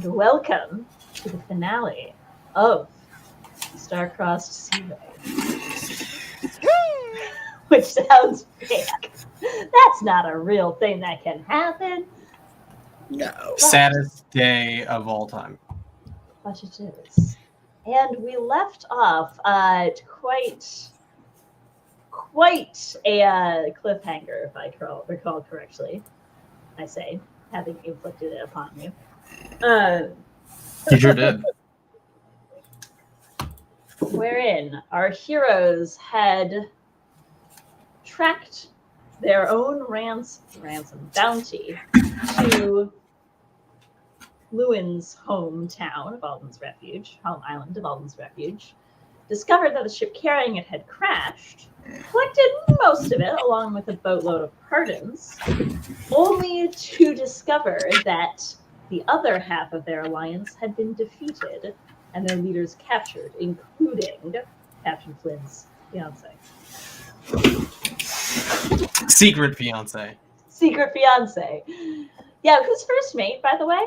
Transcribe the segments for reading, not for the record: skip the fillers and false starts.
and welcome to the finale of Star-Crossed Seaway. Which sounds fake. That's not a real thing that can happen. No. Saddest day of all time. But it is. And we left off at quite a cliffhanger, if I recall correctly. I say, having inflicted it upon you. You sure did. Wherein our heroes had tracked their own ransom bounty to Lewin's hometown of Alden's Refuge, home island of Alden's Refuge, discovered that the ship carrying it had crashed, collected most of it along with a boatload of pardons, only to discover that the other half of their alliance had been defeated and their leaders captured, including Captain Flynn's fiance. Secret fiance. Secret fiance. Yeah, who's first mate, by the way?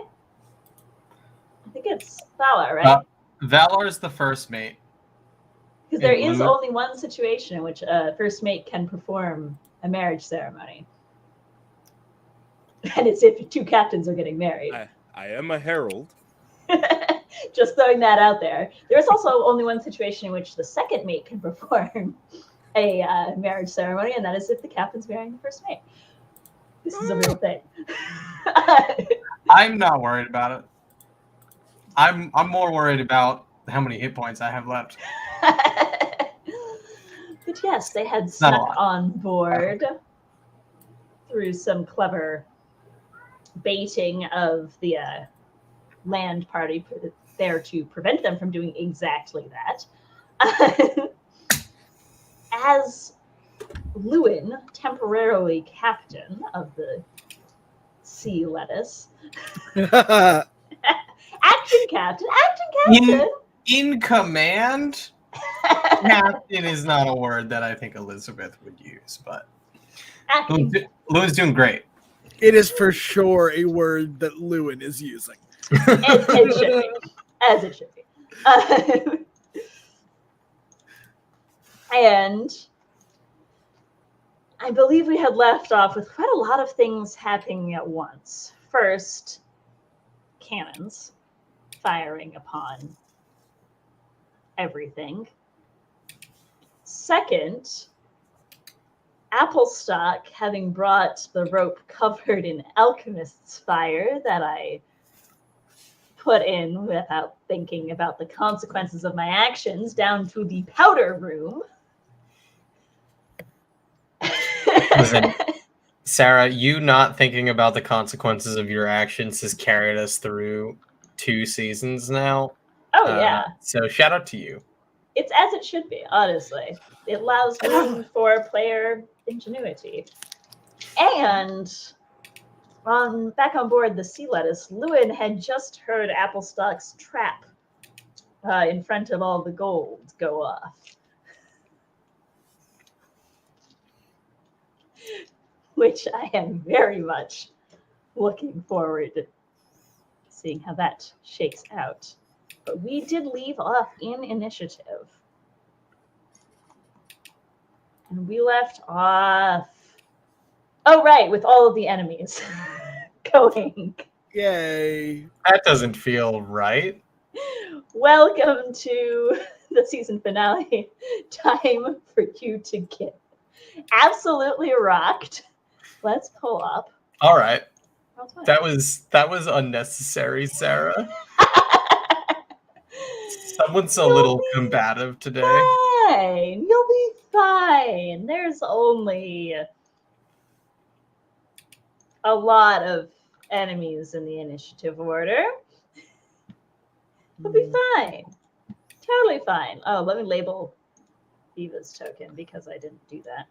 I think it's Valor, right? Valor's the first mate. Because there is only one situation in which a first mate can perform a marriage ceremony. And it's if two captains are getting married. I am a herald. Just throwing that out there. There's also only one situation in which the second mate can perform a marriage ceremony, and that is if the captain's marrying the first mate. This is a real thing. I'm not worried about it. I'm more worried about how many hit points I have left. But yes, they had snuck on board through some clever baiting of the land party there to prevent them from doing exactly that. As Lewin, temporarily captain of the Sea Lettuce, acting captain. In command? Captain is not a word that I think Elizabeth would use, but Lewin's doing great. It is for sure a word that Lewin is using. It should be. As it should be. And I believe we had left off with quite a lot of things happening at once. First, cannons firing upon everything. Second, Applestock having brought the rope covered in alchemist's fire that I put in without thinking about the consequences of my actions down to the powder room. Listen, Sarah, you not thinking about the consequences of your actions has carried us through 2 seasons now. Oh, yeah. So shout out to you. It's as it should be, honestly. It allows room for player ingenuity. And back on board the Sea Lettuce, Lewin had just heard Applestock's trap in front of all the gold go off. Which I am very much looking forward to seeing how that shakes out. But we did leave off in initiative. And we left off... Oh, right, with all of the enemies going. Yay. That doesn't feel right. Welcome to the season finale. Time for you to get absolutely rocked. Let's pull up. All right. That was unnecessary, Sarah. Someone's a little combative today. Fine. You'll be fine. There's only a lot of enemies in the initiative order. You'll be fine. Totally fine. Oh, let me label Viva's token because I didn't do that.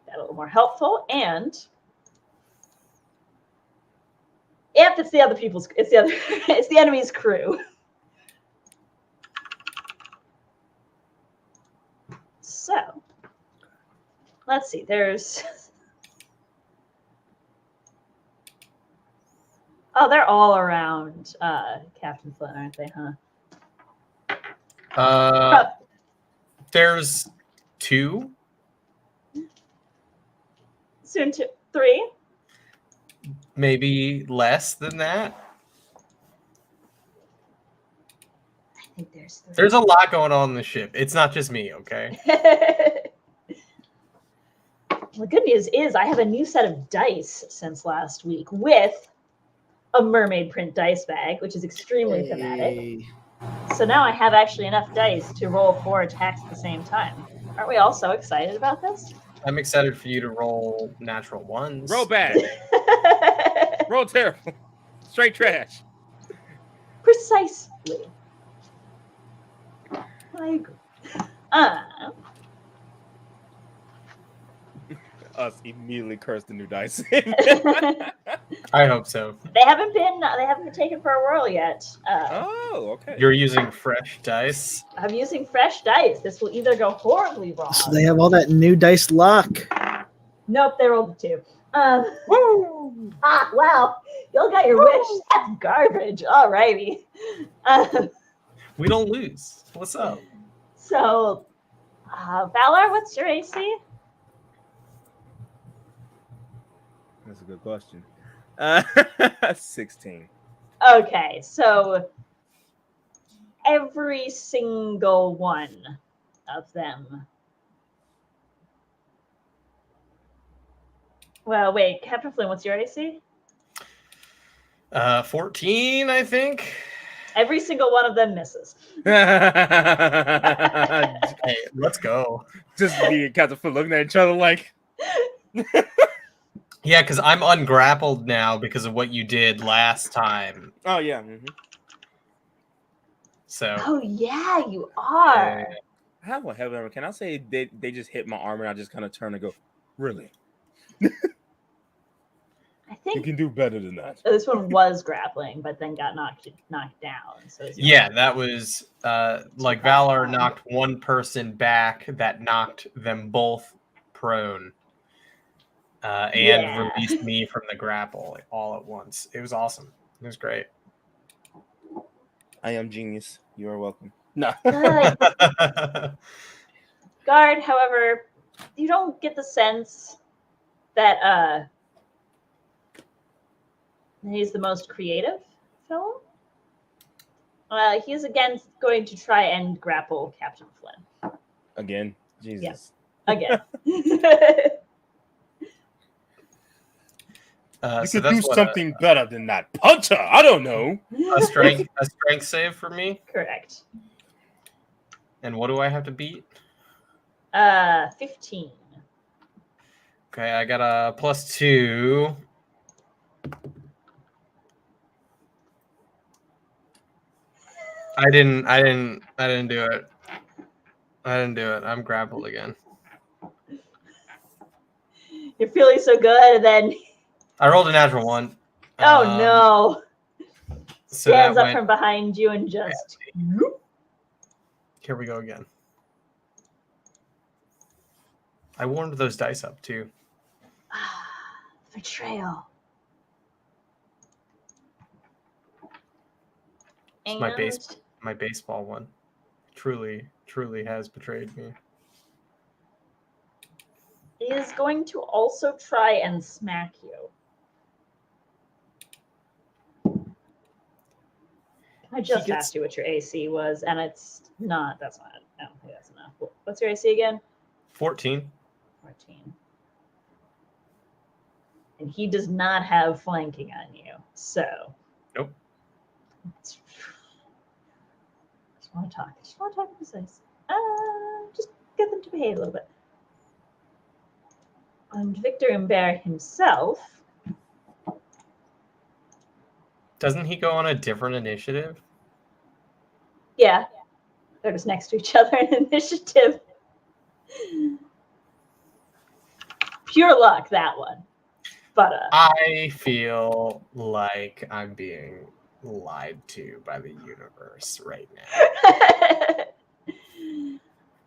A little more helpful, and yep, it's the other people's. It's the enemy's crew. So let's see. There's. Oh, they're all around Captain Flint, aren't they? Huh. There's 2. Soon to 3. Maybe less than that. I think there's 3. There's a lot going on in the ship. It's not just me, okay? The good news is I have a new set of dice since last week with a mermaid print dice bag, which is extremely thematic. So now I have actually enough dice to roll 4 attacks at the same time. Aren't we all so excited about this? I'm excited for you to roll natural ones. Roll bad. Roll terrible. Straight trash. Precisely. I agree. Us immediately cursed the new dice. I hope so. They haven't been taken for a whirl yet. Oh, okay. You're using fresh dice. I'm using fresh dice. This will either go horribly wrong. So they have all that new dice luck. Nope, they rolled a 2. Woo! Wow. Y'all got your wish. That's garbage. Alrighty. We don't lose. What's up? So, Valor, what's your AC? That's a good question. 16. Okay, so every single one of them. Well, wait, Captain Flynn, what's your AC? 14, I think. Every single one of them misses. Hey, let's go. Just me and Captain Flint looking at each other like. Yeah, because I'm ungrappled now because of what you did last time. Oh, yeah. Mm-hmm. So. Oh, yeah, you are. How the hell can I say they just hit my armor and I just kind of turn and go, really? I You think can do better than that. this one was grappling, but then got knocked down. So Yeah, that was like Valor knocked one person back that knocked them both prone. And released me from the grapple all at once. It was awesome. It was great. I am genius. You are welcome. No. Guard, however, you don't get the sense that he's the most creative fellow. He's again going to try and grapple Captain Flynn. Again? Jesus. Yeah. Again. You could do something better than that. Puncher! I don't know. A strength save for me? Correct. And what do I have to beat? 15. Okay, I got a +2. I didn't do it. I didn't do it. I'm grappled again. You're feeling so good, and then I rolled a natural 1. oh no! So Stands up from behind you and just. Here we go again. I warmed those dice up too. Betrayal. It's my baseball one. Truly has betrayed me. Is going to also try and smack you. I just asked you what your AC was, and it's not. That's not. I don't think that's enough. What's your AC again? 14. 14. And he does not have flanking on you, so. Nope. Just want to talk. Just precise. Just get them to behave a little bit. And Victor Imbert himself. Doesn't he go on a different initiative? Yeah. They're just next to each other in initiative. Pure luck, that one. But I feel like I'm being lied to by the universe right now.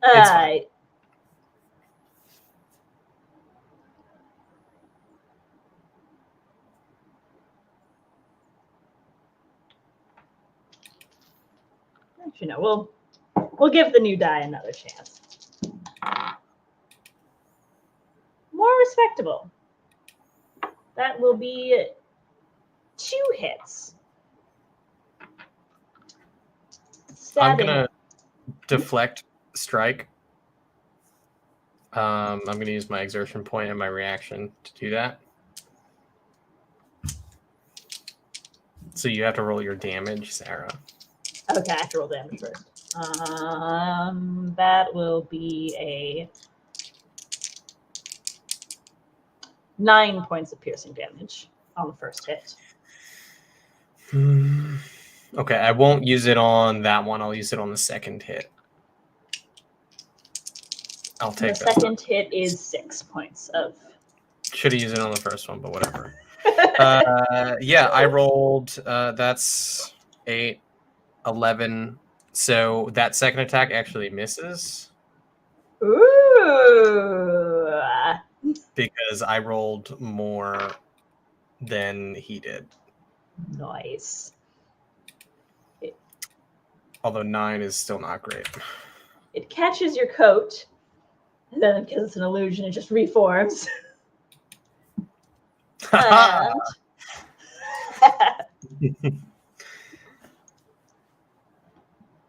It's fine. Actually, no. We'll give the new die another chance. More respectable. That will be 2 hits. Stabbing. I'm gonna deflect strike. I'm gonna use my exertion point and my reaction to do that. So you have to roll your damage, Sarah. Okay, I have to roll damage first. That will be a 9 points of piercing damage on the first hit. Okay, I won't use it on that one. I'll use it on the second hit. I'll take the second hit is 6 points of. Should have used it on the first one, but whatever. Yeah, I rolled. That's 8, 11. So that second attack actually misses. Ooh. Because I rolled more than he did. Nice. Although 9 is still not great. It catches your coat, and then because it's an illusion, it just reforms. And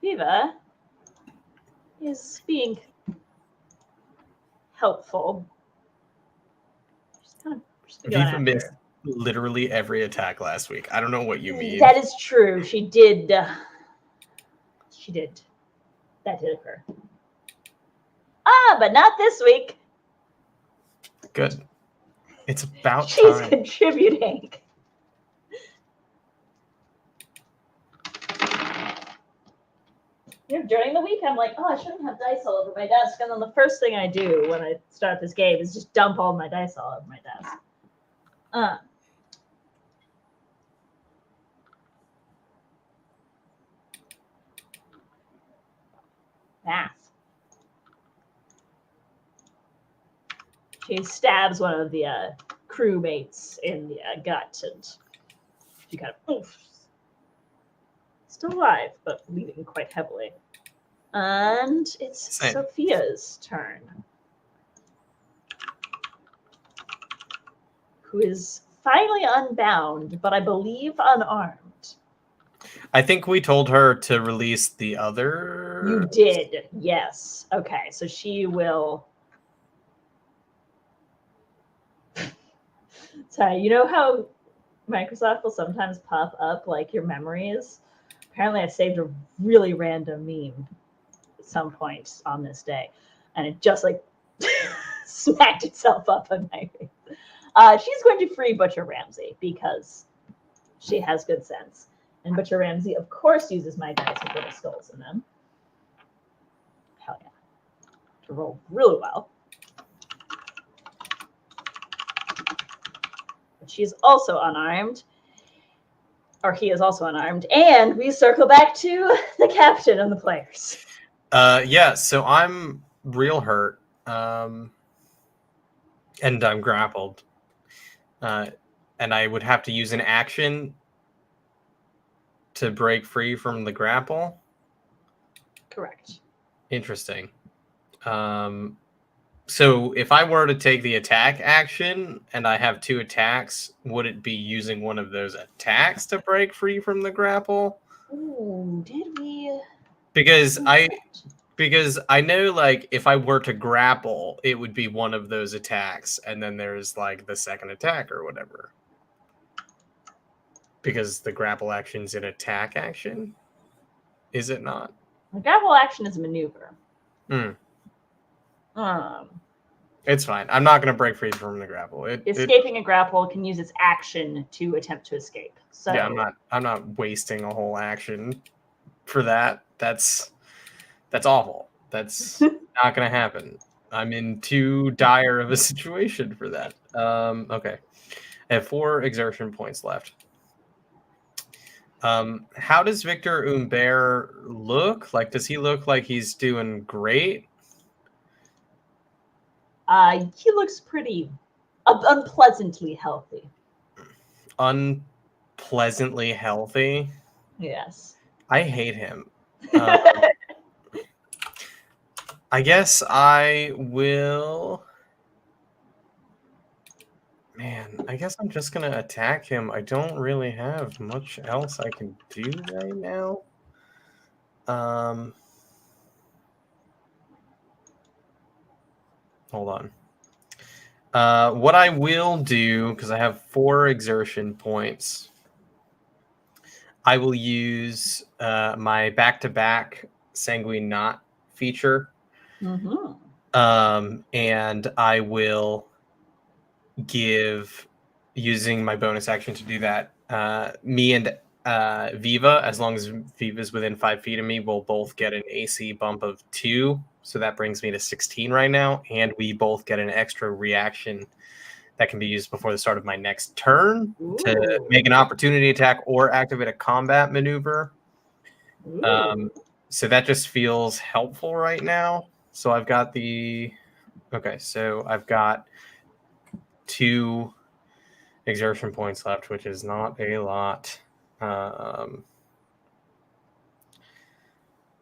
Viva is being helpful. Viva missed literally every attack last week. I don't know what you mean. That is true. She did. She did. That did occur. But not this week. Good. It's about She's time. contributing. During the week, I'm like, I shouldn't have dice all over my desk. And then the first thing I do when I start this game is just dump all my dice all over my desk. Math. She stabs one of the crewmates in the gut, and she kind of oof. Still alive, but bleeding quite heavily. And it's Same. Sophia's turn, who is finally unbound, but I believe unarmed. I think we told her to release the other. You did, yes. Okay, so she will. Sorry, you know how Microsoft will sometimes pop up like your memories? Apparently I saved a really random meme at some point on this day, and it just like smacked itself up on my face. She's going to free Butcher Ramsay because she has good sense. And Butcher Ramsay, of course, uses my dice with little skulls in them. Hell yeah. To roll really well. But she is also unarmed. Or he is also unarmed. And we circle back to the captain and the players. Yeah, so I'm real hurt. And I'm grappled. And I would have to use an action to break free from the grapple. Correct. Interesting. So if I were to take the attack action and I have 2 attacks, would it be using one of those attacks to break free from the grapple? Ooh, did we? Because I know, like, if I were to grapple, it would be one of those attacks, and then there's like the second attack or whatever. Because the grapple action's an attack action, is it not? The grapple action is a maneuver. It's fine. I'm not going to break free from the grapple. Escaping a grapple can use its action to attempt to escape. So yeah, I'm not wasting a whole action for that. That's awful. That's not going to happen. I'm in too dire of a situation for that. Okay. I have 4 exertion points left. How does Victor Humbert look? Like, does he look like he's doing great? He looks pretty unpleasantly healthy. Unpleasantly healthy? Yes. I hate him. I guess I will. Man, I guess I'm just gonna attack him. I don't really have much else I can do right now. Hold on. What I will do, because I have 4 exertion points, I will use my back-to-back Sanguine Knot feature. Mm-hmm. And I will give, using my bonus action to do that, me and Viva, as long as Viva's within 5 feet of me, will both get an AC bump of 2. So that brings me to 16 right now. And we both get an extra reaction that can be used before the start of my next turn to make an opportunity attack or activate a combat maneuver. So that just feels helpful right now. So I've got so I've got 2 exertion points left, which is not a lot.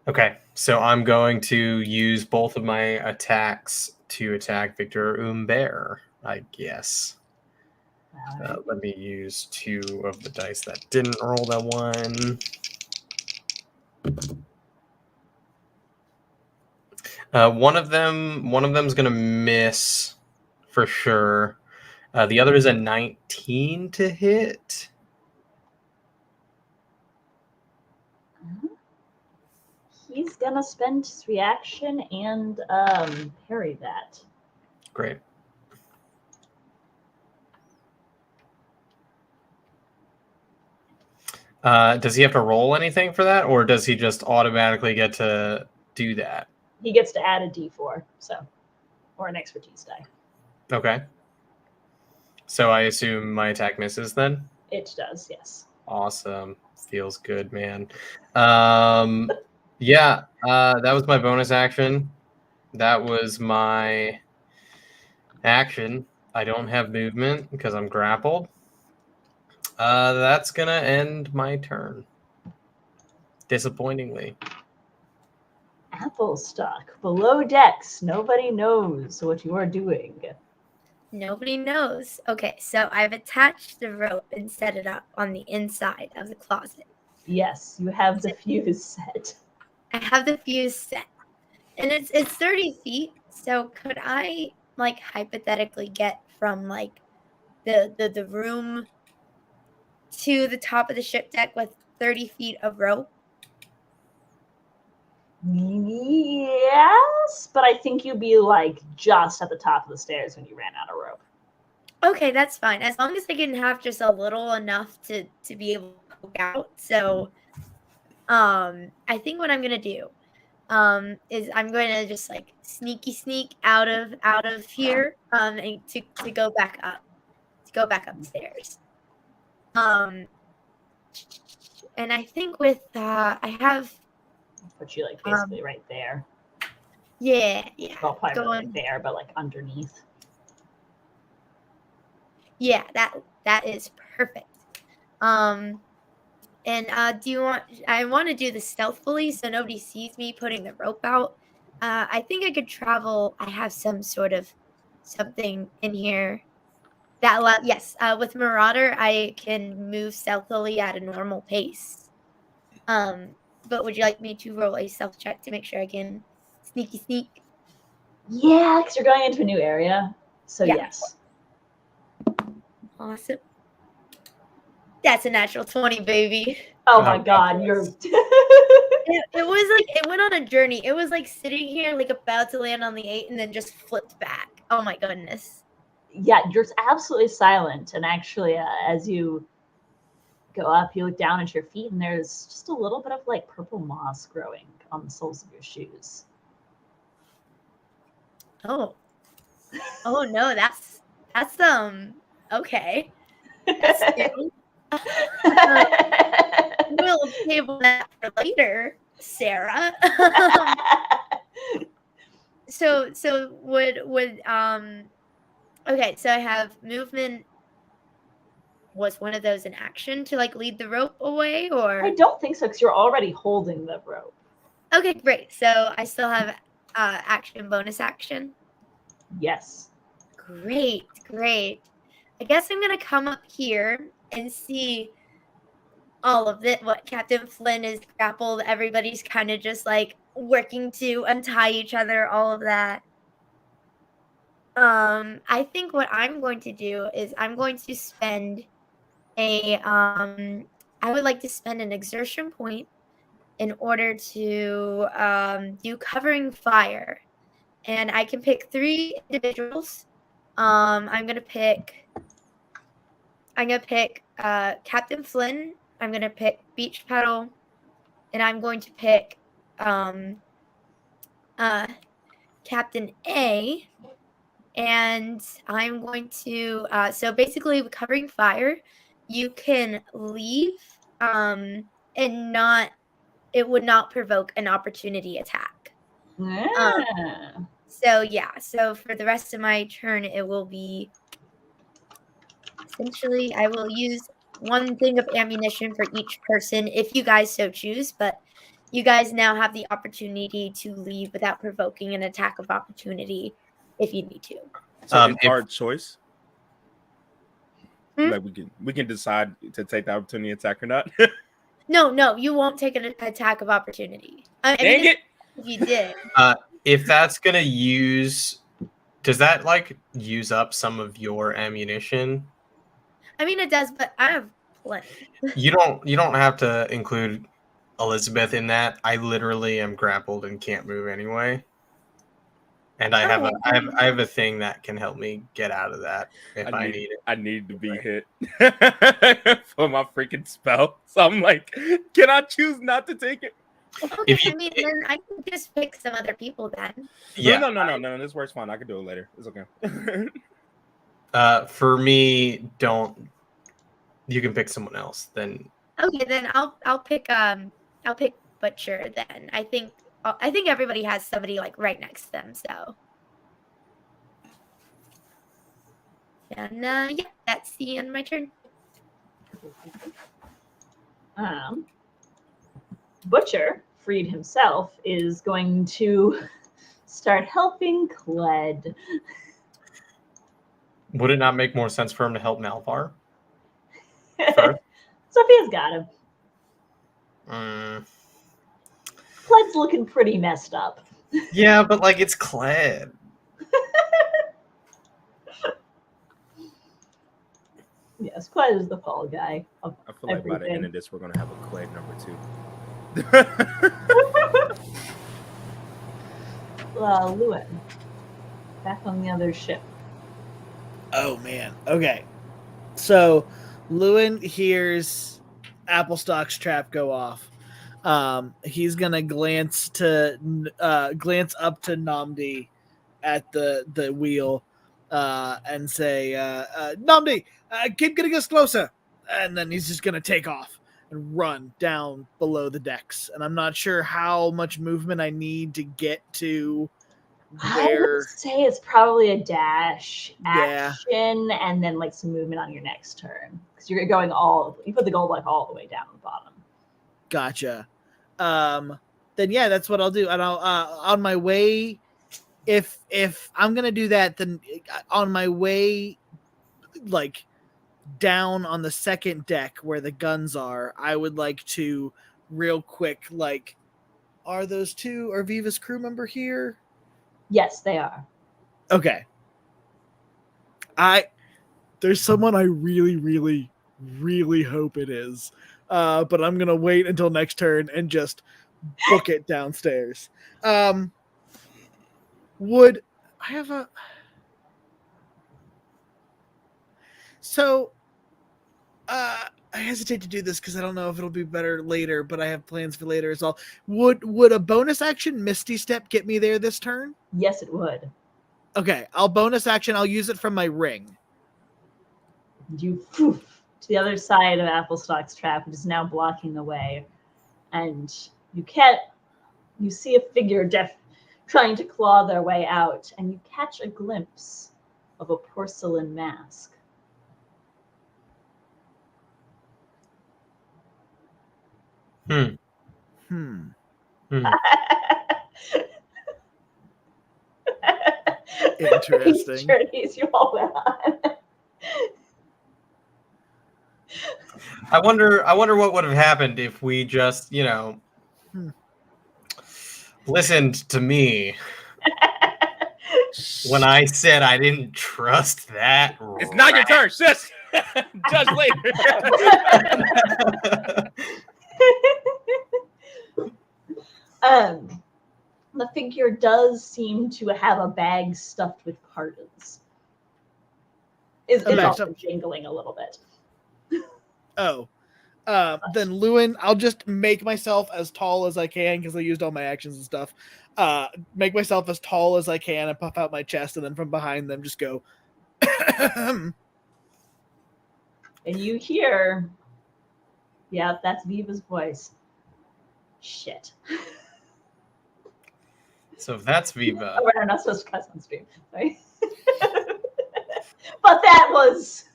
Okay, so I'm going to use both of my attacks to attack Victor Umber, I guess. Let me use 2 of the dice that didn't roll that one. One of them's gonna miss for sure. The other is a 19 to hit. He's gonna spend his reaction and parry that. Great. Does he have to roll anything for that, or does he just automatically get to do that? He gets to add a D4, or an expertise die. Okay. So I assume my attack misses then? It does, yes. Awesome. Feels good, man. Yeah, that was my bonus action. That was my action. I don't have movement because I'm grappled. That's going to end my turn. Disappointingly. Apple stock. Below decks. Nobody knows what you are doing. Nobody knows. Okay, so I've attached the rope and set it up on the inside of the closet. Yes, you have the fuse set. I have the fuse set. And it's 30 feet. So could I hypothetically get from the room to the top of the ship deck with 30 feet of rope? Yes, but I think you'd be just at the top of the stairs when you ran out of rope. Okay, that's fine. As long as I can have just a little enough to be able to poke out. So I think what I'm gonna do is I'm going to just sneak out of here and to go back up. To go back upstairs. And I think with I have put you basically right there. Yeah. Well, probably not right there, but underneath. Yeah, that is perfect. And do you want? I want to do this stealthily so nobody sees me putting the rope out. I think I could travel. I have some sort of something in here. Yes, with Marauder, I can move stealthily at a normal pace. But would you like me to roll a stealth check to make sure I can sneak? Yeah, because you're going into a new area. So Yeah. Yes. Awesome. That's a natural 20, baby. Oh my god, you're it was it went on a journey. It was sitting here about to land on the 8 and then just flipped back. Oh my goodness. Yeah, you're absolutely silent. And actually, as you go up, you look down at your feet, and there's just a little bit of purple moss growing on the soles of your shoes. Oh no, that's okay. That's new. We'll table that for later, Sarah. So would okay, so I have movement. Was one of those an action to lead the rope away, or? I don't think so, because you're already holding the rope. Okay, great. So I still have action, bonus action. Yes. Great, great. I guess I'm gonna come up here and see all of it. What Captain Flynn is grappled. Everybody's kind of just like working to untie each other. All of that. I think what I'm going to do is I'm going to spend I would like to spend an exertion point in order to do covering fire, and I can pick 3 individuals. I'm gonna pick Captain Flynn. I'm gonna pick Beach Pedal, and I'm going to pick um, uh, Captain A. And I'm going to so basically with covering fire, you can leave and not it would not provoke an opportunity attack. Ah. So yeah, so for the rest of my turn it will be essentially I will use 1 thing of ammunition for each person if you guys so choose, but you guys now have the opportunity to leave without provoking an attack of opportunity if you need to. So it's if- our choice. Hmm? Like we can decide to take the opportunity attack or not. No, you won't take an attack of opportunity. I Dang mean, it! if you did. if that's gonna use, does that like use up some of your ammunition? I mean, it does, but I have plenty. You don't have to include Elizabeth in that. I literally am grappled and can't move anyway. And I have I have a thing that can help me get out of that if I need it. I need to be hit for my freaking spell. So I'm like, can I choose not to take it? Okay, If you- I mean, then I can just pick some other people then. Yeah. No. This works fine. I can do it later. It's okay. For me, don't. You can pick someone else. Then Okay, then I'll pick Butcher then. I think everybody has somebody like right next to them, so. And yeah, that's the end of my turn. Butcher, freed himself, is going to start helping Cled. would it not make more sense for him to help Malvar first? Sophia's got him. Mm, Cled's looking pretty messed up. yeah, but like it's Cled. Yes, Cled is the fall guy. I feel like by the end everything. of this, we're gonna have a Clay number 2. Lewin, back on the other ship. Oh man. Okay. So Lewin hears Applestock's trap go off. He's gonna glance up to Namdi at the wheel and say, Namdi, keep getting us closer. And then he's just gonna take off and run down below the decks. And I'm not sure how much movement I need to get to I where. would say it's probably a dash Yeah. action and then like some movement on your next turn because you're going you put the gold life all the way down the bottom. Gotcha. Then yeah, that's what I'll do. And I'll on my way, if I'm gonna do that, then on my way, like down on the second deck where the guns are, I would like to real quick, like, are those two are Viva's crew member here? Yes, they are. Okay. There's someone I really, really, really hope it is. But I'm gonna wait until next turn and just book it downstairs. Would I have a so I hesitate to do this because I don't know if it'll be better later, but I have plans for later as well. Would a bonus action Misty Step get me there this turn? Yes, it would. Okay, I'll bonus action. I'll use it from my ring. You to the other side of Applestock's trap, which is now blocking the way, and you see a figure trying to claw their way out, and you catch a glimpse of a porcelain mask. Hmm. Interesting. Journeys you all went on. I wonder what would have happened if we just, Hmm. listened to me when I said I didn't trust that. It's not your turn. Shush. Judge later. The figure does seem to have a bag stuffed with pardons. It's bag also stuffed- jingling a little bit. Oh. Then Lewin, I'll just make myself as tall as I can because I used all my actions and stuff. Make myself as tall as I can and puff out my chest, and then from behind them just go. And you hear, yeah, that's Viva's voice. Shit. So if that's Viva, Oh, we're not supposed to cuss on stream. Sorry. But that was.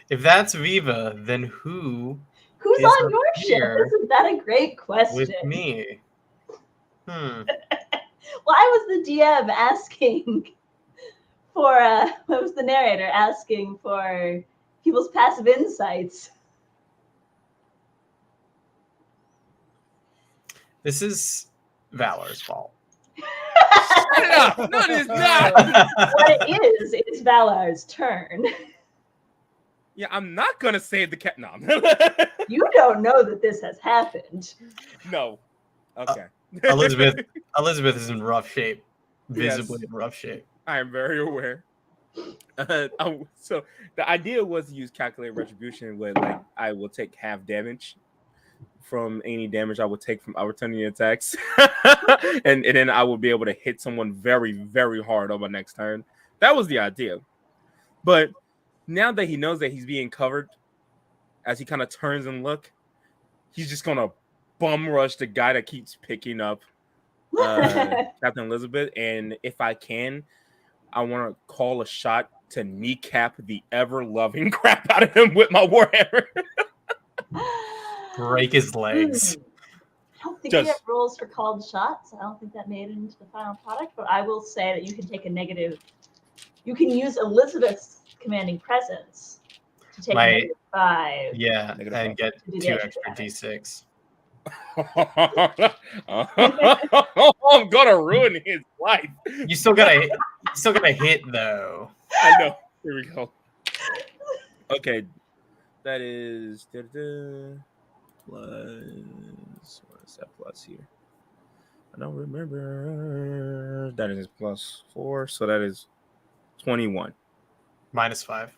if that's Viva, then who's Who's is on up your ship? here Isn't that a great question? with me? Well, I was the DM asking for, I was the narrator asking for people's passive insights. This is Valor's fault. Shut it up. No, it is not. What it is Valar's turn. Yeah, I'm not gonna save the cat. No. You don't know that this has happened. No. Okay. Elizabeth is in rough shape, Yes. visibly in rough shape. I am very aware. So the idea was to use calculated retribution, where like I will take half damage from any damage I would take from opportunity attacks, and then I will be able to hit someone very, very hard on my next turn. That was the idea. But now that he knows that he's being covered, as he kind of turns and look, he's just gonna bum rush the guy that keeps picking up Captain Elizabeth, and if I can, I want to call a shot to kneecap the ever-loving crap out of him with my warhammer. Break his legs. I don't think we Just- have rules for called shots. I don't think that made it into the final product, but I will say that you can take a negative. You can use Elizabeth's commanding presence to take My- a -5. Yeah, Negative and get To do the 2 extra extra damage. d6. I'm gonna ruin his life. You still gotta hit though. I know. Here we go. Okay, that is plus. What is that plus here? I don't remember. That is +4, so that is 21 -5.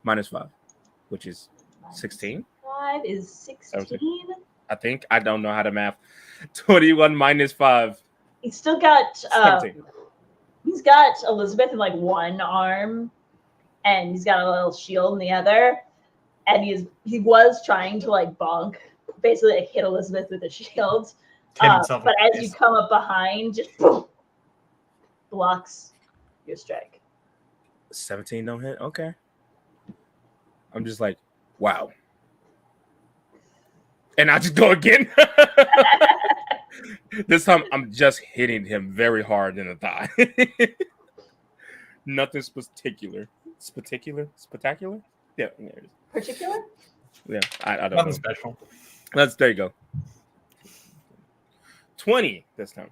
-5, which is 16. 5 is 16. I think I don't know how to math. 21 -5. He's still got 17. he's got Elizabeth in like one arm, and he's got a little shield in the other, and he was trying to like bonk, basically like hit Elizabeth with a shield. Hit himself in But the as you face. come up behind, just boom, blocks your strike. 17 don't hit. Okay. I'm just like, wow. And I just go again. This time I'm just hitting him very hard in the thigh. Nothing spectacular. Spectacular? Yeah, there it is. Particular? Yeah, I don't Nothing know. special. There you go. 20 this time.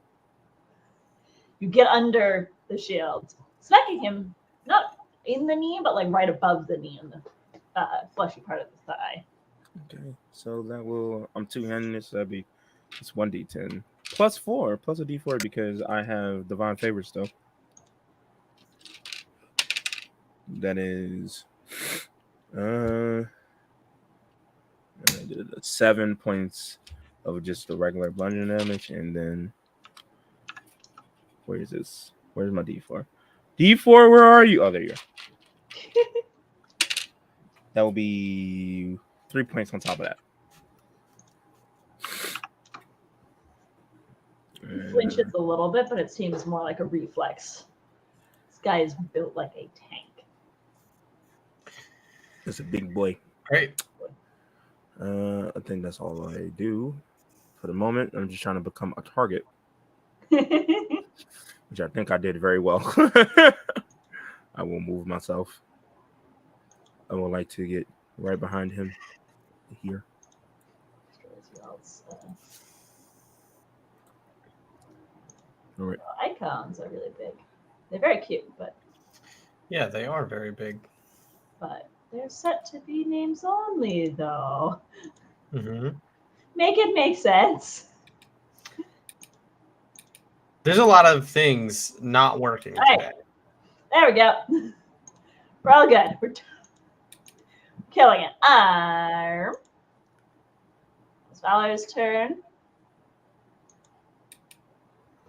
You get under the shield, smacking him not in the knee, but like right above the knee in the fleshy part of the thigh. Okay, so that will, I'm two-handing this, so that'd be, it's 1d10 +4 plus a d4 because I have divine favor still. That is 7 points of just the regular bludgeoning damage, and then where is this? Where's my d4? D4, where are you? Oh, there you are. That will be 3 points on top of that. He flinches a little bit, but it seems more like a reflex. This guy is built like a tank. It's a big boy. Great. I think that's all I do for the moment. I'm just trying to become a target. which I think I did very well. I will move myself. I would like to get right behind him here. All right. Icons are really big. They're very cute, but Yeah, they are very big. they're set to be names only, though. Mm-hmm. Make it make sense. There's a lot of things not working All right. today. There we go. We're all good. We're killing it. It's Valor's turn.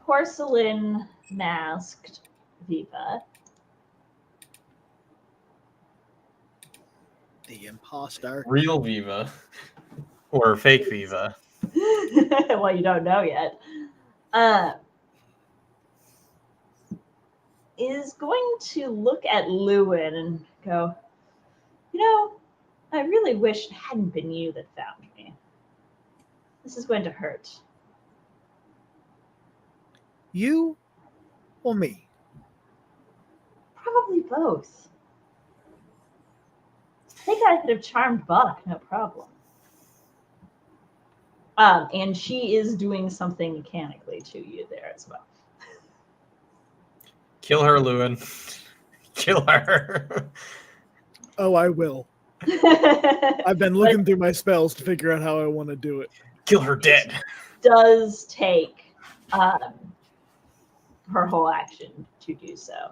Porcelain masked Viva. The imposter. Real Viva or fake Viva. Well, you don't know yet. Is going to look at Lewin and go, I really wish it hadn't been you that found me. This is going to hurt. You or me? Probably both. I think I could have charmed Buck, no problem. And she is doing something mechanically to you there as well. Kill her, Lewin. Kill her. Oh, I will. I've been looking through my spells to figure out how I want to do it. Kill her dead. Does take her whole action to do so.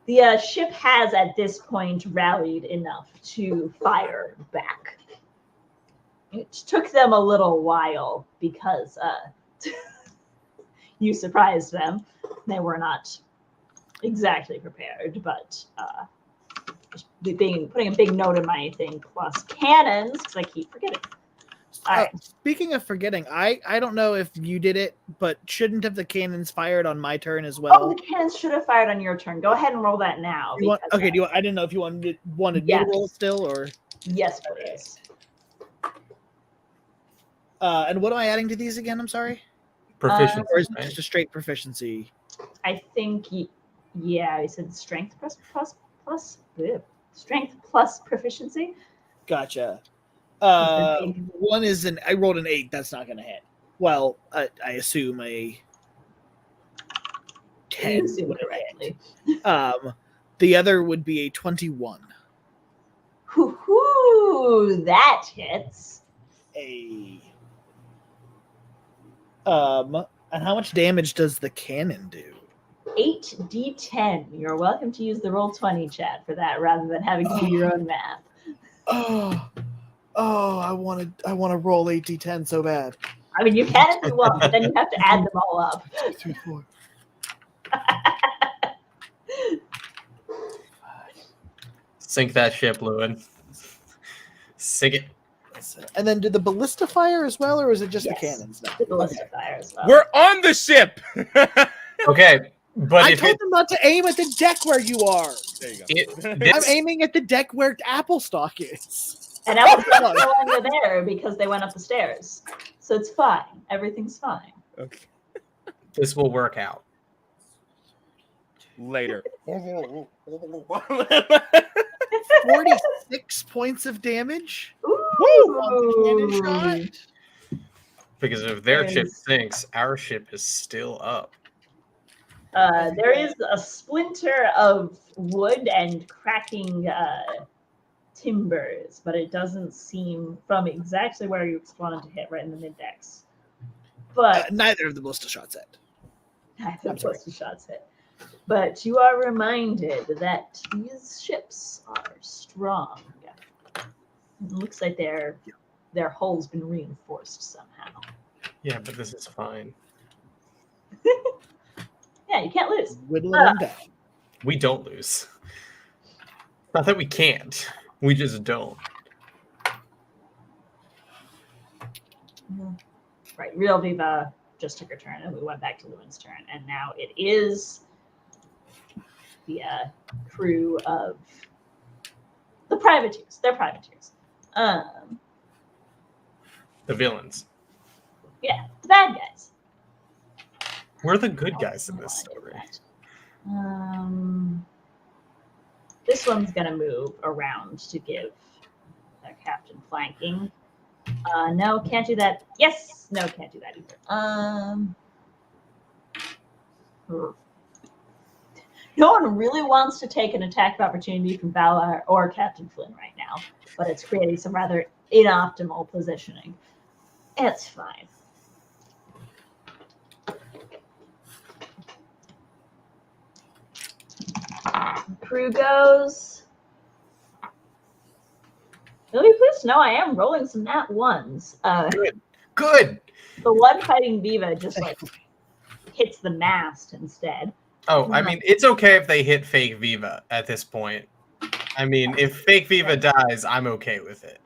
The ship has at this point rallied enough to fire back. It took them a little while because you surprised them. They were not exactly prepared, but putting a big note in my thing plus cannons because I keep forgetting. All right. Speaking of forgetting, I don't know if you did it, but shouldn't have the cannons fired on my turn as well? Oh, the cannons should have fired on your turn. Go ahead and roll that now. I didn't know if you wanted me to roll still or. Yes, please. And what am I adding to these again? I'm sorry. Proficiency. Or is it just a straight proficiency? I think, I said strength strength plus proficiency. Gotcha. One is I rolled an 8. That's not going to hit. Well, I assume a 10 would hit. The other would be a 21. Hoo-hoo, that hits. And how much damage does the cannon do? 8d10. You're welcome to use the Roll20 chat for that rather than having to do your own math. I want to roll 8d10 so bad. I mean, you can if you want, but then you have to add them all up. 2, 3, 4. Sink that ship, Lewin. Sink it. And then did the ballista fire as well, or is it just the Yes. cannons? No. The ballista fire as well. We're on the ship. Okay, but I if told them not to aim at the deck where you are. There you go. I'm this, aiming at the deck where Applestock is. And I was no longer there because they went up the stairs. So it's fine. Everything's fine. Okay. this will work out. Later. 46 points of damage. Ooh. Cannon shot. Because if their ship Yes. sinks, our ship is still up. There is a splinter of wood and cracking timbers, but it doesn't seem from exactly where you wanted to hit, right in the mid-decks. But Neither of the ballista shots hit. neither I'm sorry. of the shots hit. But you are reminded that these ships are strong. It looks like their hull's been reinforced somehow. Yeah, but this is fine. Yeah, you can't lose. Whittling them down. We don't lose. Not that we can't. We just don't. Right, Real Viva just took her turn, and we went back to Lewin's turn, and now it is the crew of the privateers. They're privateers. The villains. Yeah, the bad guys. We're the good guys in this story. This one's gonna move around to give their captain flanking. No, can't do that. Yes, no, can't do that either. No one really wants to take an attack of opportunity from Valar or Captain Flynn right now, but it's creating some rather inoptimal positioning. It's fine. Crew goes. Will you please know I am rolling some nat ones. Good. The one fighting Viva just like hits the mast instead. Oh, I mean, it's okay if they hit fake Viva at this point. I mean, if fake Viva dies, I'm okay with it.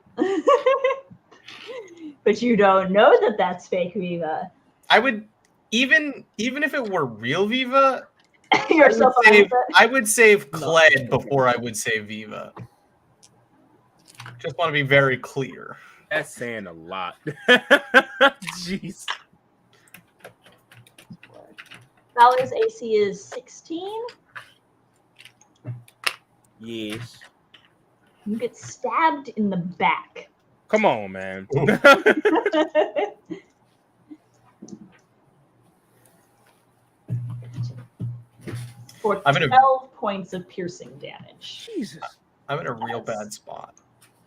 But you don't know that that's fake Viva. I would even if it were real Viva, You're so fine with it. I would save Kled before I would save Viva. Just want to be very clear. That's saying a lot. Jeez. Valar's AC is 16. Yes. You get stabbed in the back. Come on, man. For I'm in 12 points of piercing damage. Jesus. I'm in a real bad spot.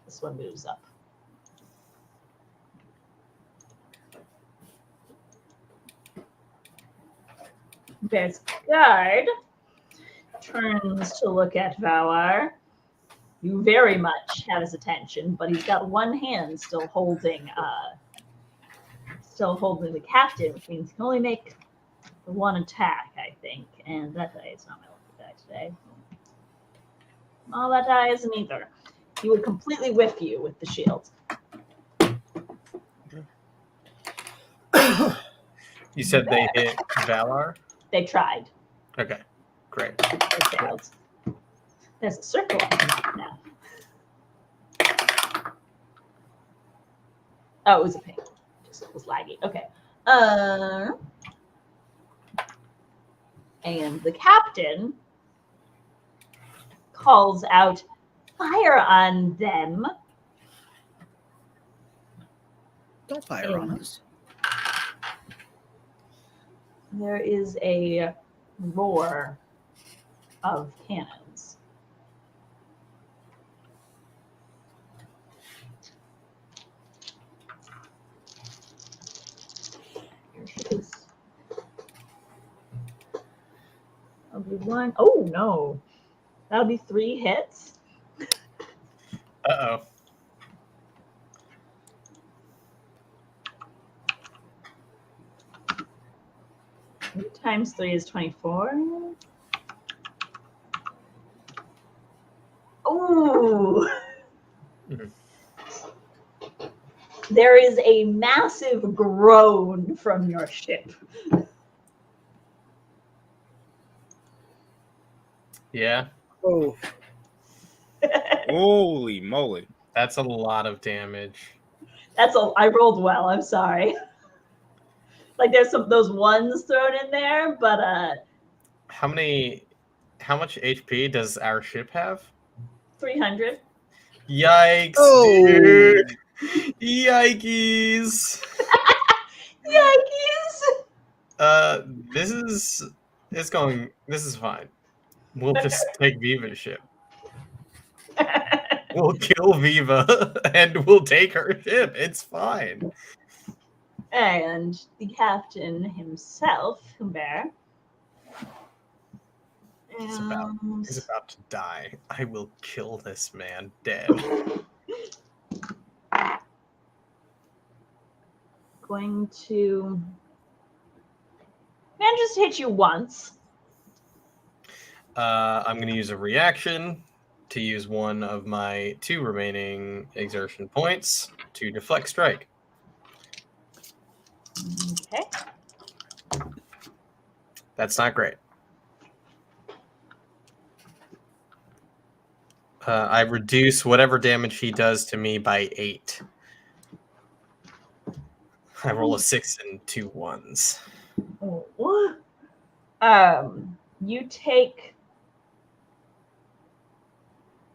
This one moves up. Bear's guard turns to look at Valar. You very much have his attention, but he's got one hand still holding the captain, which means he can only make the one attack, I think. And that die is not my lucky die today. Oh, that die isn't either. He would completely whiff you with the shield. You said they hit Valar? They tried. Okay, great. They failed. There's a circle on the map now. Oh, it was a ping. Just it was laggy. Okay. And the captain calls out, "Fire on them!" Don't fire on us. There is a roar of cannons. Here she is. That'll be one. Oh no. That'll be 3 hits. Uh-oh. Times 3 is 24. Ooh. Mhm. There is a massive groan from your ship. Yeah, Oh, Holy moly. that's a lot of damage. I rolled well, I'm sorry. Like there's those ones thrown in there, but How much HP does our ship have? 300. Yikes, Oh. dude. Yikes. Yikes! This is fine. We'll just take Viva's ship. We'll kill Viva and we'll take her ship. It's fine. And the captain himself, Humbert, He's about to die. I will kill this man dead. going to just hit you once. I'm going to use a reaction to use one of my 2 remaining exertion points to deflect strike. Okay. That's not great. I reduce whatever damage he does to me by 8. I roll a 6 and 2 1s. Oh, You take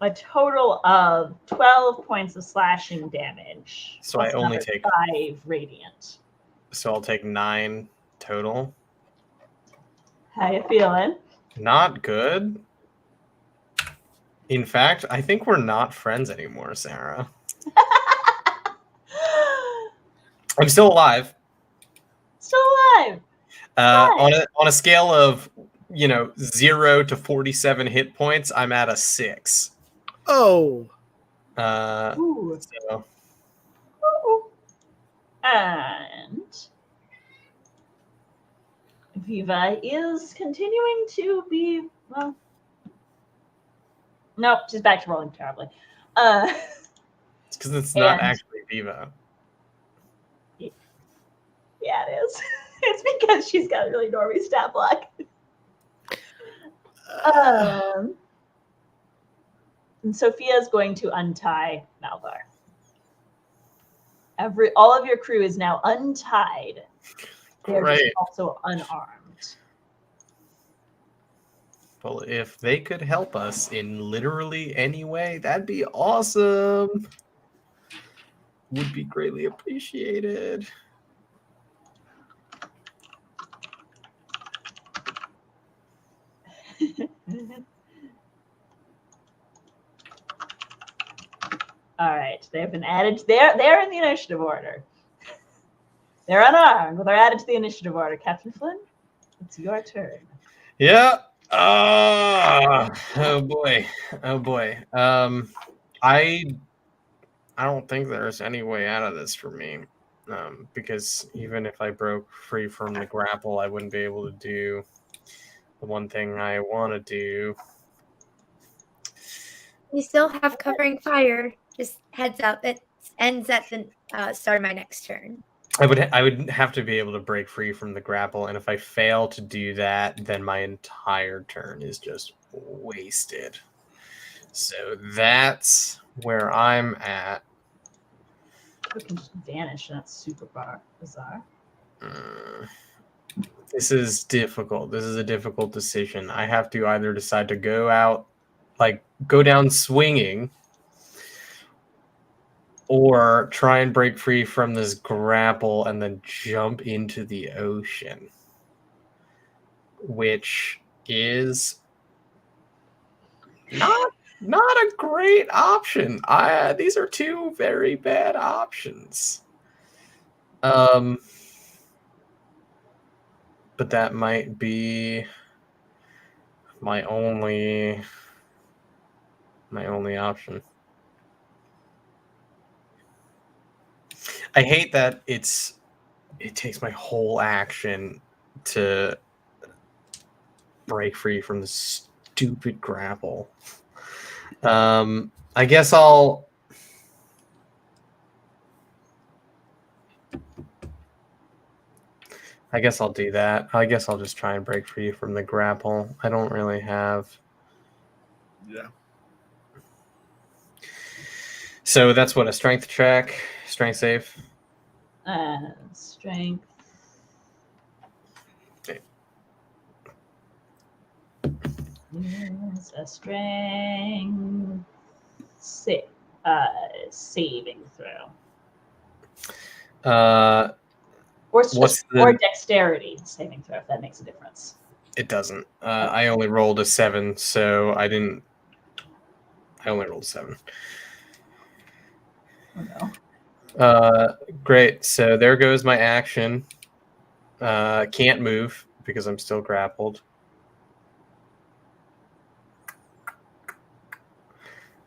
a total of 12 points of slashing damage. So I plus only another take 5 radiant. So I'll take 9 total. How you feeling? Not good. In fact, I think we're not friends anymore, Sarah. I'm still alive. Still alive. On a scale of 0 to 47 hit points, I'm at a 6. Oh, Ooh. So Ooh. And Viva is continuing to be well. Nope, she's back to rolling terribly. it's because it's not And- actually Viva. Yeah, it is. It's because she's got a really normie stat block. And Sophia's going to untie Malvar. All of your crew is now untied. They're just Great. also unarmed. Well, if they could help us in literally any way, that'd be awesome. Would be greatly appreciated. All right, they've been added. They're in the initiative order. They're unarmed, but they're added to the initiative order. Captain Flynn, it's your turn. Yeah. Oh boy. Oh boy. I don't think there's any way out of this for me. Because even if I broke free from the grapple, I wouldn't be able to do the one thing I want to do. You still have covering fire. Just heads up, it ends at the start of my next turn. I would have to be able to break free from the grapple, and if I fail to do that, then my entire turn is just wasted. So that's where I'm at. We can just vanish, and that's super bizarre. This is difficult. This is a difficult decision. I have to either decide to go down swinging, or try and break free from this grapple and then jump into the ocean, which is not a great option. These are two very bad options. But that might be my only option. I hate that it takes my whole action to break free from the stupid grapple. I guess I'll do that. I guess I'll just try and break free from the grapple. I don't really have. yeah. So that's what, a strength check, strength save. Strength. Okay. Is a strength saving throw. Or dexterity saving throw, if that makes a difference. It doesn't. I only rolled a 7, so I only rolled a 7. Oh no. Great. So there goes my action. Can't move because I'm still grappled.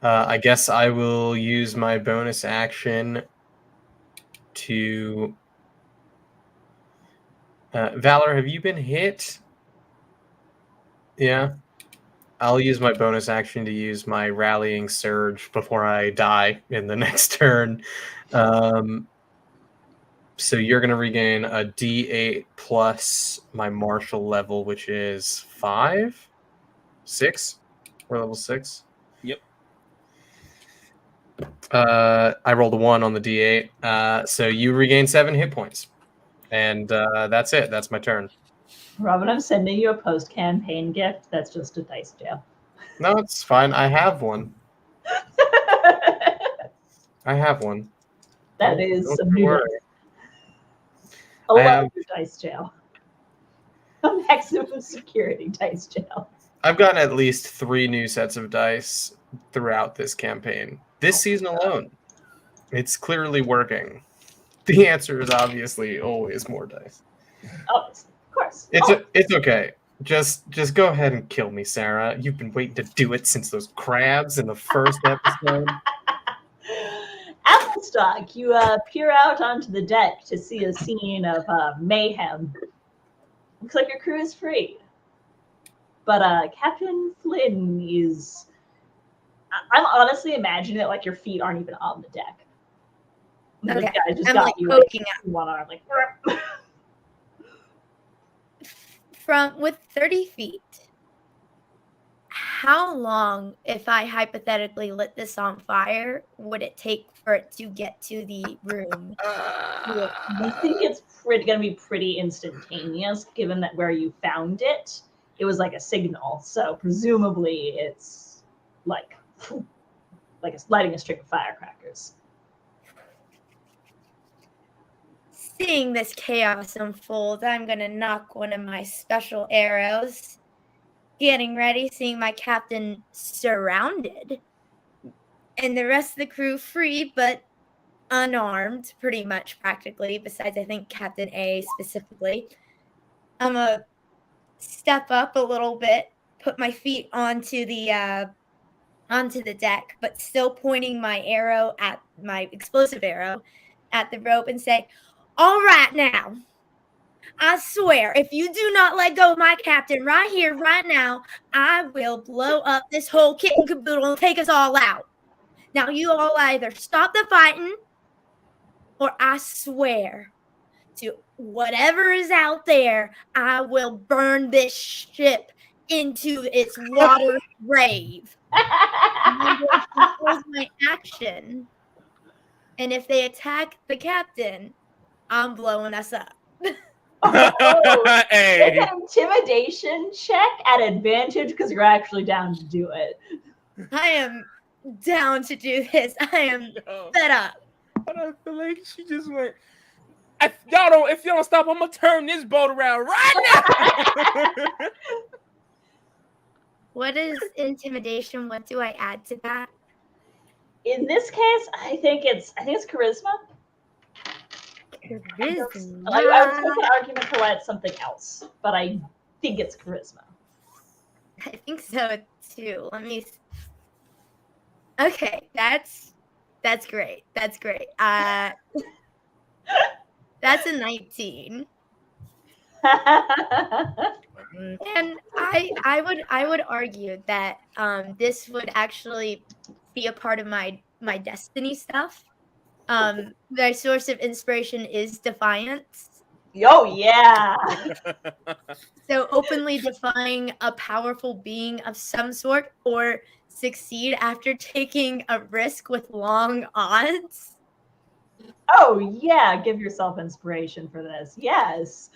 I guess I will use my bonus action to... Valor, have you been hit? Yeah. I'll use my bonus action to use my rallying surge before I die in the next turn. So you're going to regain a D8 plus my martial level, which is 5? 6? We're level 6? Yep. I rolled a 1 on the D8. So you regain 7 hit points. And that's it. That's my turn. Robin, I'm sending you a post-campaign gift that's just a dice jail. No, it's fine. I have one. I have one. That is Don't some you new worry. a I have- larger dice jail. A maximum security dice jail. I've gotten at least 3 new sets of dice throughout this campaign. This season alone. It's clearly working. The answer is obviously always more dice. Oh, of course. It's okay. Just go ahead and kill me, Sarah. You've been waiting to do it since those crabs in the first episode. Applestock, you peer out onto the deck to see a scene of mayhem. Looks like your crew is free. But Captain Flynn is... I'm honestly imagining it like your feet aren't even on the deck. Okay. This guy just I'm got like you poking out. one arm, like... With 30 feet, how long, if I hypothetically lit this on fire, would it take for it to get to the room? I think it's going to be pretty instantaneous, given that where you found it, it was like a signal. So presumably it's like it's lighting a string of firecrackers. Seeing this chaos unfold, I'm going to knock one of my special arrows. Getting ready, seeing my captain surrounded. And the rest of the crew free, but unarmed, pretty much practically, besides I think Captain A specifically. I'm going to step up a little bit, put my feet onto the deck, but still pointing my arrow at my explosive arrow at the rope and say, "All right now, I swear, if you do not let go of my captain right here, right now, I will blow up this whole kit and caboodle and take us all out. Now you all either stop the fighting, or I swear to whatever is out there, I will burn this ship into its water grave." And I'm going to impose my action. And if they attack the captain, I'm blowing us up. Oh, Hey. make an intimidation check at advantage because you're actually down to do it. I am down to do this. I am fed up. But I feel like she just went. If y'all don't stop, I'm gonna turn this boat around right now. What is intimidation? What do I add to that? In this case, I think it's charisma. I was Charisma. making an argument for why it's something else, but I think it's charisma. I think so too. Let me. Okay, that's great. That's great. That's a 19. And I would argue that this would actually be a part of my destiny stuff. My source of inspiration is defiance. Oh yeah. So openly defying a powerful being of some sort or succeed after taking a risk with long odds. Oh yeah. Give yourself inspiration for this. Yes.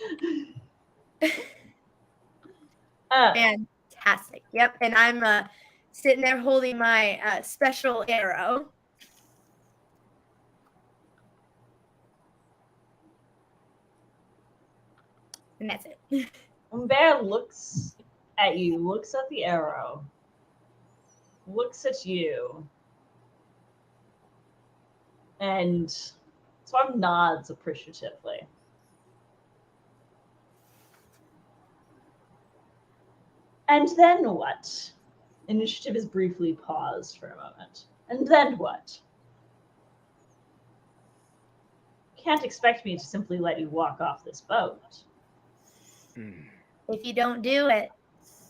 Fantastic. Yep. And I'm sitting there holding my special arrow. And that's it. Bear looks at you, looks at the arrow, looks at you, and sort of nods appreciatively. And then what? Initiative is briefly paused for a moment. And then what? Can't expect me to simply let you walk off this boat. If you don't do it,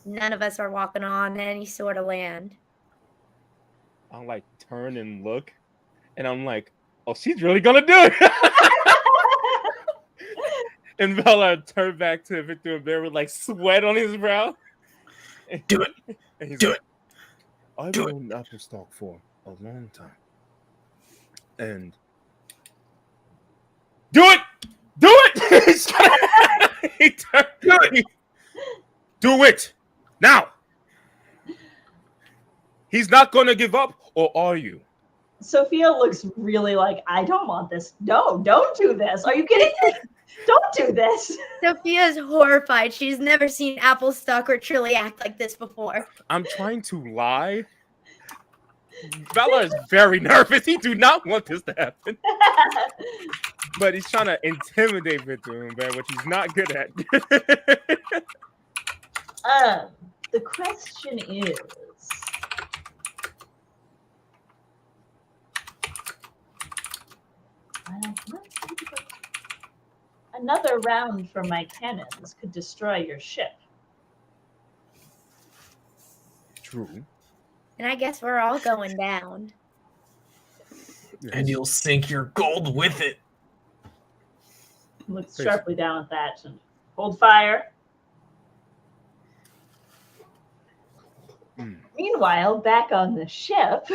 none of us are walking on any sort of land. I'll like turn and look, and I'm like, "Oh, she's really gonna do it." And Bella turned back to Victor and Bear with like sweat on his brow. Do it. And he's Do like, I've known Applestock for a long time. And do it! Do it! He Do it now. He's not going to give up, or are you? Sophia looks really like, I don't want this. No, don't do this. Are you kidding me? Don't do this. Sophia is horrified. She's never seen Applestock or Trilly act like this before. I'm trying to lie. Valar is very nervous. He do not want this to happen. But he's trying to intimidate Victor, which he's not good at. The question is, another round from my cannons could destroy your ship. True. And I guess we're all going down. And you'll sink your gold with it. Looks sharply down at that and hold fire. Meanwhile, back on the ship,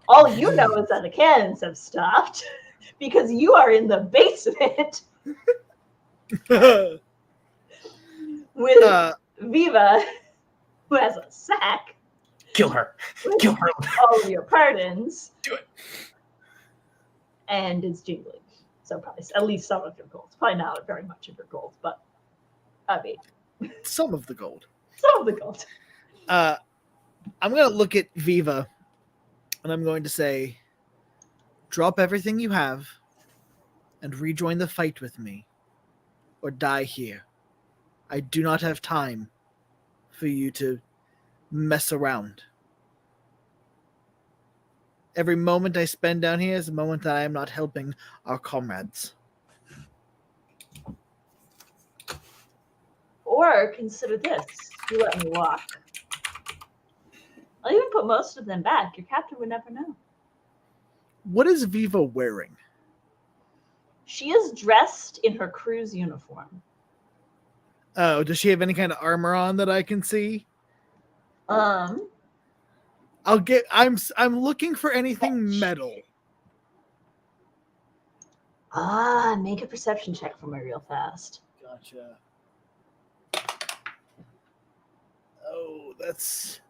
all you know is that the cannons have stopped because you are in the basement with Viva, who has a sack. Kill her. Kill her. All of your pardons. Do it. And it's jingling. So probably at least some of your gold. Probably not very much of your gold, but I mean. Some of the gold. Some of the gold. I'm going to look at Viva and I'm going to say, drop everything you have and rejoin the fight with me or die here. I do not have time for you to mess around. Every moment I spend down here is a moment that I am not helping our comrades. Or consider this. You let me walk. I'll even put most of them back. Your captain would never know. What is Viva wearing? She is dressed in her crew's uniform. Oh, does she have any kind of armor on that I can see? I'm looking for anything metal. Make a perception check for me real fast. Gotcha. Oh, that's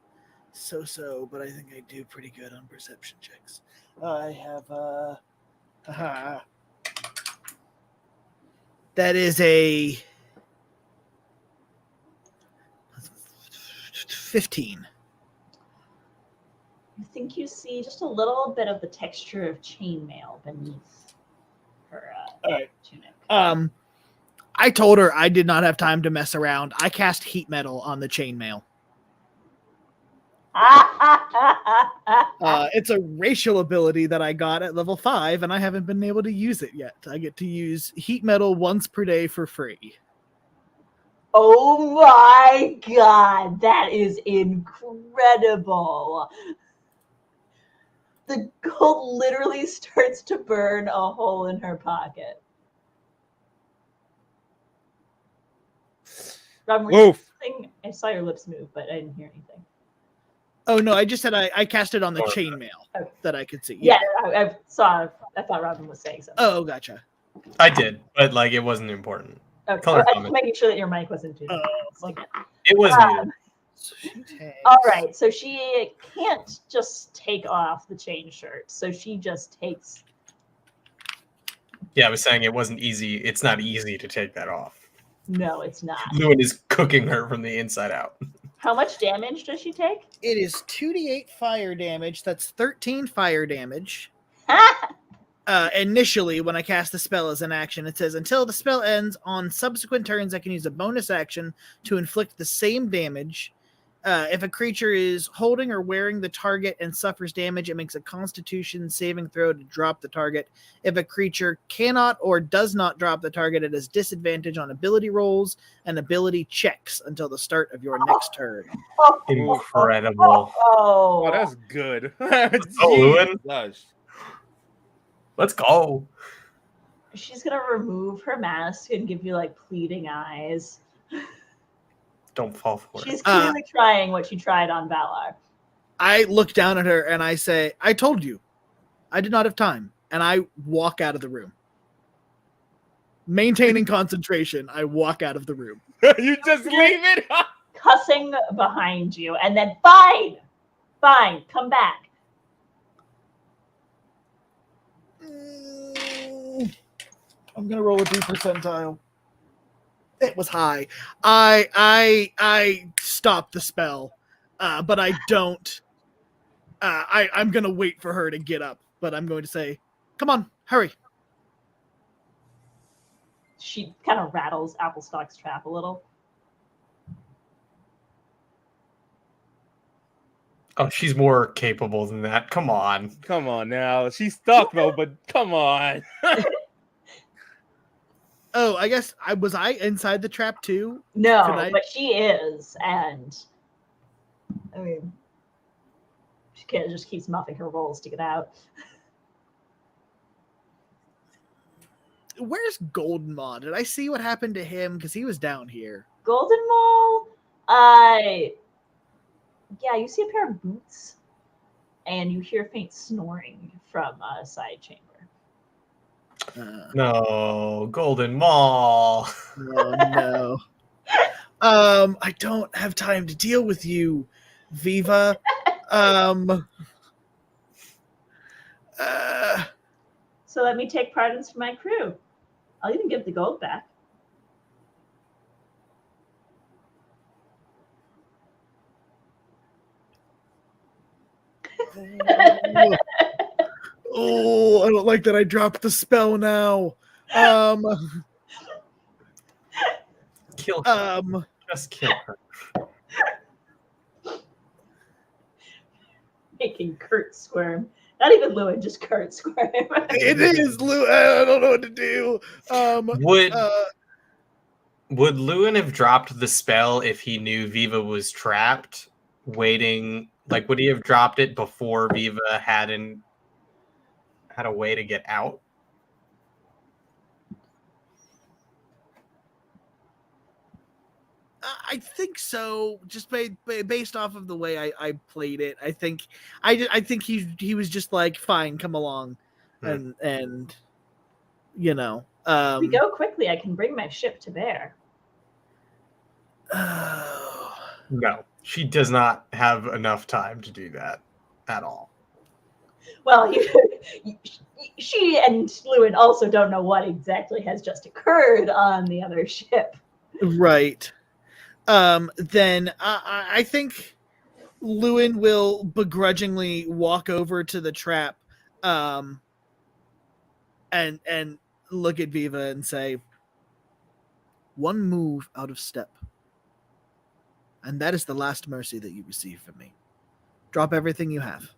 so, but I think I do pretty good on perception checks. I have that is a 15. I think you see just a little bit of the texture of chainmail beneath her tunic. I told her I did not have time to mess around. I cast heat metal on the chainmail. It's a racial ability that I got at level 5, and I haven't been able to use it yet. I get to use heat metal once per day for free. Oh my god, that is incredible. The gold literally starts to burn a hole in her pocket. Robin, I saw your lips move, but I didn't hear anything. Oh no, I just said I cast it on the chainmail that I could see. Yeah, I thought Robin was saying something. Oh, gotcha. I did, but like it wasn't important. Okay, I was making sure that your mic wasn't too. It was muted. So all right, so she can't just take off the chain shirt, so she just takes. Yeah, I was saying it wasn't easy. It's not easy to take that off. No, it's not. Lewin is cooking her from the inside out. How much damage does she take? It is 2d8 fire damage. That's 13 fire damage. Initially, when I cast the spell as an action, it says, until the spell ends, on subsequent turns, I can use a bonus action to inflict the same damage. If a creature is holding or wearing the target and suffers damage, it makes a Constitution saving throw to drop the target. If a creature cannot or does not drop the target, it has disadvantage on ability rolls and ability checks until the start of your next turn. Incredible. Oh, that's good. Lewin. Let's go. She's gonna remove her mask and give you like pleading eyes. Don't fall for it. She's clearly trying what she tried on Valar. I look down at her and I say, I told you. I did not have time. And I walk out of the room. Maintaining concentration, I walk out of the room. You just leave it. Cussing behind you, and then fine, come back. I'm gonna roll a D percentile. It was high. I stopped the spell, but I don't. I'm gonna wait for her to get up, but I'm going to say, "Come on, hurry." She kind of rattles Applestock's trap a little. Oh, she's more capable than that. Come on. Come on now. She's stuck though, but come on. Oh, I guess was I inside the trap too? No, but she is, and I mean, she kind of just keeps muffing her rolls to get out. Where's Golden Maw? Did I see what happened to him? Because he was down here. Golden Maw, yeah, you see a pair of boots, and you hear faint snoring from a side chamber. No, Golden Mall. Oh no. I don't have time to deal with you, Viva. So let me take pardons for my crew. I'll even give the gold back. Oh, I don't like that I dropped the spell now. Kill her. Just kill her. Making Kurt squirm. Not even Lewin, just Kurt squirm. It is Lou. I don't know what to do. Would Lewin have dropped the spell if he knew Viva was trapped, waiting? Like, would he have dropped it before Viva had a way to get out? I think so. Just based off of the way I played it, I think he was just like, fine, come along, and you know. We go quickly. I can bring my ship to bear. No, she does not have enough time to do that at all. Well, she and Lewin also don't know what exactly has just occurred on the other ship. Right. Then I think Lewin will begrudgingly walk over to the trap, and look at Viva and say, "One move out of step, and that is the last mercy that you receive from me. Drop everything you have."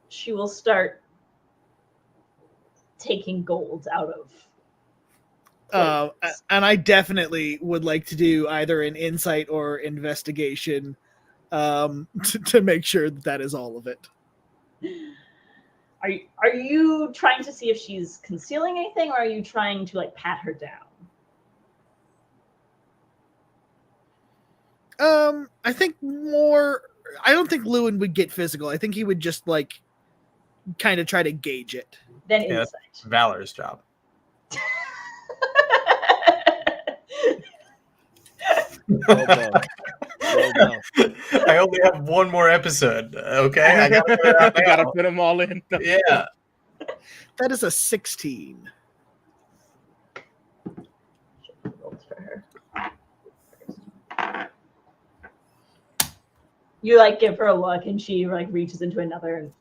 She will start taking gold out of. And I definitely would like to do either an insight or investigation, to make sure that is all of it. Are you trying to see if she's concealing anything, or are you trying to like pat her down? I think more. I don't think Lewin would get physical. I think he would just like kind of try to gauge it. Then Yeah, insight. that's Valor's job. Well done. Well done. I only have one more episode. Okay, I gotta put them all in. Yeah. That is a 16. Rolled for her. You like give her a look, and she like reaches into another.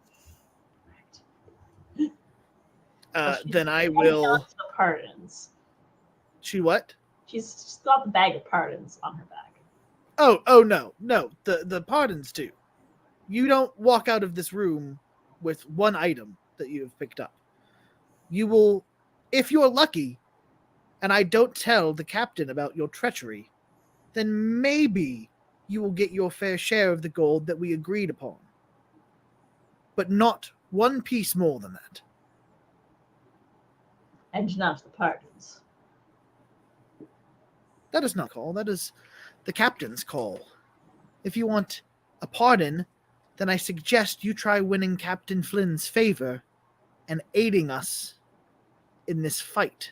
Then I She's will. got the pardons. She what? She's got the bag of pardons on her back. Oh no. The pardons too. You don't walk out of this room with one item that you have picked up. You will, if you're lucky, and I don't tell the captain about your treachery, then maybe you will get your fair share of the gold that we agreed upon. But not one piece more than that. And not the pardons. That is not call. That is the captain's call. If you want a pardon, then I suggest you try winning Captain Flynn's favor and aiding us in this fight.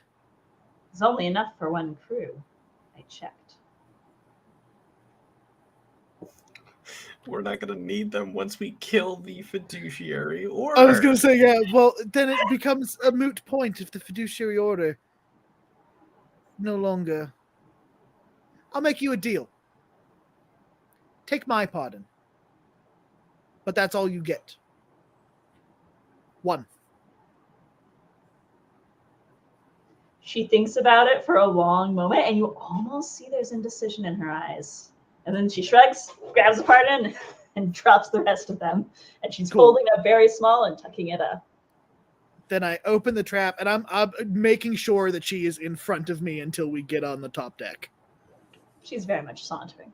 There's only enough for one crew. I checked. We're not gonna need them once we kill the fiduciary order. I was going to say, yeah, well, then it becomes a moot point if the fiduciary order no longer. I'll make you a deal. Take my pardon. But that's all you get. 1. She thinks about it for a long moment, and you almost see there's indecision in her eyes. And then she shrugs, grabs the pardon, and drops the rest of them. And she's holding up very small and tucking it up. Then I open the trap, and I'm making sure that she is in front of me until we get on the top deck. She's very much sauntering.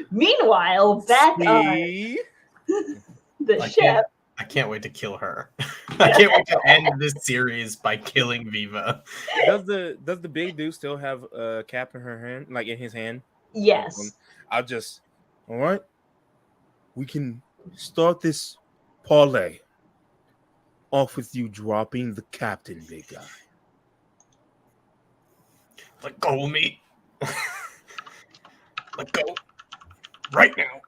Meanwhile, back on the ship. I can't wait to kill her. I can't wait to end this series by killing Viva. Does the big dude still have a cap in her hand, like in his hand? Yes. All right. We can start this parlay off with you dropping the captain, big guy. Let go of me. Let go. Right now.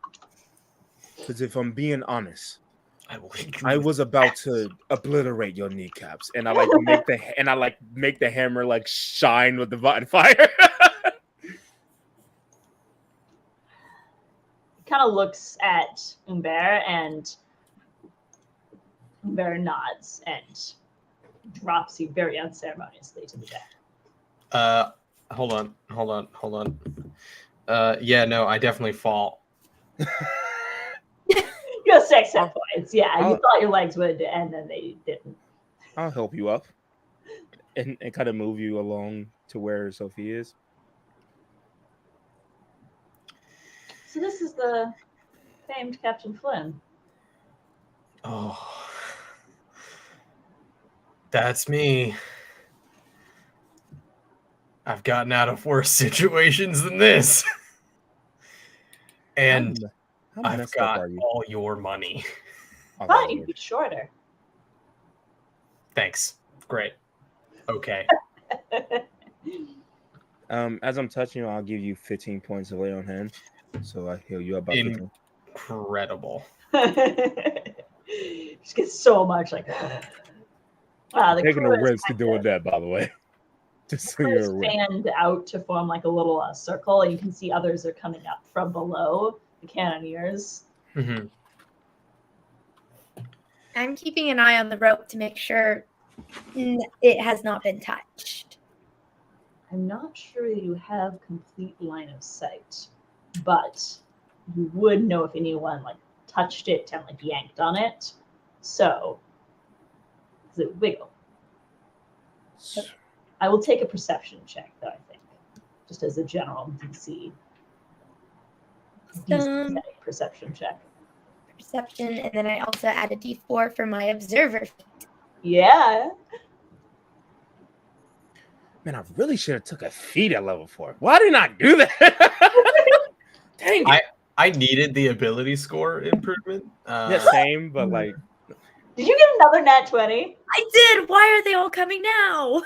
Because if I'm being honest, I was about to obliterate your kneecaps, and I make the hammer like shine with the bonfire. Kind of looks at Umber, and Umber nods and drops you very unceremoniously to the deck. Hold on. Yeah, no, I definitely fall. You have 6 hit points. Yeah, you thought your legs would, and then they didn't. I'll help you up and kind of move you along to where Sophie is. So this is the famed Captain Flynn. Oh, that's me. I've gotten out of worse situations than this. And I've got all your money. Thought you'd be shorter. Thanks. Great. Okay. As I'm touching you, I'll give you 15 points of lay on hand. So I heal you up by 15. Incredible. Just gets so much like wow, taking a risk to doing that, by the way. Just so you're aware. Fanned out to form like a little circle, and you can see others are coming up from below the cannoneers. Mm-hmm. I'm keeping an eye on the rope to make sure it has not been touched. I'm not sure you have complete line of sight, but you would know if anyone like touched it and like yanked on it. So does it wiggle? I will take a perception check, though, I think, just as a general DC perception check. Perception, and then I also add a D4 for my observer. Yeah. Man, I really should have took a feat at level 4. Why didn't I do that? Dang it. I needed the ability score improvement. Yeah, same, but like. Did you get another nat 20? I did. Why are they all coming now?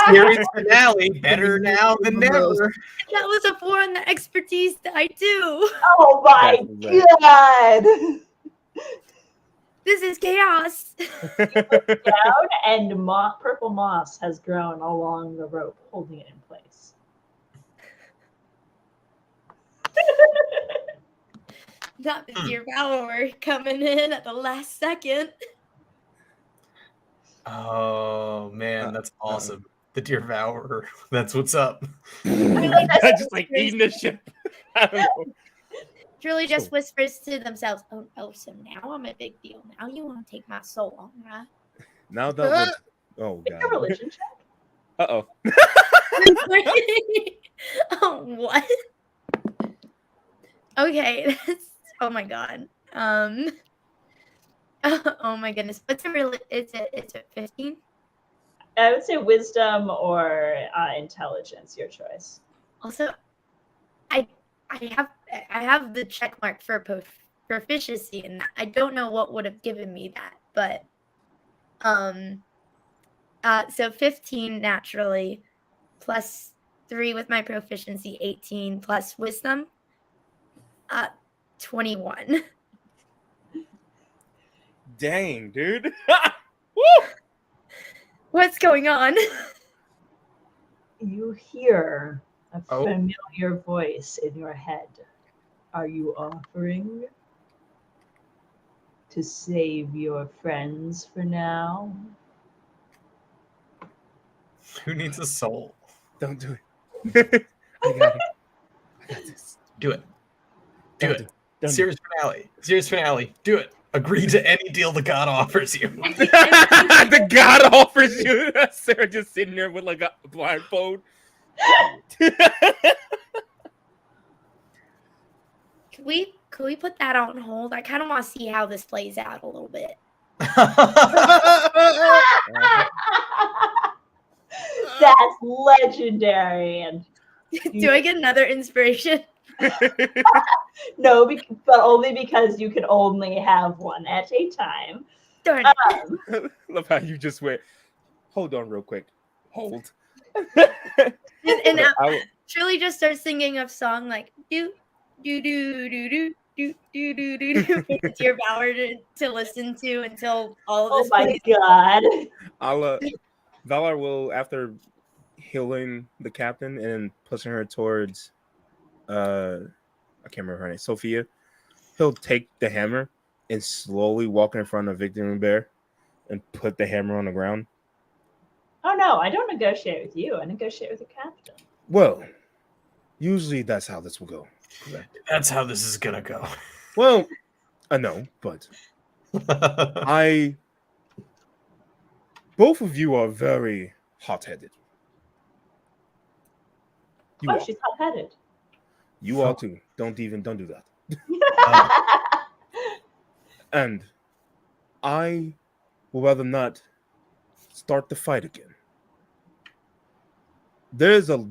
Series finale, better now than never. That was a 4 on the expertise that I do. Oh my god! This is chaos. Down, and purple moss has grown along the rope, holding it in place. Not the devourer coming in at the last second. Oh man, that's awesome. The devourer. That's what's up. I just like eating the ship. I don't know. Julie just whispers to themselves, oh, so now I'm a big deal. Now you want to take my soul, huh? Now that oh Make god. a religion check. Uh-oh. Oh, what? Okay, that's oh my god. Oh my goodness. What's a real is it 15? I would say wisdom or intelligence, your choice. Also, I have the check mark for proficiency in that. I don't know what would have given me that, but so 15 naturally, plus 3 with my proficiency, 18 plus wisdom, 21. Dang, dude. Woo! What's going on? You hear a Oh. familiar voice in your head. Are you offering to save your friends for now? Who needs a soul? Don't do it. I got it. I got this. Do it. Do Don't it. do it. Don't do Series finale. Series finale. Do it. Agree to any deal the god offers you. The god offers you. Sarah just sitting there with like a blindfold. Could we put that on hold? I kind of want to see how this plays out a little bit. That's legendary. And Do I get another inspiration? no, but only because you can only have one at a time. Darn it. Love how you just went. Hold on, real quick. Hold. And I- Shirley just starts singing a song like do do do do do do do do do do for the dear Valor to listen to until all of Oh this my plays. god. I'll Valar will, after healing the captain and pushing her towards I can't remember her name, Sophia, he'll take the hammer and slowly walk in front of Victor and Bear and put the hammer on the ground. Oh no, I don't negotiate with you. I negotiate with the captain. Well, usually that's how this will go. Correct. That's how this is gonna go. Well, I know, but both of you are very hot-headed. You Oh, are. she's hot-headed. You are too. Don't do that. And I will rather not start the fight again. There's a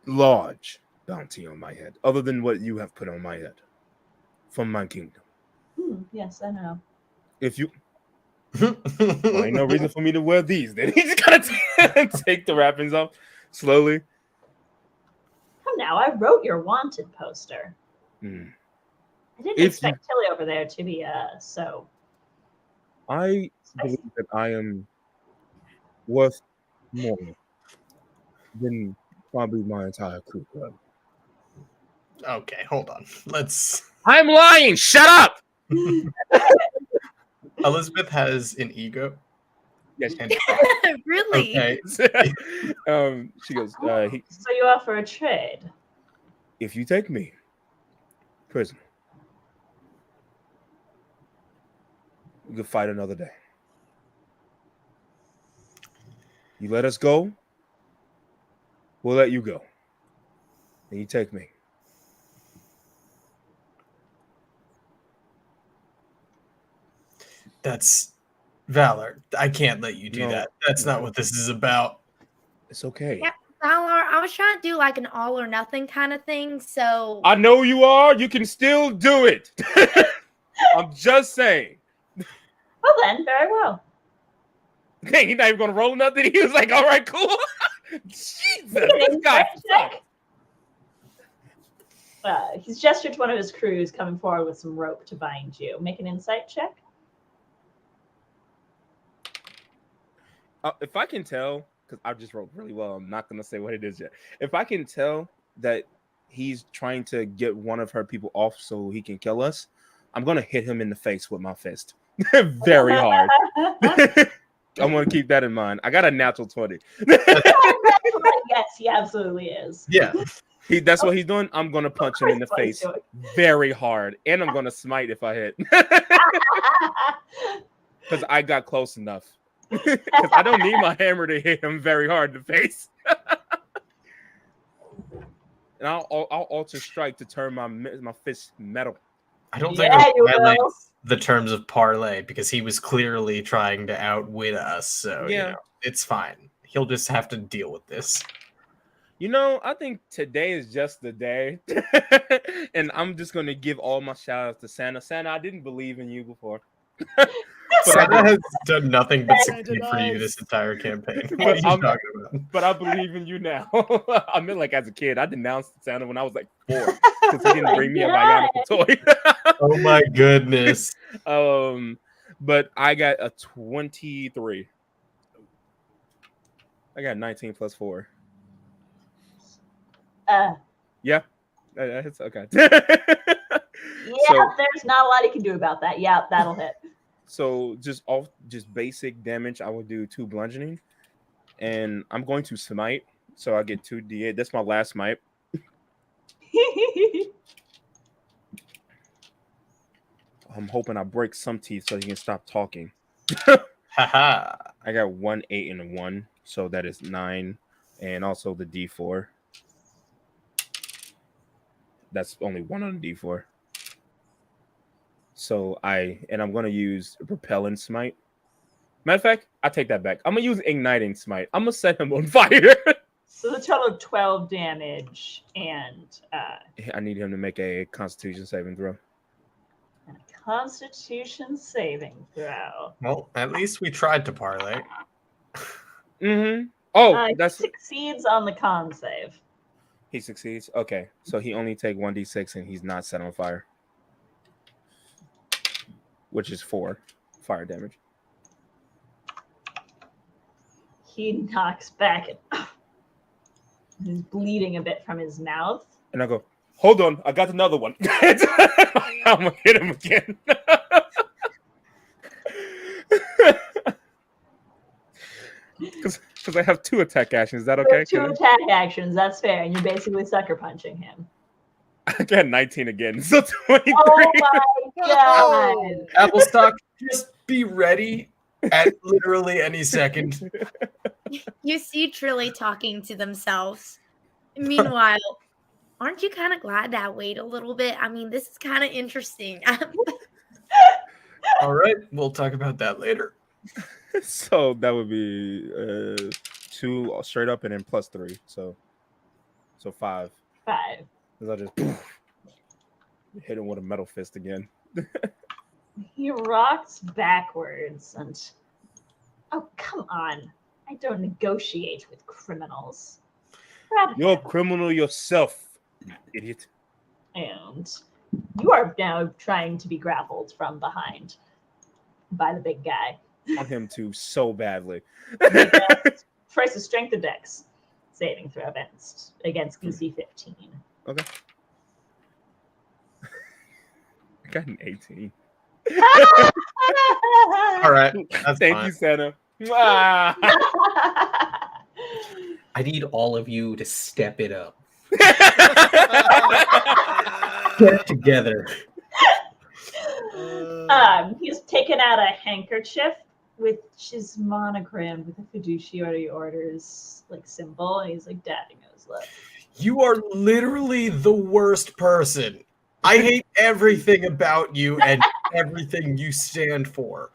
large bounty on my head, other than what you have put on my head from my kingdom. Yes, I know. If you well, ain't no reason for me to wear these. Then he's gotta take the wrappings off slowly. Come now, I wrote your wanted poster. Mm. I didn't If expect Tilly over there to be so I believe that I am worth more than probably my entire crew. Okay, hold on. Let's. I'm lying. Shut up. Elizabeth has an ego. Yes. And Really? okay, She goes. So you offer a trade. If you take me prisoner, we could fight another day. You let us go, we'll let you go. And you take me. that's Valor. I can't let you do No. that. That's not what this is about. It's okay. Yeah. Valor, I was trying to do like an all or nothing kind of thing, so I know you are. You can still do it. I'm just saying. Well then, very well. Dang, he's not even gonna roll nothing. He was like, "All right, cool." Jesus, Make an this guy insight sucks. check. He's gestured to one of his crews coming forward with some rope to bind you. Make an insight check. If I can tell, because I just wrote really well, I'm not gonna say what it is yet. If I can tell that he's trying to get one of her people off so he can kill us, I'm gonna hit him in the face with my fist, very hard. I'm gonna keep that in mind. I got a natural 20. Yes, he absolutely is. Yeah. That's what he's doing. I'm gonna punch him in the Of course face what very hard, and I'm gonna smite if I hit, he's doing. because I got close enough. Because I don't need my hammer to hit him very hard in the face. And I'll alter strike to turn my fist metal. I don't think Yeah, it you will. violates the terms of parlay because he was clearly trying to outwit us. So Yeah. you know, it's fine. He'll just have to deal with this. I think today is just the day. And I'm just going to give all my shout outs to Santa. Santa, I didn't believe in you before. But Santa has done nothing but Santa succeed for you this does. entire campaign. But What are you I'm- talking about? But I believe in you now. I mean, like as a kid, I denounced Santa when I was like 4 because he didn't bring me a Bionicle toy. Oh my goodness. But I got a 23. I got 19 plus 4. Yeah, it's okay. So- there's not a lot you can do about that. Yeah, that'll hit. So just basic damage, I will do 2 bludgeoning, and I'm going to smite. So I get 2d8. That's my last smite. I'm hoping I break some teeth so he can stop talking. Haha. I got 1, 8, and a 1, so that is 9, and also the d4. That's only 1 on the d4. So I'm gonna use repellent smite. Matter of fact, I take that back. I'm gonna use igniting smite. I'm gonna set him on fire. So the total of 12 damage and I need him to make a Constitution saving throw. a Constitution saving throw. Well, at least we tried to parlay. Mm-hmm. Oh, He that's succeeds on the con save. he succeeds. Okay, so he only take 1d6 and he's not set on fire, which is 4 fire damage. He knocks back and he's bleeding a bit from his mouth. And I go, hold on, I got another one. I'm gonna hit him again. Because I have 2 attack actions. Is that okay? Two attack actions, that's fair. And you're basically sucker punching him. I got 19 again. So 23. Oh my god. Applestock, just be ready at literally any second. You see Trilly talking to themselves. Meanwhile, aren't you kind of glad that I wait a little bit? I mean, this is kind of interesting. All right, we'll talk about that later. So that would be 2 straight up and then plus 3. So 5. 5. Because I just hit him with a metal fist again. He rocks backwards and oh come on. I don't negotiate with criminals. Grab You're a him. criminal yourself, you idiot. And you are now trying to be grappled from behind by the big guy. I want him to so badly. First, a strength of dex saving throw against DC 15. Okay. I got an 18. All right, that's Thank fine. you, Santa. Mwah. I need all of you to step it up. Uh, Get it together. He's taken out a handkerchief which is monogrammed with a fiduciary orders like symbol, and he's like dabbing his lip. You are literally the worst person. I hate everything about you and everything you stand for.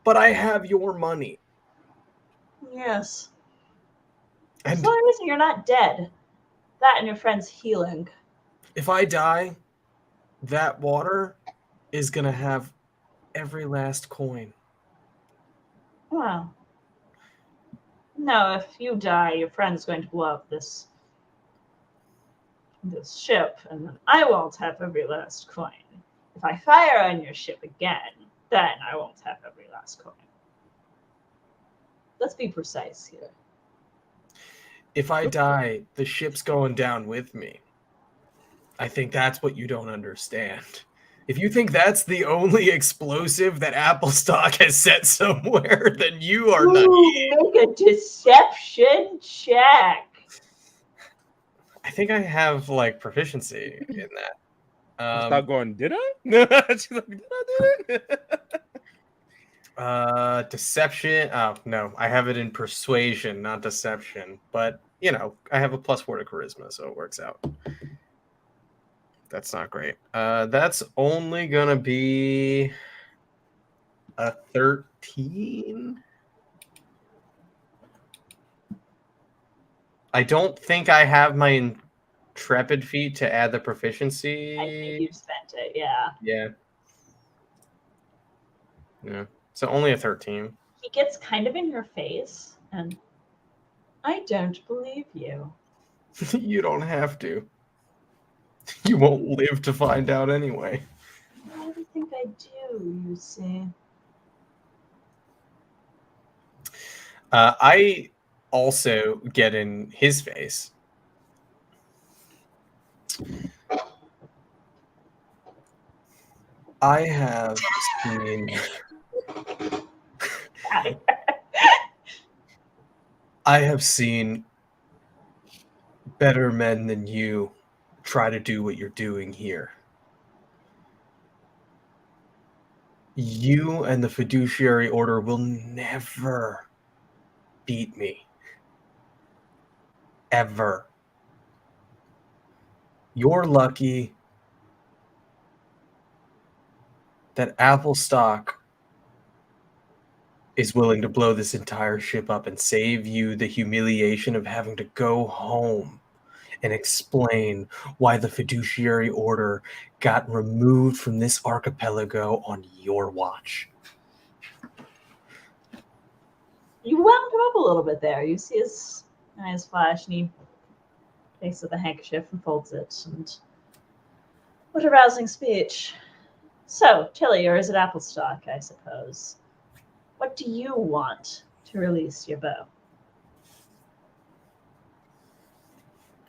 But I have your money. Yes. And That's the only reason you're not dead. That and your friend's healing. if I die, that water is going to have every last coin. Well, no, if you die, your friend's going to blow up this ship, and then I won't have every last coin. If I fire on your ship again, then I won't have every last coin. Let's be precise here. If I die, the ship's going down with me. I think that's what you don't understand. If you think that's the only explosive that Applestock has set somewhere, then you are naive. Ooh, make a deception check. I think I have like proficiency in that. Stop going, did I? She's like, did I do it? Deception. Oh no, I have it in persuasion, not deception. But you know, I have a +4 to charisma, so it works out. That's not great. That's only gonna be a 13. I don't think I have my intrepid feat to add the proficiency. I think you spent it, yeah. Yeah. So only a 13. He gets kind of in your face, and I don't believe you. You don't have to. You won't live to find out anyway. I don't think I do, you see. I also get in his face. I have seen. I have seen better men than you try to do what you're doing here. You and the fiduciary order will never beat me. Ever. You're lucky that Apple stock is willing to blow this entire ship up and save you the humiliation of having to go home and explain why the fiduciary order got removed from this archipelago on your watch. You wound him up a little bit there. You see his eyes flash, and he takes up the handkerchief and folds it. And what a rousing speech. So, Tilly, or is it Applestock, I suppose? What do you want to release your bow?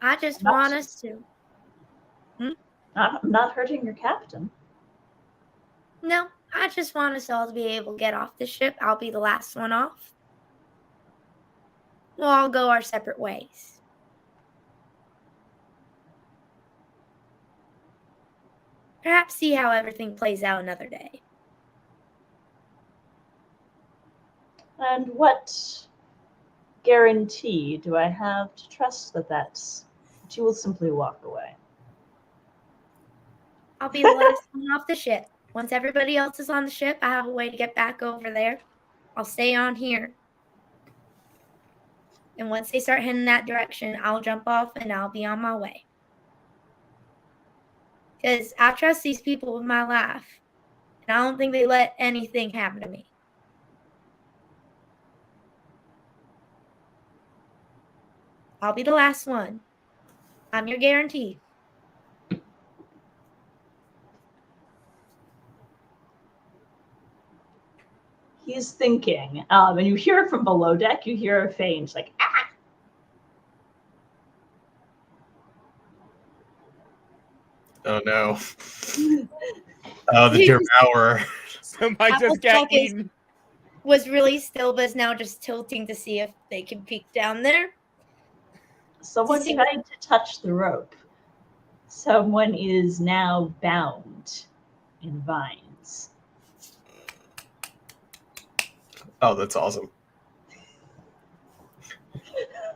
I just want us to. Not hurting your captain. No, I just want us all to be able to get off the ship. I'll be the last one off. We'll all go our separate ways. Perhaps see how everything plays out another day. And what guarantee do I have to trust that you will simply walk away? I'll be the last one off the ship. Once everybody else is on the ship, I have a way to get back over there. I'll stay on here. And once they start heading that direction, I'll jump off and I'll be on my way. Because I trust these people with my life. And I don't think they let anything happen to me. I'll be the last one. I'm your guarantee. He's thinking, and you hear it from below deck. You hear a faint, like, ah! Oh no. Oh, the devourer. Somebody just got eaten. Was really still, but is now just tilting to see if they can peek down there. Someone tried to touch the rope. Someone is now bound in vines. Oh, that's awesome.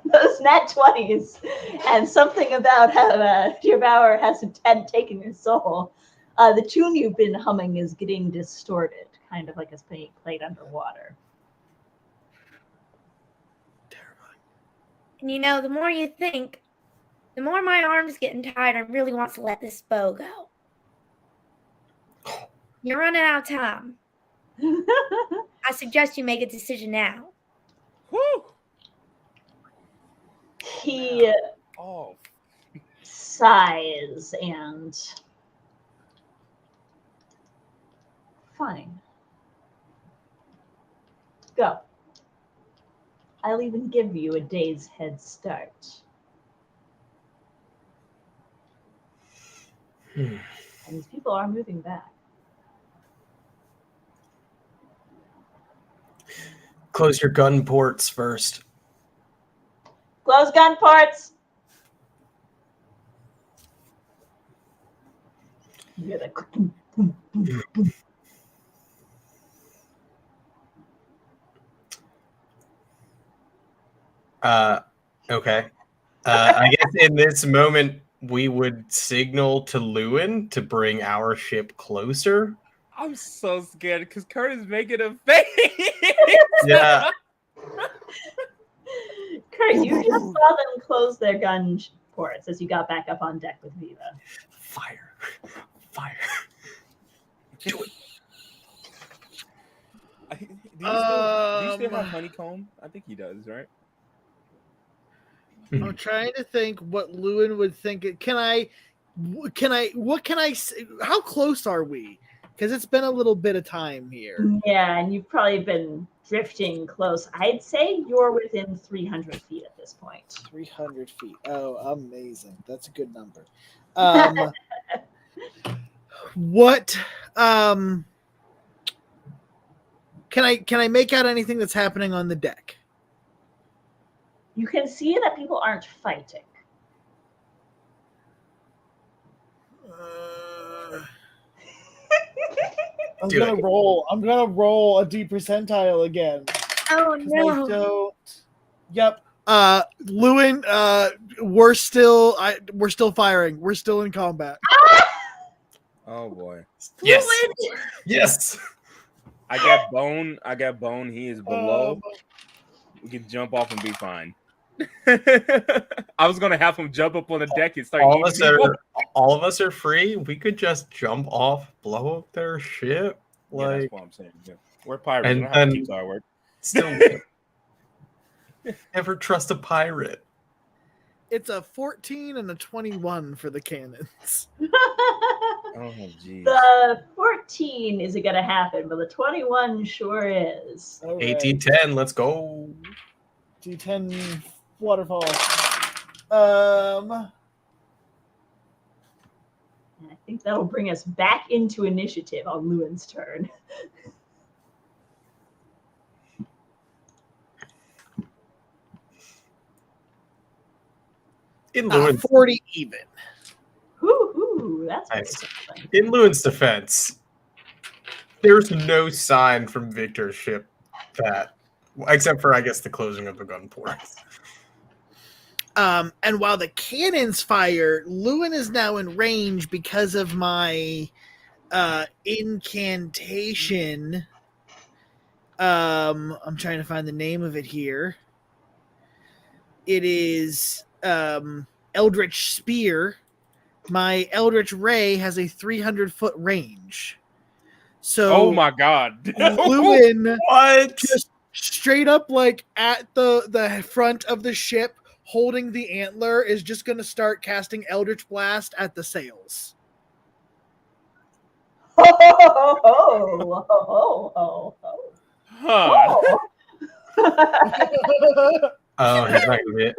Those nat 20s and something about how Devourer hasn't taken your soul. The tune you've been humming is getting distorted, kind of like it's being played underwater. Terrifying. And you know, the more you think, the more my arm's getting tired and really wants to let this bow go. You're running out of time. I suggest you make a decision now. Woo! He sighs and fine. Go. I'll even give you a day's head start. And these people are moving back. Close your gun ports first. Close gun ports. You hear the boom, boom, boom, boom. Okay. I guess in this moment we would signal to Lewin to bring our ship closer. I'm so scared because Kurt is making a face. Yeah. Kurt, you just saw them close their gun ports as you got back up on deck with Viva. Fire. Fire. Do it. Do you still have honeycomb? I think he does, right? I'm trying to think what Lewin would think. What can I say? How close are we? Because it's been a little bit of time here. Yeah, and you've probably been drifting close. I'd say you're within 300 feet at this point. 300 feet. Oh, amazing. That's a good number. What can I make out anything that's happening on the deck? You can see that people aren't fighting. I'm Do gonna it. roll. I'm gonna roll a D percentile again. Oh 'Cause no. I don't. Yep. Lewin, we're still firing. We're still in combat. Oh boy. Yes. Yes. I got bone. He is below. We can jump off and be fine. I was gonna have him jump up on the deck and start All eating of people. us are free. We could just jump off, blow up their ship. Yeah, Like that's what I'm saying. Yeah. We're pirates. And We don't have to then- keep our word. still never trust a pirate. It's a 14 and a 21 for the cannons. Oh jeez. The 14 isn't going to happen, but the 21 sure is. All right. 1810, let's go. D10 waterfall. And I think that'll bring us back into initiative on Lewin's turn. In Lewin's, 40 even. Woo-hoo, that's very Nice. something. in Lewin's defense, there's no sign from Victor's ship that, except for I guess the closing of the gun ports. And while the cannons fire, Lewin is now in range because of my incantation. I'm trying to find the name of it here. It is Eldritch Spear. My Eldritch Ray has a 300-foot range. So Oh my god. Lewin What? just straight up like at the front of the ship holding the antler is just going to start casting Eldritch Blast at the sails. Ho, ho, ho, ho, ho, ho, Huh. ho. Oh, he's not gonna get.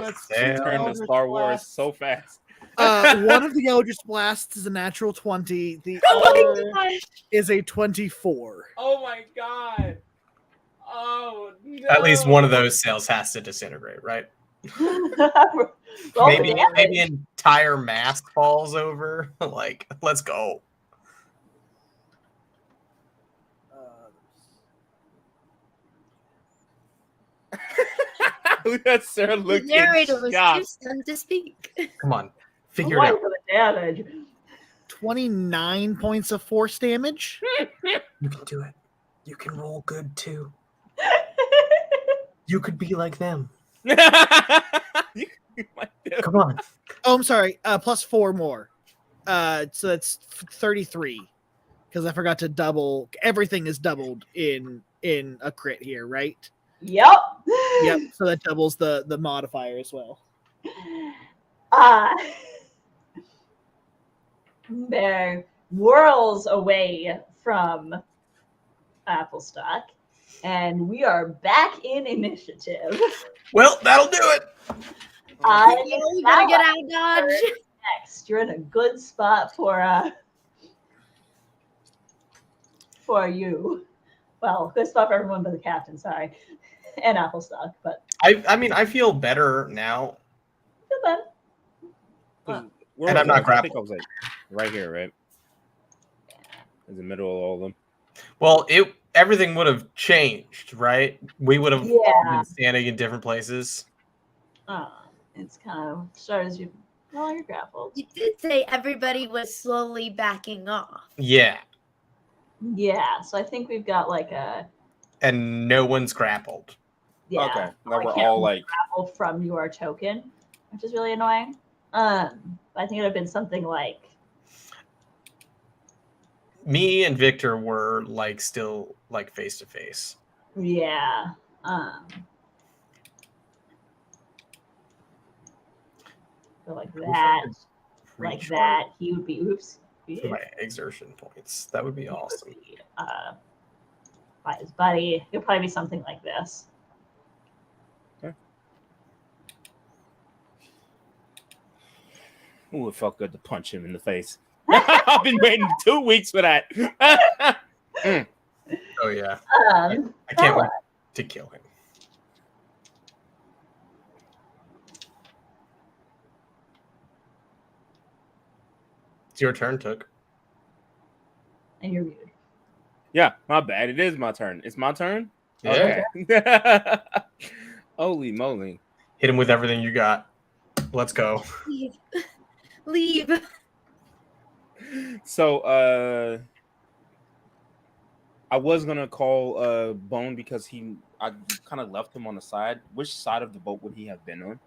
Let's Damn. Turn to Eldritch Star Wars Blast. so fast. One of the Eldritch Blasts is a natural 20. The Oh other my gosh. is a 24. Oh my god. Oh no. At least one of those sails has to disintegrate, right? Roll Maybe the maybe damage. entire mast falls over. Like, let's go. That's Sarah The looking narrator was too shocked. stunned to speak. Come on, figure One it out. for the damage. 29 points of force damage. You can do it. You can roll good too. You could be like them. Come on. Oh, I'm sorry. Plus 4 more. So that's 33. Because I forgot to double. Everything is doubled in a crit here, right? Yep. Yep. So that doubles the modifier as well. They're whirls away from Applestock, and we are back in initiative. Well, that'll do it. You gotta get out of Dodge. Next, you're in a good spot for you. Well, good spot for everyone but the captain. Sorry, and Applestock, but I mean, I feel better now. feel bad. Where And was I'm not I? I think grappled. I was like right here, right? In the middle of all of them. Well, everything would have changed, right? We would have all Yeah. been standing in different places. It's kind of started as you. Well, you're grappled. You did say everybody was slowly backing off. Yeah, Yeah, so I think we've got like a. and no one's grappled. Yeah. Okay, now I we're can't all like, grapple from your token, which is really annoying. I think it would have been something like Me and Victor were like still like face to face. yeah. So like that. Like Recharge that. He would be oops. my exertion points. That would be He would awesome. be, by his buddy. It'll probably be something like this. ooh, it felt good to punch him in the face. I've been waiting 2 weeks for that. Oh yeah, Um, I can't wait to kill him. It's your turn, Took. and you're muted. Yeah, my bad. It is my turn. It's my turn? Yeah. Okay. Holy moly. Hit him with everything you got. Let's go. Leave. Leave. So I was gonna call Bone because I kind of left him on the side. Which side of the boat would he have been on?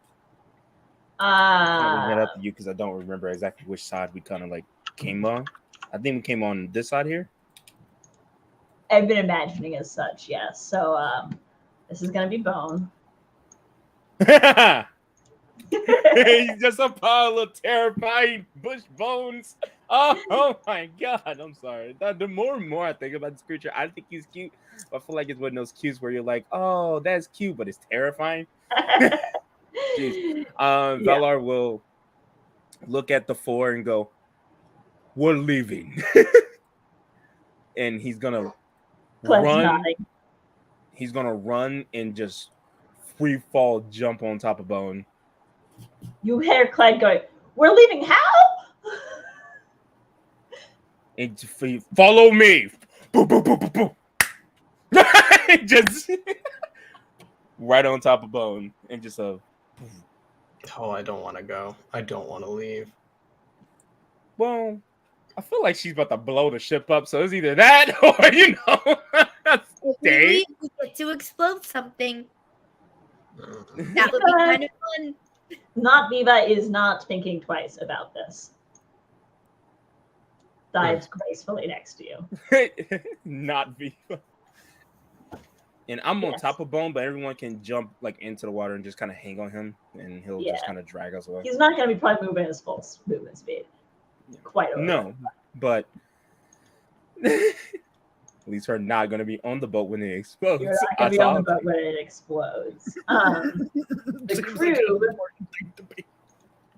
Kind of up to you because I don't remember exactly which side we kind of like came on. I think we came on this side here. I've been imagining as such, yes. So this is gonna be Bone. He's just a pile of terrifying bush bones. Oh my god, I'm sorry. The more and more I think about this creature, I think he's cute. I feel like it's one of those cutes where you're like, oh, that's cute, but it's terrifying. Jeez. Valar will look at the four and go, we're leaving. And he's gonna run. Nodding. He's gonna run and just free fall jump on top of Bone. You hear Clyde going, we're leaving how? And follow me. Boom, boom, boom, boom, boom. Just right on top of Bone. And just Oh, I don't want to go. I don't want to leave. well, I feel like she's about to blow the ship up, so it's either that or If we stay. leave, we get to explode something. That would be kind of fun. Not Viva is not thinking twice about this. Dives gracefully next to you. Not Viva. And I'm on Yes. top of Bone, but everyone can jump like into the water and just kind of hang on him, and he'll just Yeah. kind of drag us away. He's not going to be probably moving his full movement speed. Quite over. No, but at least we're not going to be on the boat when it explodes. You're not going to be on the boat when it explodes. The crew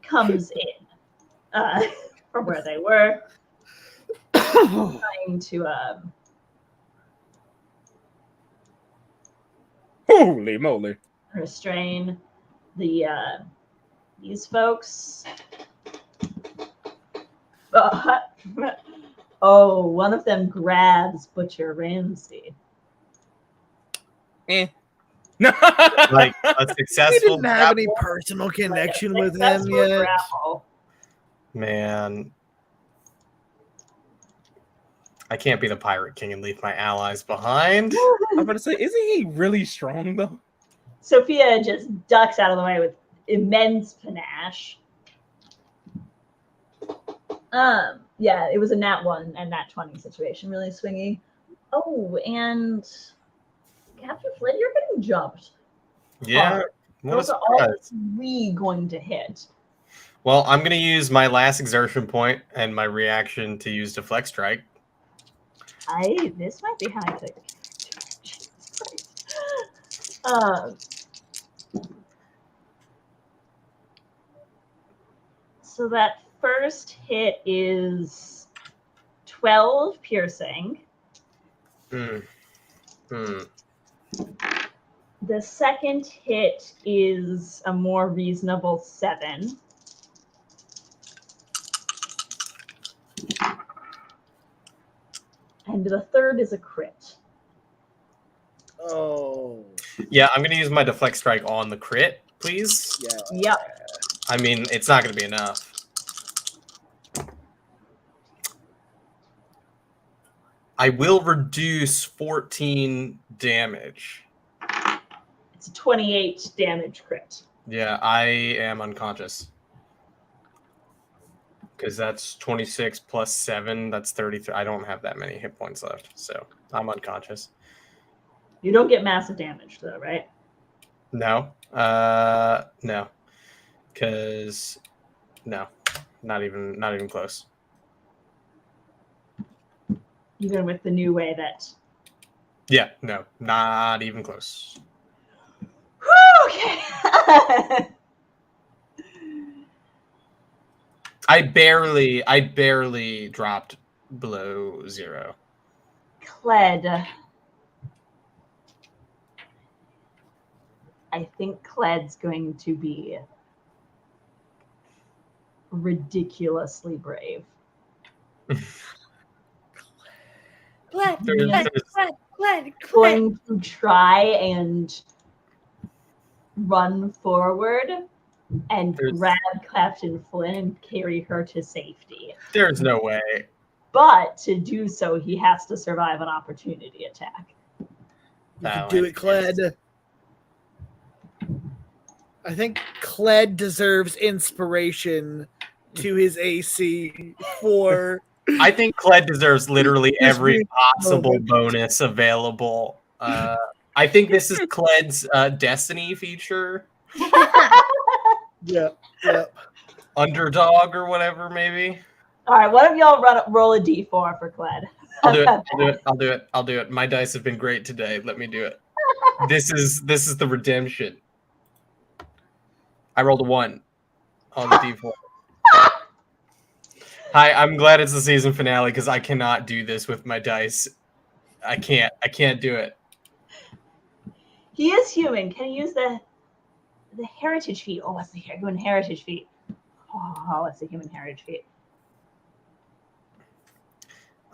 comes in from where they were, trying to Holy moly! restrain these folks. Oh, one of them grabs Butcher Ramsey. Like a We successful didn't have any grapple? personal connection Like a with him successful yet. grapple. Man. I can't be the Pirate King and leave my allies behind. I'm about to say, isn't he really strong though? Sophia just ducks out of the way with immense panache. Yeah, it was a nat 1 and nat 20 situation, really swingy. Oh, and Captain Flynn, you're getting jumped. Yeah. What a Those are all surprise. 3 going to hit. Well, I'm going to use my last exertion point and my reaction to use Deflect Strike. This might be how I take it. Jesus Christ. So that first hit is 12 piercing. Hmm. The second hit is a more reasonable 7. And the third is a crit. Oh, Yeah, I'm going to use my Deflect Strike on the crit, please. yeah. Yep. I mean, it's not going to be enough. I will reduce 14 damage. It's It's a 28 damage crit. Yeah, I am unconscious. Because that's 26 plus 7. That's 33. I don't have that many hit points left, so I'm unconscious. You don't get massive damage, though, right? No. No. Because no. Not even close. Even with the new way that... Yeah, no. Not even close. Okay. I barely dropped below 0. Cled. I think Cled's going to be ridiculously brave. Glad, There's- glad, there's- glad. Going to try and run forward and There's- grab Captain Flynn and carry her to safety. There's no way. But to do so, he has to survive an opportunity attack. You can do it, Cled. I think Cled deserves inspiration to his AC for. I think Cled deserves literally Just every read possible moment. bonus available. I think this is Cled's Destiny feature. Yeah. Underdog or whatever, maybe. All right, one of y'all roll a d4 for Cled. I'll do it. My dice have been great today. Let me do it. This is the redemption. I rolled a 1 on the d4. Hi, I'm glad it's the season finale because I cannot do this with my dice. I can't do it. He is human. Can he use the heritage feat? Oh, what's the human heritage feat? Oh, what's the human heritage feat?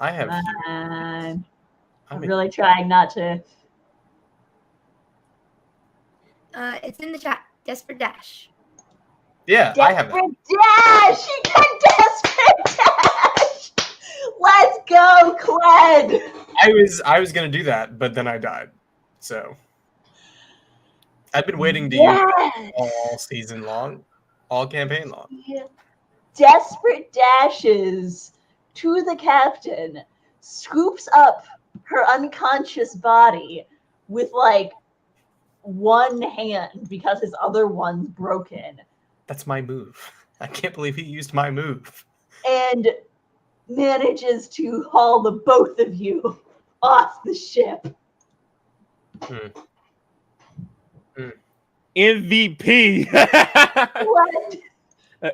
I have. I'm I'm really trying not to. It's in the chat. Desperate Dash. Yeah, I have that. Desperate dash! He can desperate dash! Let's go, Cled! I was gonna do that, but then I died. So I've been waiting to use it all season long, all campaign long. Desperate dashes to the captain, scoops up her unconscious body with like one hand because his other one's broken, That's my move. I can't believe he used my move. and manages to haul the both of you off the ship. MVP. What?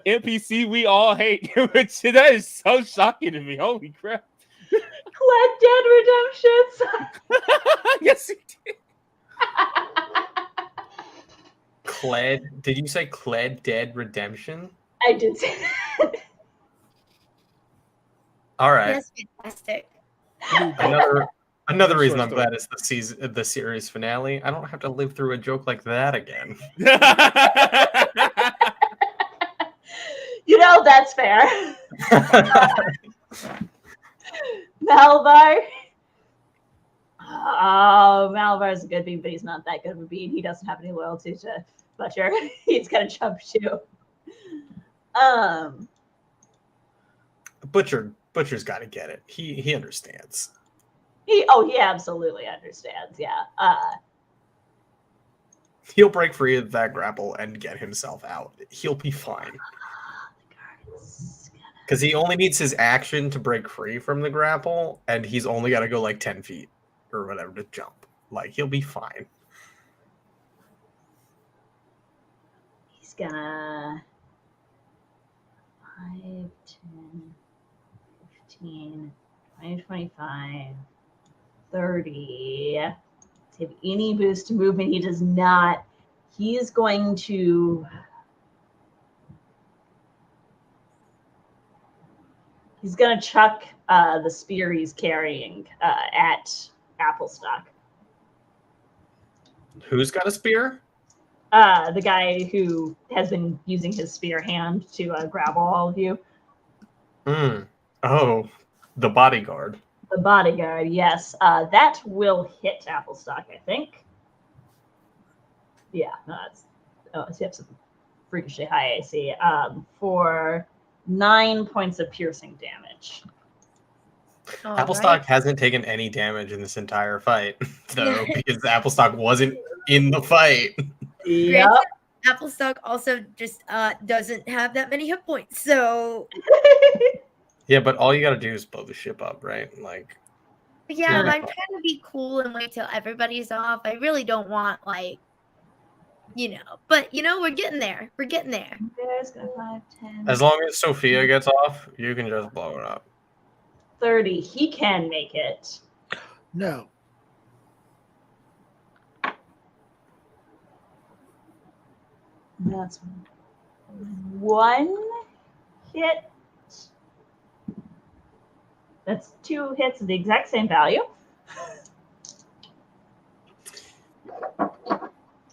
NPC we all hate. Which that is so shocking to me. Holy crap. Cled Dead Redemptions. Yes, he did. Cled? Did you say Cled Dead Redemption? I did say that. All right. That's fantastic. Another reason Short I'm glad it's the series finale. I don't have to live through a joke like that again. You know, that's fair. Malvar. Oh, Malvar's a good bean, but he's not that good of a bean. He doesn't have any loyalty to Butcher. He's gonna jump too. Butcher's got to get it. He understands. He absolutely understands. Yeah. He'll break free of that grapple and get himself out. He'll be fine. Because he only needs his action to break free from the grapple, and he's only got to go like 10 feet or whatever to jump. Like, he'll be fine. He's gonna 5, 10, 15, 20, 25, 30. To have any boost to movement, he does not. He is going to. He's gonna chuck the spear he's carrying at Applestock. Who's got a spear? The guy who has been using his spear hand to grapple all of you. Oh, the bodyguard. The bodyguard, yes. That will hit Applestock, I think. Yeah, no, it's you have some freakishly high AC. For 9 points of piercing damage. All Applestock right. hasn't taken any damage in this entire fight, though, because Applestock wasn't in the fight. Yep. Granted, Applestock also just doesn't have that many hit points, so Yeah, but all you gotta do is blow the ship up, right? Like, yeah, Yeah. I'm trying to be cool and wait till everybody's off. I really don't want but we're getting there. We're getting there. There's 5, 10, as long as Sophia gets off, you can just blow it up. 30. He can make it. No. That's 1 hit. That's 2 hits of the exact same value.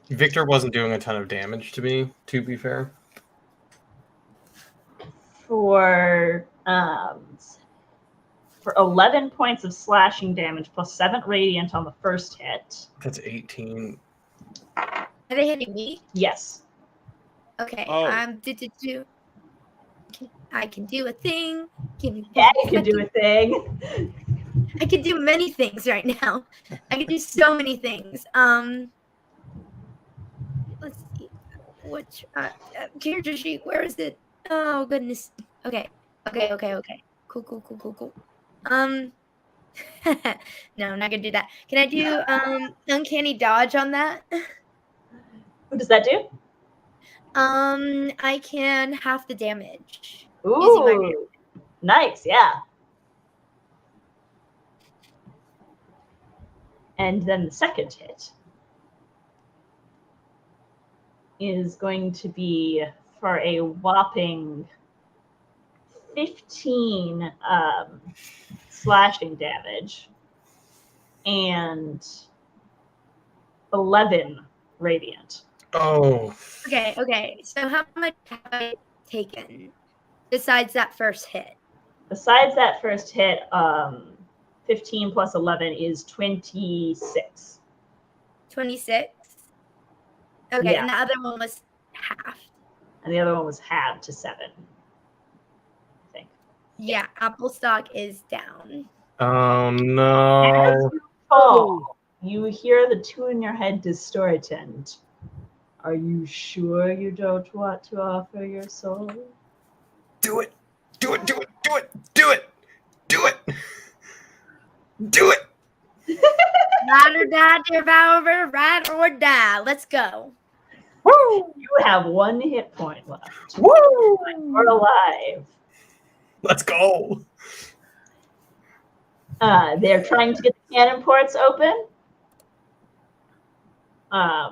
Victor wasn't doing a ton of damage to me, to be fair. For 11 points of slashing damage plus 7 radiant on the first hit. That's 18. Are they hitting me? Yes. Okay. Oh. I can do a thing. Give me Yeah, 1 you can do a second. thing. I can do many things right now. I can do so many things. Let's see. Which character sheet? Where is it? Oh goodness. Okay. Cool. No, I'm not gonna do that. Can I do uncanny dodge on that? What does that do? I can half the damage. Using my Ooh, nice, yeah. And then the second hit is going to be for a whopping 15 slashing damage and 11 radiant. Oh. Okay. So how much have I taken besides that first hit? Besides that first hit, 15 plus 11 is 26. 26. Okay, Yeah. and the other one was half. And the other one was halved to 7. I think. Yeah, Applestock is down. Oh, no. Oh, you hear the tune in your head distort and are you sure you don't want to offer your soul? Do it. Do it. Do it. Do it. Do it. Do it. Do it. Ride or die, dear Valver, ride or die. Let's go. Woo! You have 1 hit point left. Woo! You're alive. Let's go. They're trying to get the cannon ports open. I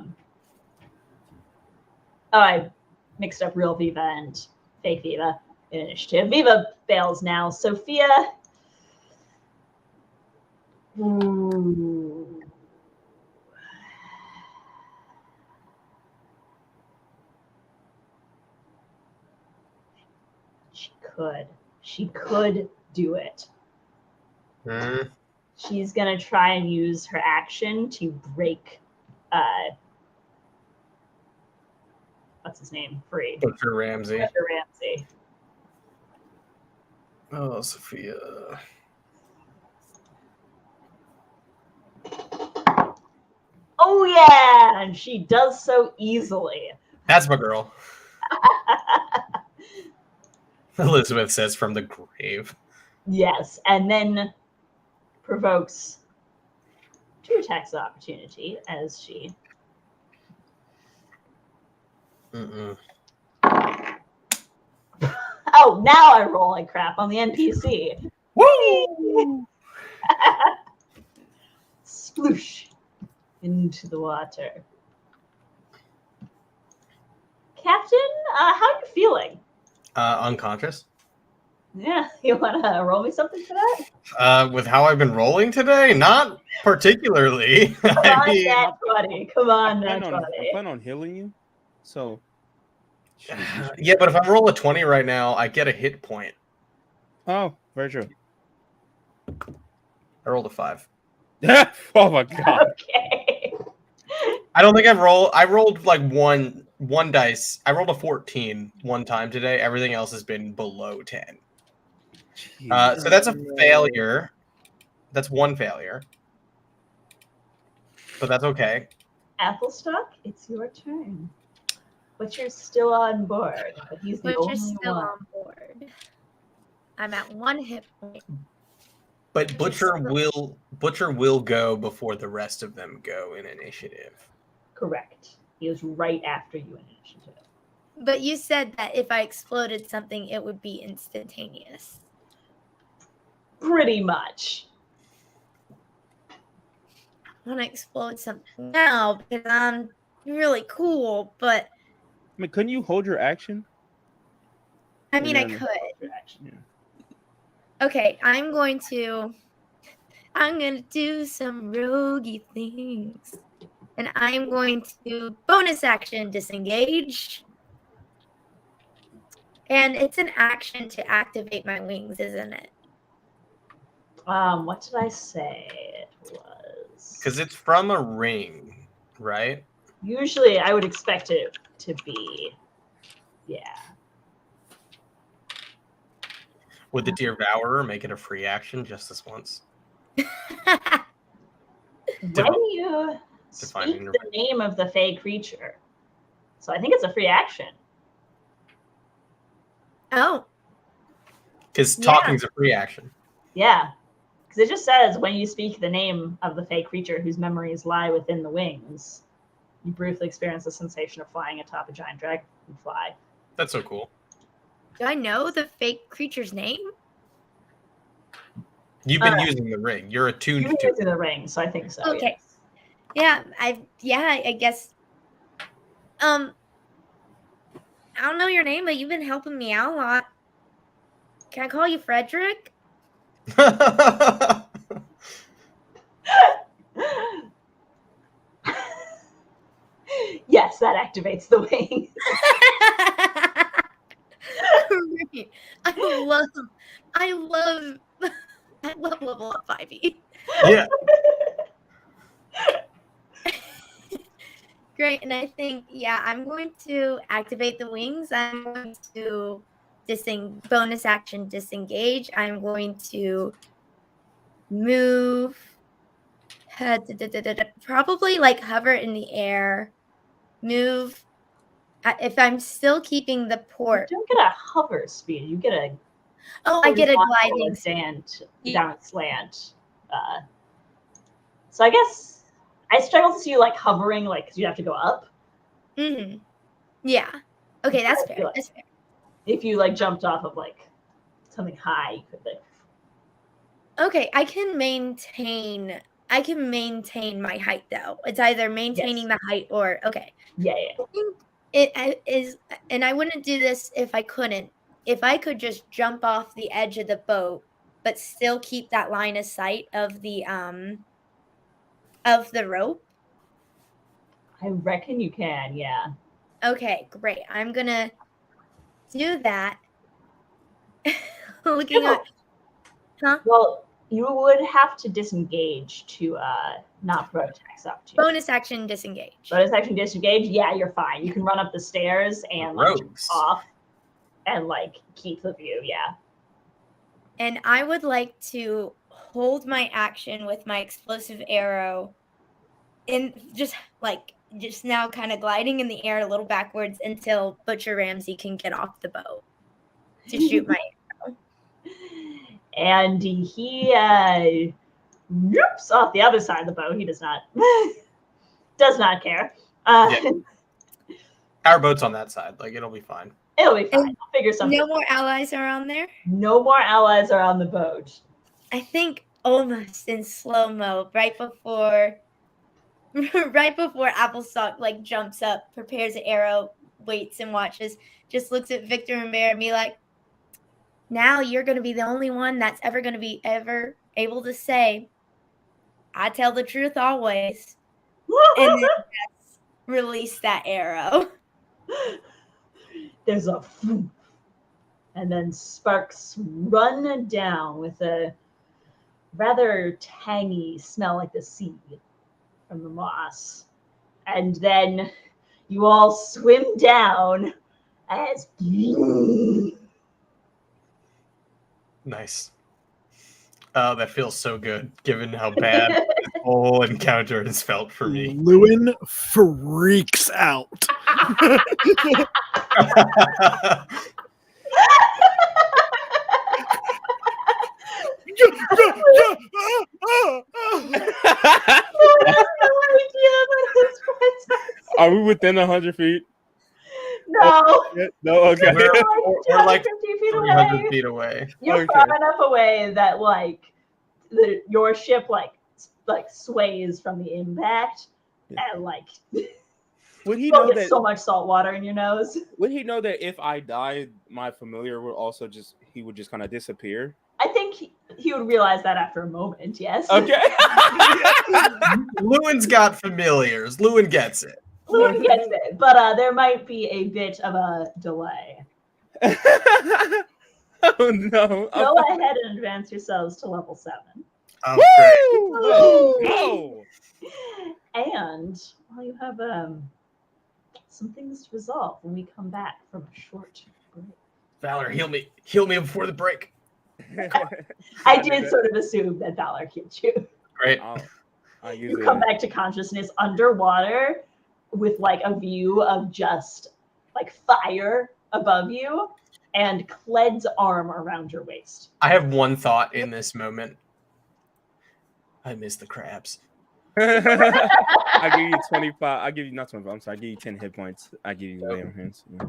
mixed up real Viva and fake Viva in initiative. Viva fails now. Sophia. Ooh. She could do it. She's gonna try and use her action to break what's his name free. Butcher Ramsey. Butcher Ramsey. Oh, Sophia. Oh yeah, and she does so easily. That's my girl. Elizabeth says from the grave. Yes, and then provokes 2 attacks of opportunity as she. Oh, now I roll like crap on the NPC. Woo! Sploosh into the water. Captain, how are you feeling? Unconscious. Yeah, you want to roll me something for that? With how I've been rolling today, not particularly. Come on, Nat 20. Come on, I Nat plan 20. on healing you. So. Yeah, but if I roll a 20 right now, I get a hit point. Oh, very true. I rolled a 5. Oh my god. Okay. I don't think I rolled like one dice. I rolled a 14 one time today. Everything else has been below 10. So that's a failure. That's one failure. But that's okay. Applestock, it's your turn. Butcher's still on board, but he's the Butcher's only still one. on board. I'm at 1 hit point. But Butcher will go before the rest of them go in initiative. Correct. He is right after you in initiative. But you said that if I exploded something, it would be instantaneous. Pretty much. I want to explode something now because I'm really cool, but I mean, couldn't you hold your action? I mean, I Yeah. could. Yeah. Okay, I'm going to do some roguey things. And I'm going to bonus action disengage. And it's an action to activate my wings, isn't it? What did I say it was? Because it's from a ring, right? Usually I would expect it to be, yeah. Would the Devourer make it a free action just this once? When you speak the name of the fey creature. So I think it's a free action. Oh. Because talking's a free action. Yeah. Because it just says when you speak the name of the fey creature whose memories lie within the wings, you briefly experience the sensation of flying atop a giant dragonfly. That's so cool. Do I know the fake creature's name? You've been using the ring. You're attuned You've to been using the ring, so I think so. Okay. Yes. Yeah, I guess. I don't know your name, but you've been helping me out a lot. Can I call you Frederick? Yes, that activates the wing. Great. I love level up 5e. Yeah. Great, and I think, yeah, I'm going to activate the wings. I'm going to bonus action disengage. I'm going to move, probably like hover in the air, move. If I'm still keeping the port. You don't get a hover speed. You get a I get a gliding down slant. So I guess I struggle to see you like hovering, like because you have to go up. Mm-hmm. Yeah. Okay, that's fair. Like, that's fair. If you like jumped off of like something high, you could like. Okay, I can maintain my height though. It's either maintaining the height or okay. Yeah. I think it is, and I wouldn't do this if I couldn't. If I could just jump off the edge of the boat, but still keep that line of sight of the rope. I reckon you can, yeah. Okay, great. I'm gonna do that. Looking at, huh? Well, you would have to disengage to not throw attacks up to you. Bonus action disengage. Bonus action disengage. Yeah, you're fine. You can run up the stairs and like, jump off and like keep the view. Yeah. And I would like to hold my action with my explosive arrow, in just now kind of gliding in the air a little backwards until Butcher Ramsey can get off the boat to shoot my arrow. And he whoops off the other side of the boat. He does not care. Our boat's on that side. Like it'll be fine. It'll be fine. I'll figure something. No more allies are on there? No more allies are on the boat. I think almost in slow-mo, right before Applestock like jumps up, prepares an arrow, waits and watches, just looks at Victor and Bear and be like, now you're going to be the only one that's ever going to be ever able to say, I tell the truth always. And then release that arrow. There's a and then sparks run down with a rather tangy smell like the sea from the moss And then you all swim down as Nice. Oh, that feels so good, given how bad this whole encounter has felt for me. Lewin freaks out. Are we within 100 feet? No. No, okay. We're like 250 feet 300 away. feet away. You're Okay. far enough away that your ship like sways from the impact, and Would he you know get that? so much salt water in your nose. Would he know that if I died, my familiar would also just kind of disappear? I think he would realize that after a moment. Yes. Okay. Lewin's got familiars. Lewin gets it. Lewin gets it, but there might be a bit of a delay. Oh no! Go ahead and advance yourselves to level 7. Oh, great. No! And while you have some things to resolve when we come back from a short break. Valor, heal me before the break. I did sort of assume that Valor killed you. Great. You come back to consciousness underwater with a view of just fire above you and Cled's arm around your waist. I have one thought in this moment. I miss the crabs. I give you 25. I give you not 25. I'm sorry. I give you 10 hit points. I give you lay on hands. Yeah.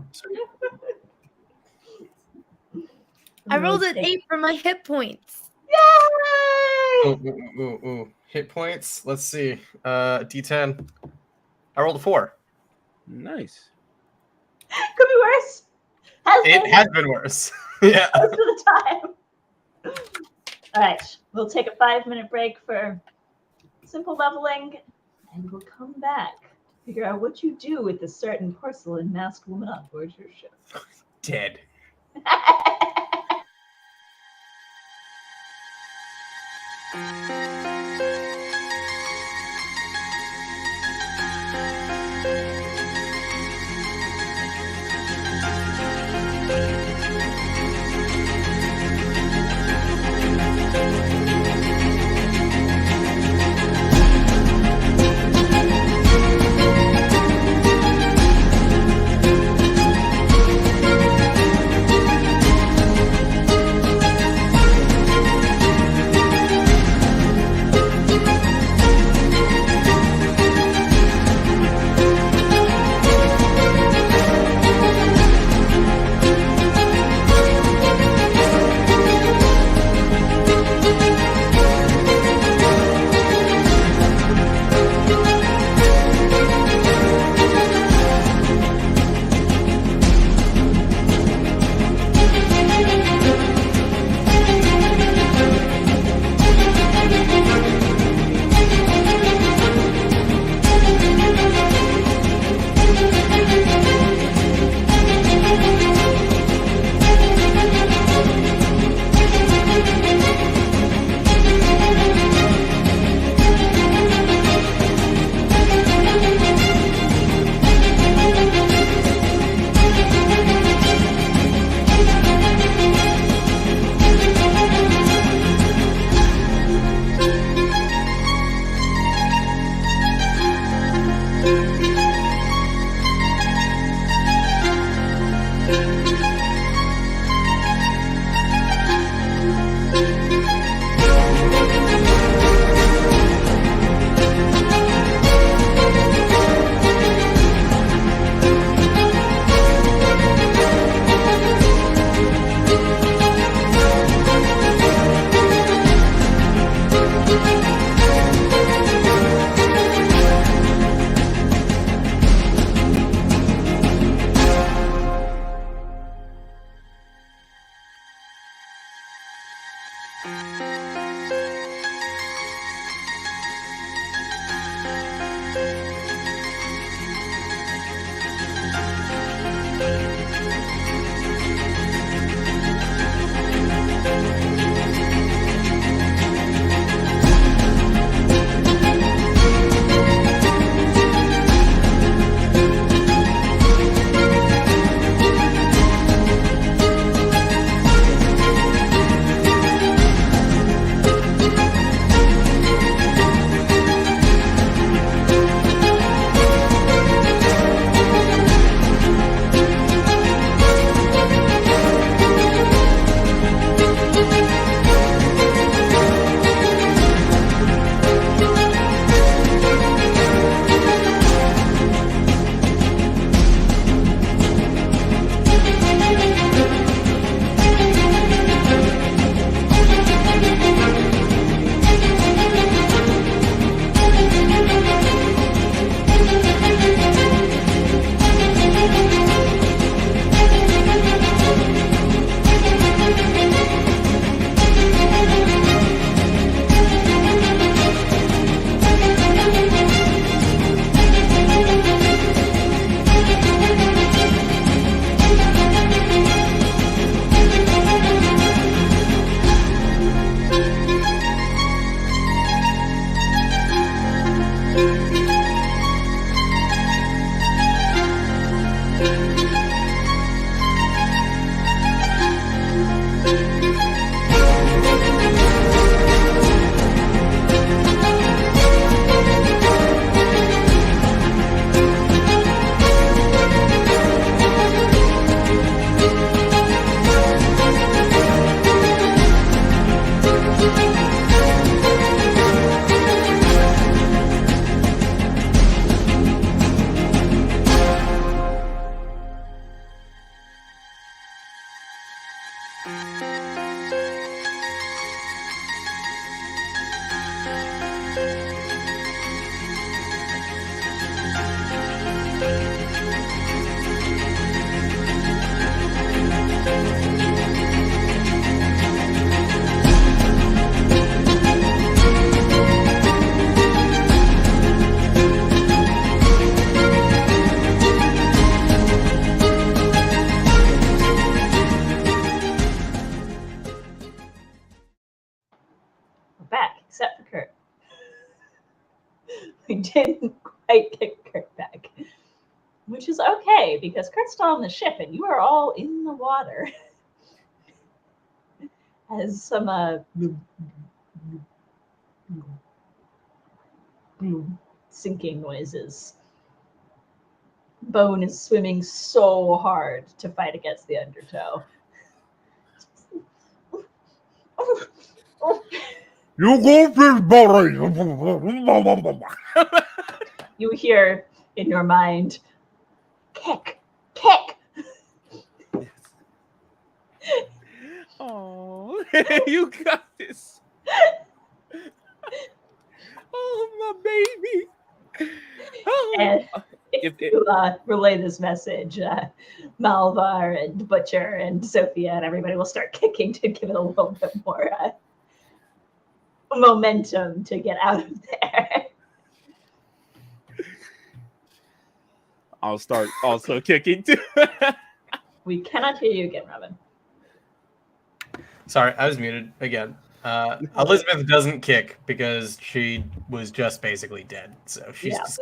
I rolled an 8 for my hit points. Yay! Ooh. Hit points. Let's see. D10. I rolled a 4. Nice. Could be worse. It has been worse. Yeah. Most of the time. All right. We'll take a 5-minute break for simple leveling, and we'll come back to figure out what you do with this certain porcelain masked woman on board your ship. Dead. We didn't quite get Kurt back. Which is okay, because Kurt's still on the ship and you are all in the water. As some sinking noises. Bone is swimming so hard to fight against the undertow. You go fish body. You hear in your mind, kick, kick. Oh, you got this. Oh, my baby. Oh. And if If it- you relay this message, Malvar and Butcher and Sophia and everybody will start kicking to give it a little bit more momentum to get out of there. I'll start also kicking too. We cannot hear you again, Robin. Sorry, I was muted again. Elizabeth doesn't kick because she was just basically dead. So she's Yeah. just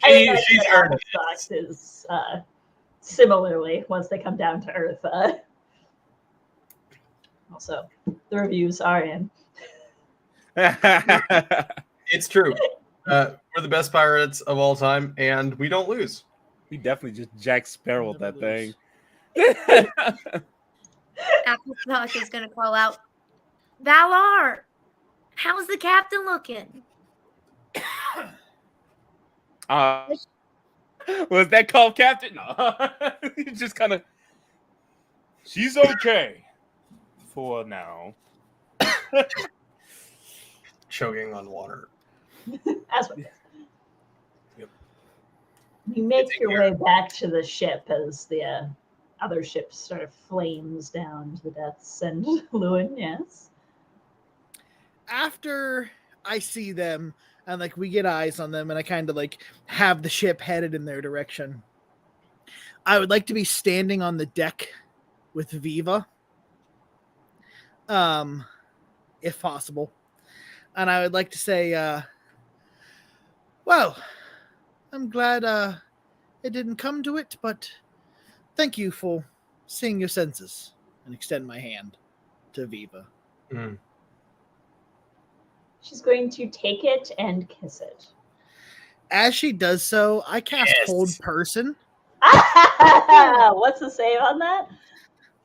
I imagine she's that earned it. Fox is similarly once they come down to Earth. Also, the reviews are in. It's true. We're the best pirates of all time, and we don't lose. He definitely just Jack Sparrowed that thing. Applesauce is gonna call out, Valar, how's the captain looking? Was that called Captain? No. He just kind of. She's okay for now. Choking on water. As well. Yep. You make It's your here. way back to the ship as the other ship sort of flames down to the deaths. And Lewin, yes. After I see them and like we get eyes on them and I kind of like have the ship headed in their direction, I would like to be standing on the deck with Viva, if possible. And I would like to say, well, I'm glad it didn't come to it, but thank you for seeing your senses, and extend my hand to Viva. Mm. She's going to take it and kiss it. As she does so, I cast Yes. Hold Person. What's the save on that?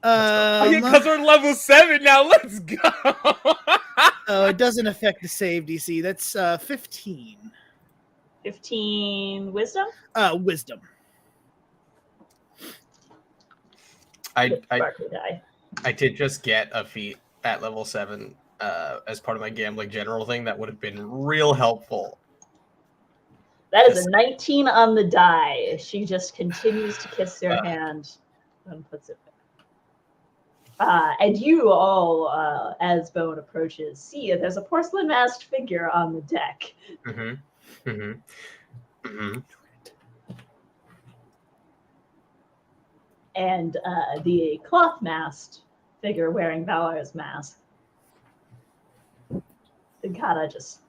Oh, yeah, because we're level 7 now. Let's go. Oh, it doesn't affect the save DC. That's 15. 15 wisdom? Wisdom. I Sparkly die. did just get a feat at level 7 as part of my gambling general thing that would have been real helpful. That is a 19 on the die. She just continues to kiss your hand and puts it back. And you all, as Bone approaches, see there's a porcelain masked figure on the deck. Mm-hmm. Mm-hmm. Mm-hmm. And the cloth masked figure wearing Valar's mask. And Kata just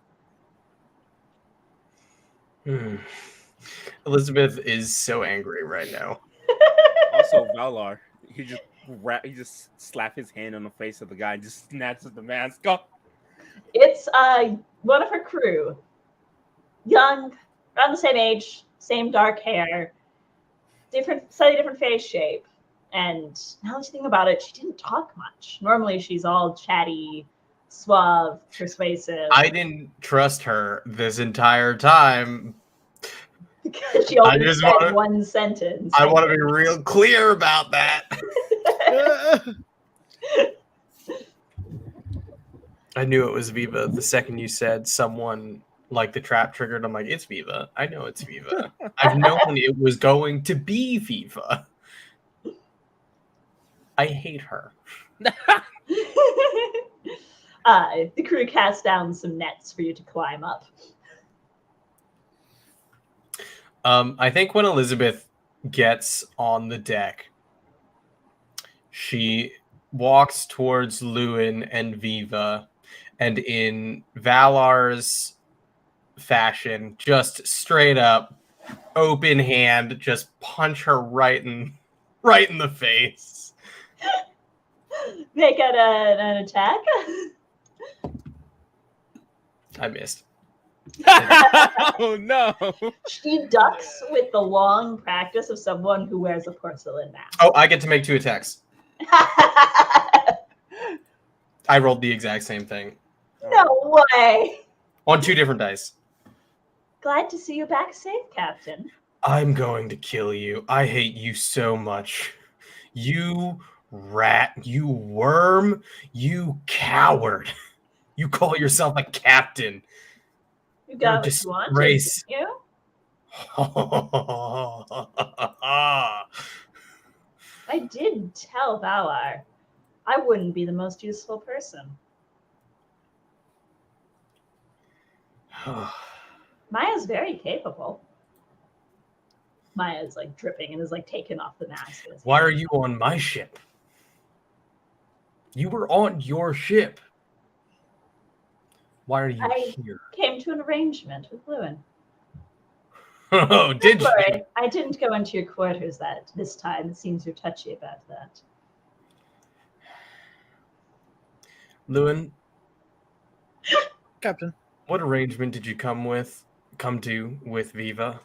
Elizabeth is so angry right now. Also, Valar, he just slap his hand on the face of the guy and just snatches the mask off. It's one of her crew. Young, around the same age, same dark hair, slightly different face shape. And now that you think about it, she didn't talk much. Normally she's all chatty, suave, persuasive. I didn't trust her this entire time. Because she only just said wanna- one sentence. I want to be real clear about that. I knew it was Viva the second you said someone like the trap triggered. I'm like, it's Viva. I know it's Viva. I've known it was going to be Viva. I hate her. The crew casts down some nets for you to climb up. I think when Elizabeth gets on the deck, she walks towards Lewin and Viva, and in Valar's fashion, just straight up, open hand, just punch her right in the face. Make it an attack. I missed. Oh no! She ducks with the long practice of someone who wears a porcelain mask. Oh, I get to make 2 attacks. I rolled the exact same thing No way. on 2 different dice. Glad to see you back safe, Captain. I'm going to kill you. I hate you so much. You rat, you worm, you coward. You call yourself a captain. You You're a got what you wanted, disgrace. didn't you? I did tell Valar I wouldn't be the most useful person. Maya's very capable. Maya's like dripping and is like taken off the mask. Why are you on my ship? You were on your ship. Why are you here? Came to an arrangement with Lewin. Oh, did Don't you? worry, I didn't go into your quarters this time. It seems you're touchy about that. Lewin, Captain. what arrangement did you come to with Viva?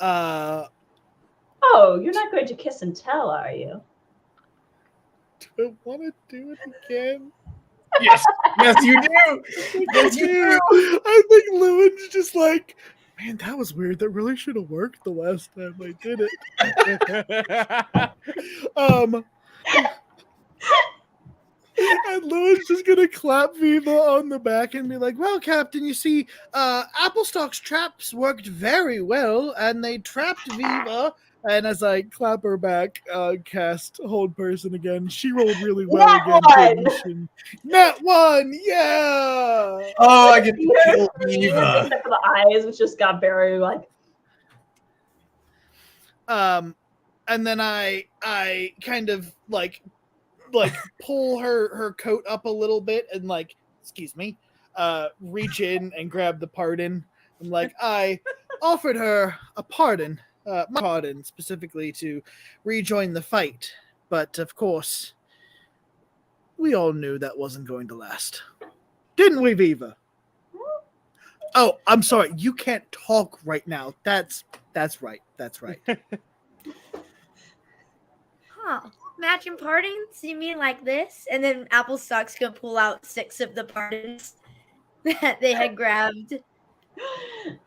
Oh, you're not going to kiss and tell, are you? Do I want to do it again? Yes, yes, you do. Yes, you do. I think Lewin's just like, man, that was weird. That really should have worked the last time I did it. And Lewin's just gonna clap Viva on the back and be like, well, Captain, you see, Applestock's traps worked very well, and they trapped Viva. And as I clap her back, cast Hold Person again. She rolled really well Nat again. one! Nat 1! Yeah! Oh, I get to You're kill green, Viva. except for the eyes, which just got very like. And then I kind of like pull her coat up a little bit and like, excuse me, reach in and grab the pardon. I'm like, I offered her a pardon, my pardon specifically to rejoin the fight, but of course, we all knew that wasn't going to last, didn't we, Viva? Oh, I'm sorry, you can't talk right now. That's right. That's right. Huh. Matching pardons? You mean like this? And then Applestock's gonna pull out 6 of the pardons that they had grabbed.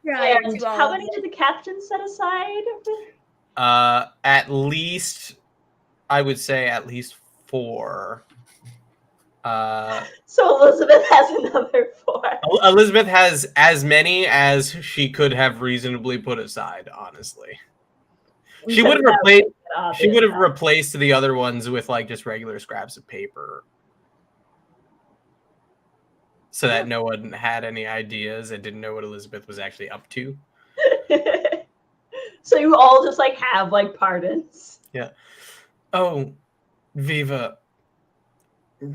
And how many did the captain set aside? At least, I would say at least 4. So Elizabeth has another 4. Elizabeth has as many as she could have reasonably put aside, honestly. She would have replaced the other ones with like just regular scraps of paper, so that no one had any ideas and didn't know what Elizabeth was actually up to. So you all just like have like pardons. Yeah. Oh, Viva,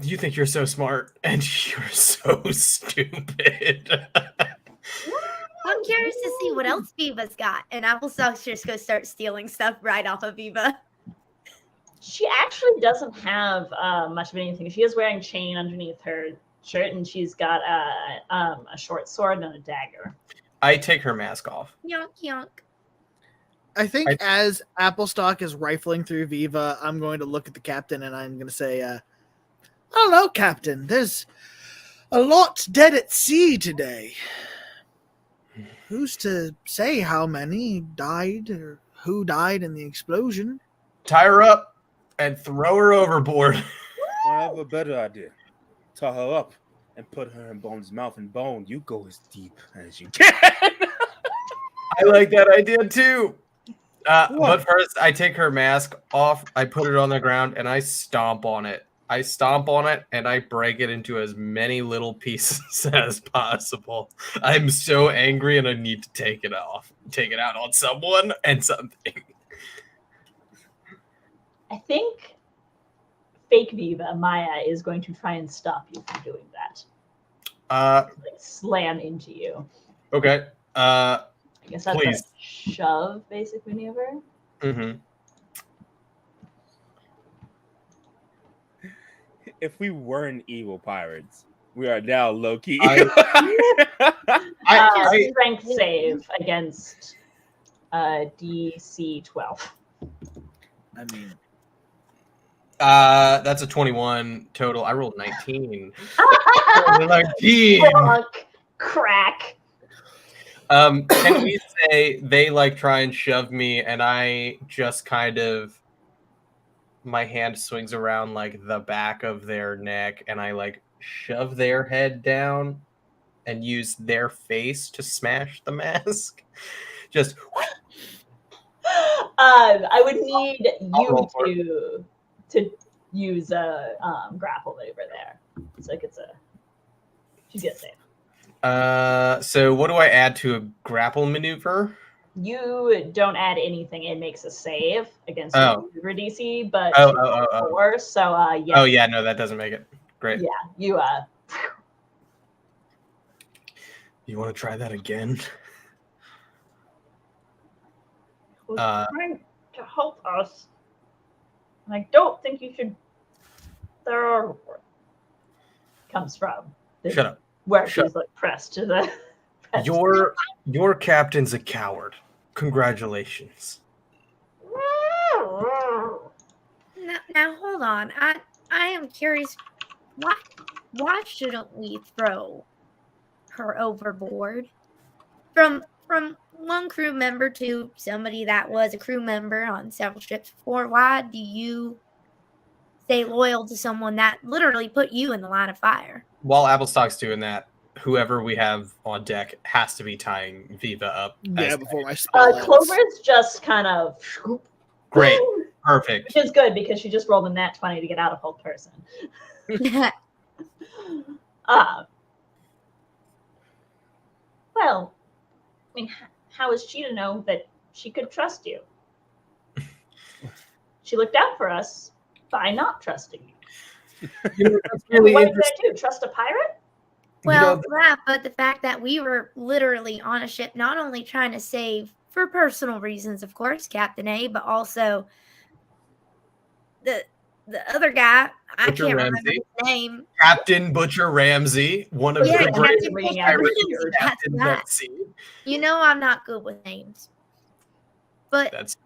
you think you're so smart, and you're so stupid. I'm curious to see what else Viva's got. And Applestock's just gonna start stealing stuff right off of Viva. She actually doesn't have much of anything. She is wearing chain underneath her shirt, and she's got a short sword and a dagger. I take her mask off. Yonk yonk. I think as Applestock is rifling through Viva, I'm going to look at the captain and I'm going to say, I don't know, Captain. There's a lot dead at sea today. Who's to say how many died or who died in the explosion? Tie her up and throw her overboard. I have a better idea. Tie her up and put her in Bone's mouth, and Bone, you go as deep as you can. I like that idea too. But first, I take her mask off, I put it on the ground, and I stomp on it. I stomp on it, and I break it into as many little pieces as possible. I'm so angry, and I need to take it off. Take it out on someone and something. I think fake Viva, Maya, is going to try and stop you from doing that. Uh, like slam into you. okay. I guess that's Please. a shove, basic maneuver. Mm-hmm. If we weren't evil pirates, we are now low key. Strength save against DC 12. I mean, That's a 21 total. I rolled 19. 19. Fuck. Crack. Can we say they like try and shove me, and I just kind of my hand swings around like the back of their neck, and I like shove their head down and use their face to smash the mask. Just I would need I'll you roll for to use a grapple maneuver there. So it gets she gets safe. so what do I add to a grapple maneuver? You don't add anything. It makes a save against Oh. your maneuver DC, but Oh, she's oh, oh, oh. 4, so yeah. Oh yeah, no, that doesn't make it. Great. Yeah, you You want to try that again? was trying to help us. And I don't think you should. There comes from. Shut up. Where Shut she's like pressed to the. Your captain's a coward. Congratulations. Now hold on. I am curious. Why shouldn't we throw her overboard? From one crew member to somebody that was a crew member on several ships before. Why do you stay loyal to someone that literally put you in the line of fire? While Applestock's doing that, whoever we have on deck has to be tying Viva up. yeah, before my spell ends. Clover's just kind of Great. Perfect. which is good because she just rolled a nat 20 to get out of hold person. Well, I mean, how is she to know that she could trust you? She looked out for us by not trusting you. That's really What are you interesting. gonna do? Trust a pirate? Well, that, but the fact that we were literally on a ship, not only trying to save for personal reasons, of course, Captain A, but also the other guy, I Butcher can't remember Ramsey. his name. Captain Butcher Ramsey, one of Yeah, the Captain greatest Butcher pirates Ramsey, that's captains that. at sea. You know I'm not good with names. But That's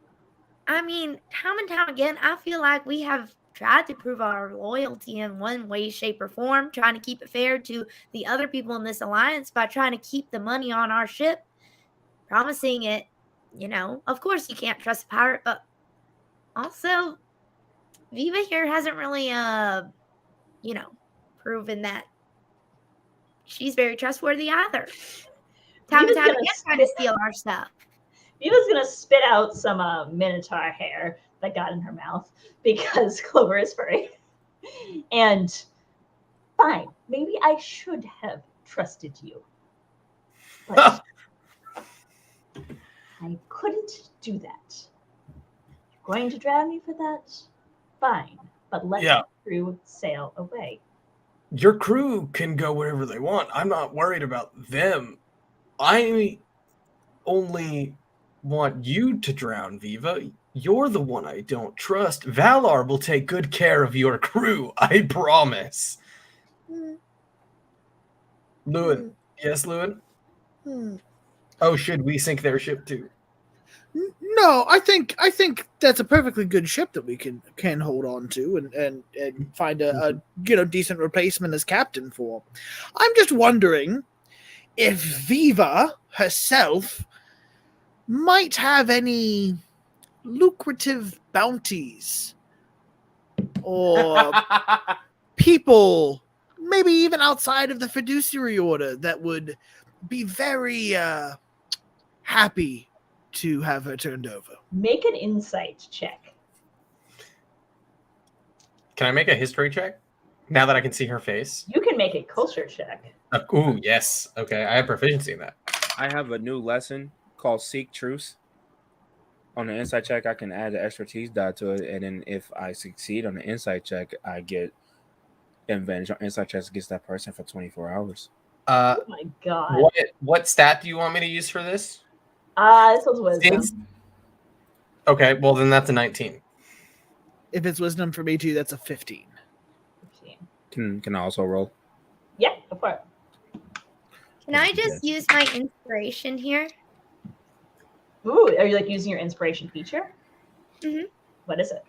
I mean, time and time again, I feel like we have tried to prove our loyalty in one way, shape, or form, trying to keep it fair to the other people in this alliance by trying to keep the money on our ship, promising it. You know, of course, you can't trust a pirate, but also, Viva here hasn't really, proven that she's very trustworthy either. Time and Viva's time gonna again, trying to steal our stuff. Viva's gonna spit out some minotaur hair that got in her mouth because Clover is furry. And fine, maybe I should have trusted you. But I couldn't do that. You're going to drown me for that? Fine. But let Yeah. the crew sail away. your crew can go wherever they want. I'm not worried about them. I only want you to drown, Viva. You're the one I don't trust. Valar will take good care of your crew. I promise. Lewin. Yes, Lewin? Oh, should we sink their ship too? No, I think that's a perfectly good ship that we can hold on to and find a decent replacement as captain for. I'm just wondering if Viva herself might have any lucrative bounties or people, maybe even outside of the fiduciary order, that would be very happy to have her turned over. Make an insight check. Can I make a history check? Now that I can see her face? You can make a culture check. Ooh, yes. Okay, I have proficiency in that. I have a new lesson called Seek Truth. On the insight check, I can add the expertise die to it, and then if I succeed on the insight check, I get advantage on insight checks against that person for 24 hours. Oh my god. What stat do you want me to use for this? This was wisdom. Okay, well then that's a 19. If it's wisdom for me too, that's a 15. 15. Can I also roll? Yeah, go for it. Can I just use my inspiration here? Ooh, are you like using your inspiration feature? Mhm. What is it?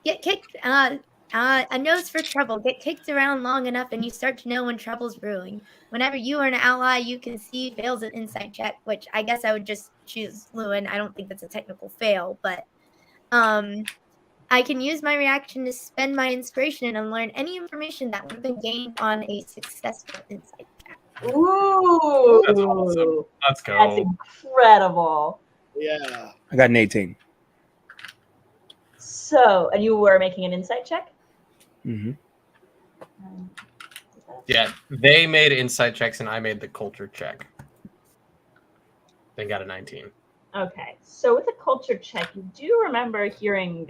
Get kicked. A nose for trouble. Get kicked around long enough, and you start to know when trouble's brewing. Whenever you or an ally you can see fails an insight check, which I guess I would just choose Lewin. I don't think that's a technical fail, but I can use my reaction to spend my inspiration and learn any information that would have been gained on a successful insight check. Ooh, That's awesome. Let's go. That's incredible. Yeah. I got an 18. So, and you were making an insight check? Mm-hmm. Yeah, they made insight checks and I made the culture check. They got a 19. Okay, so with a culture check, you do remember hearing,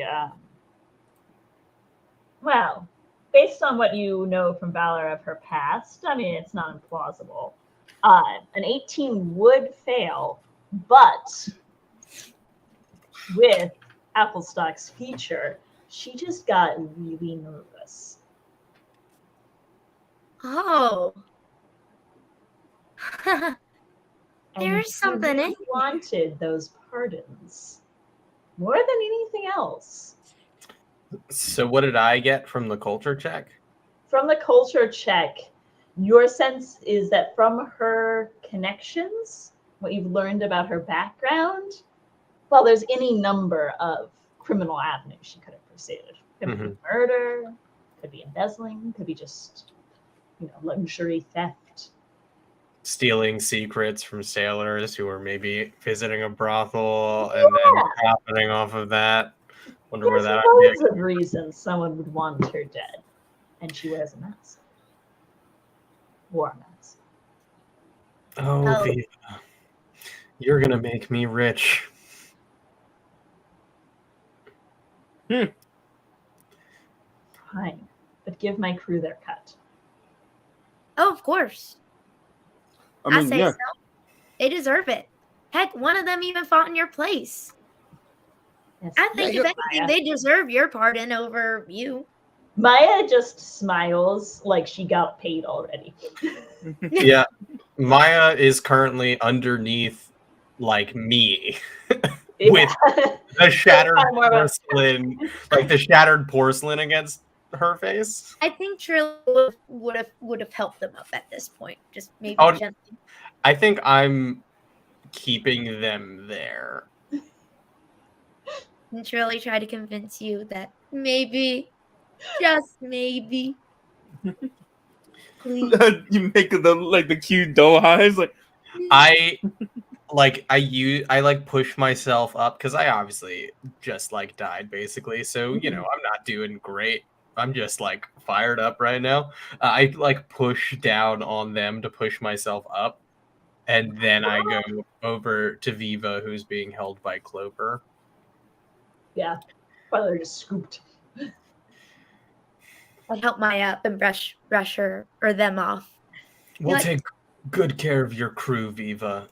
well, based on what you know from Valor of her past, I mean, it's not implausible. An 18 would fail, but with Applestock's feature, she just got really nervous. Oh. And There's she something in really wanted those pardons more than anything else. So what did I get from the culture check? From the culture check, your sense is that from her connections, what you've learned about her background, well, there's any number of criminal avenues she could have pursued. Could be murder, could be embezzling, could be just, luxury theft. Stealing secrets from sailors who are maybe visiting a brothel and then profiting off of that. Wonder where that There's idea. loads of reasons someone would want her dead, and she wears a mask. War mask. Oh, Viva, you're gonna make me rich. Fine, but give my crew their cut. Oh, of course. I mean, say yeah. so. They deserve it. Heck, one of them even fought in your place. Yes. I think if anything, they deserve your pardon over you. Maya just smiles like she got paid already. Yeah, Maya is currently underneath, like me, with the shattered porcelain, like the shattered porcelain against her face. I think Trill would have helped them up at this point, just maybe gently. I think I'm keeping them there. And Trilly tried to convince you that maybe, just maybe, please. You make the cute doe eyes, like I push myself up because I obviously just died basically. So I'm not doing great. I'm just fired up right now. I push down on them to push myself up, and then I go over to Viva, who's being held by Clover. Yeah, probably they're just scooped. I'd help Maya up and brush her or them off. We'll take good care of your crew, Viva.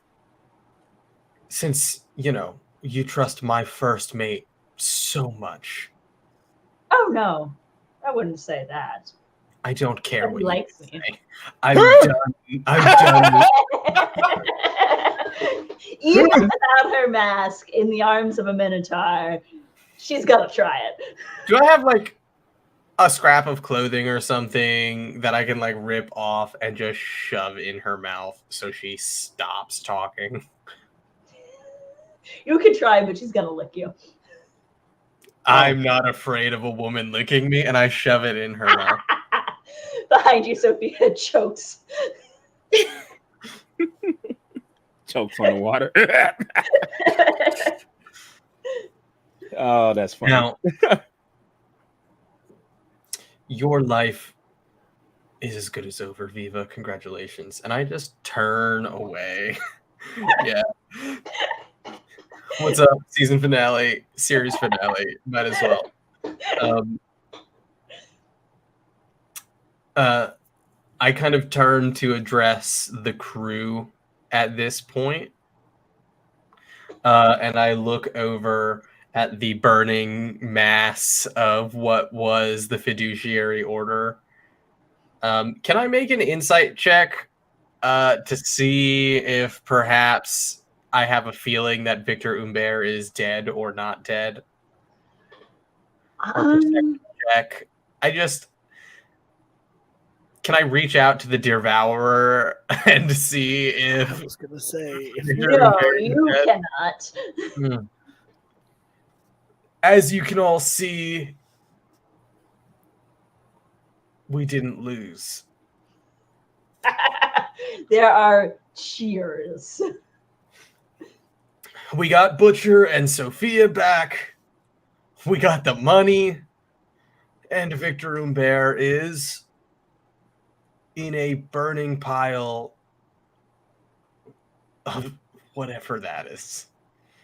Since, you trust my first mate so much. Oh, no. I wouldn't say that. I don't care what he likes you me. say. I'm done. I'm done. Even without her mask, in the arms of a minotaur, she's gonna try it. Do I have a scrap of clothing or something that I can rip off and just shove in her mouth so she stops talking? You could try, but she's gonna lick you. I'm not afraid of a woman licking me, and I shove it in her mouth. Behind you, Sophia chokes. Chokes on the water. Oh, that's funny. Now, your life is as good as over, Viva. Congratulations. And I just turn away. Yeah. What's up? Season finale, series finale. Might as well. I kind of turn to address the crew at this point, and I look over at the burning mass of what was the fiduciary order. Can I make an insight check to see if perhaps I have a feeling that Victor Humbert is dead or not dead? Or perception check. Can I reach out to the Devourer and see I if was gonna say Victor No, Humbert is you dead? cannot. Hmm. As you can all see, we didn't lose. There are cheers. We got Butcher and Sophia back. We got the money. And Victor Humbert is in a burning pile of whatever that is.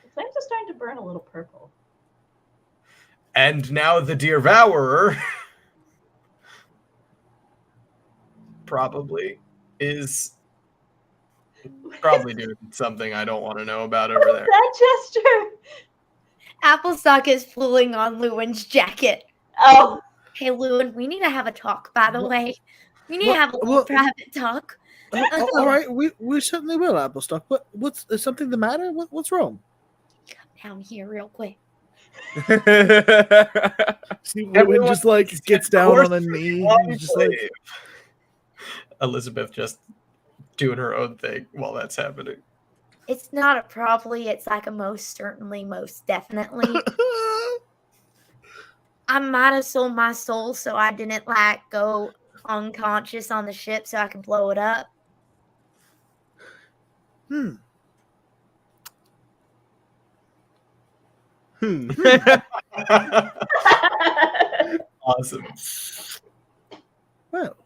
The flames are starting to burn a little purple. And now the Devourer probably is doing something I don't want to know about over there. That gesture. Applestock is pulling on Lewin's jacket. Oh, Hey, Lewin, we need to have a talk, by the way. We need What- to have a little what- private talk. all right, we certainly will, Applestock. What's is something the matter? What's wrong? Down here real quick. See, Everyone Lewin just like gets down on a knee. He's just like, Elizabeth just doing her own thing while that's happening. It's not a probably, it's like a most certainly, most definitely. I might have sold my soul so I didn't like go unconscious on the ship so I could blow it up. hmm. Awesome. Well.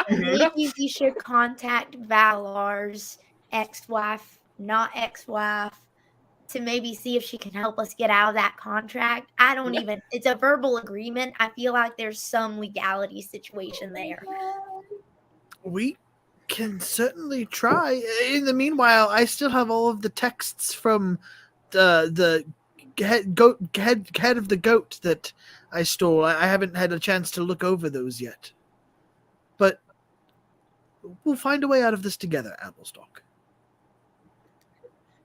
Maybe we should contact Valar's ex-wife, not ex-wife, to maybe see if she can help us get out of that contract. I don't even, it's a verbal agreement. I feel like there's some legality situation there. We can certainly try. In the meanwhile, I still have all of the texts from the head of the goat that I stole. I haven't had a chance to look over those yet. But we'll find a way out of this together, Applestock.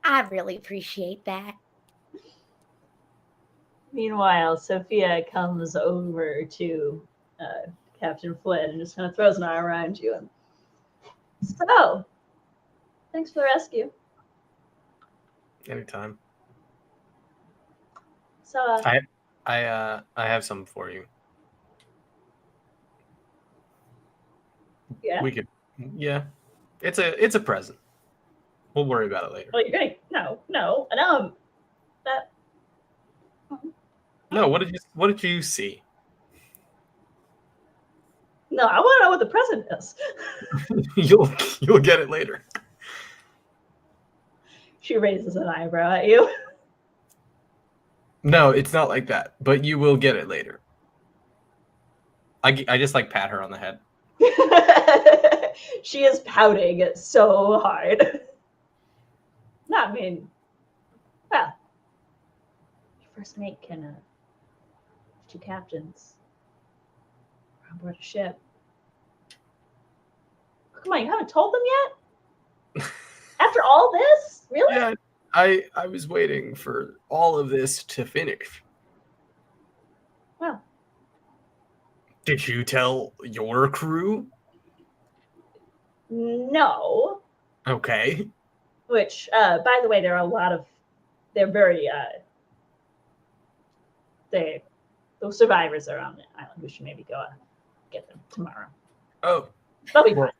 I really appreciate that. Meanwhile, Sophia comes over to Captain Flynn and just kind of throws an arm around you. And so, thanks for the rescue. Anytime. So, I have something for you. yeah. We could, yeah. It's a present. We'll worry about it later. Well, you're gonna no. That No, what did you see? no. I want to know what the present is. You'll get it later. She raises an eyebrow at you. No, it's not like that. But you will get it later. I just like pat her on the head. She is pouting so hard. No, I mean, well, your first mate can two captains on board a ship. Come on, you haven't told them yet? After all this? Really? Yeah, I was waiting for all of this to finish. Well, Did you tell your crew? no. Okay. Which, by the way, there are a lot of, they're very, those survivors are on the island. We should maybe go get them tomorrow. Oh, They'll be well, fine.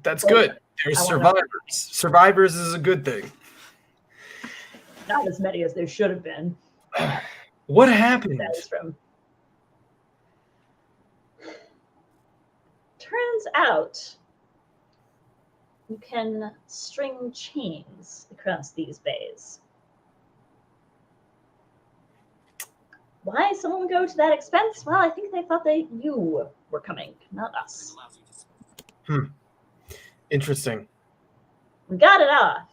that's good. There's I wanna- survivors. Survivors is a good thing. Not as many as there should have been. What happened? That is from. Turns out you can string chains across these bays. why someone would go to that expense? Well, I think they thought you were coming, not us. Interesting. We got it off.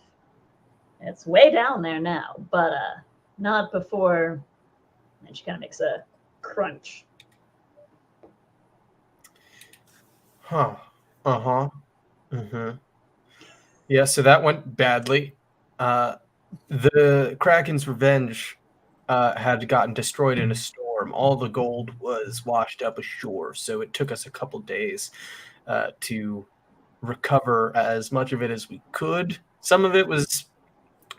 It's way down there now, but not before. And she kind of makes a crunch. Huh. Uh-huh. Mm-hmm. Yeah, so that went badly. The Kraken's revenge had gotten destroyed in a storm. All the gold was washed up ashore, so it took us a couple days to recover as much of it as we could. Some of it was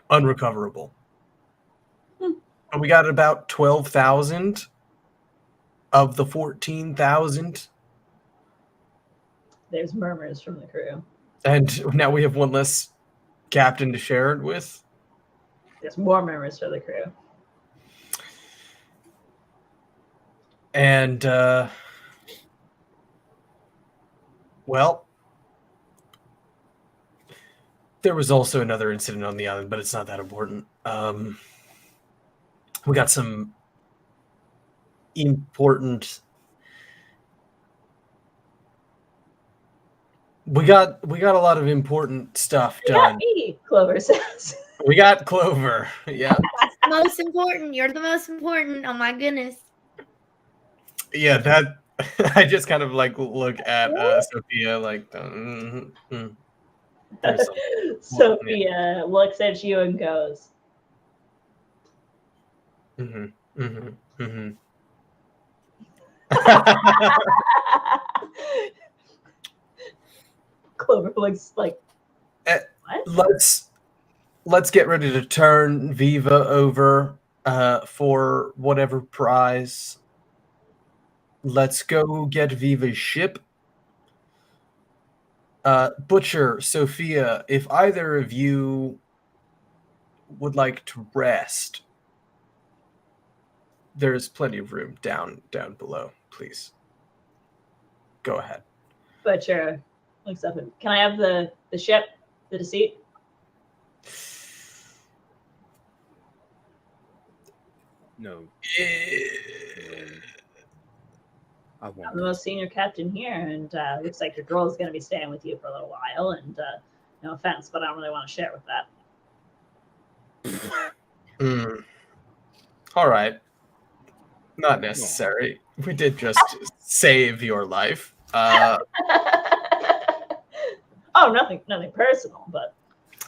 unrecoverable. But we got about 12,000 of the 14,000. There's murmurs from the crew. And now we have one less captain to share it with. There's more murmurs from the crew. And, well, there was also another incident on the island, but it's not that important. We got some important... We got a lot of important stuff done. Me, Clover says. We got Clover. Yeah. That's the most important. You're the most important. Oh my goodness. Yeah, that I just kind of like look at Sophia like Sophia looks at you and goes, Clover looks like, what? Let's get ready to turn Viva over for whatever prize. Let's go get Viva's ship. Butcher, Sophia, if either of you would like to rest, there's plenty of room down below. Please, go ahead. Butcher looks up and, can I have the ship, the deceit? No. I I'm won't. the most senior captain here, and looks like your girl is going to be staying with you for a little while. And no offense, but I don't really want to share with that. All right. Not necessary. We did just save your life. Oh, nothing personal, but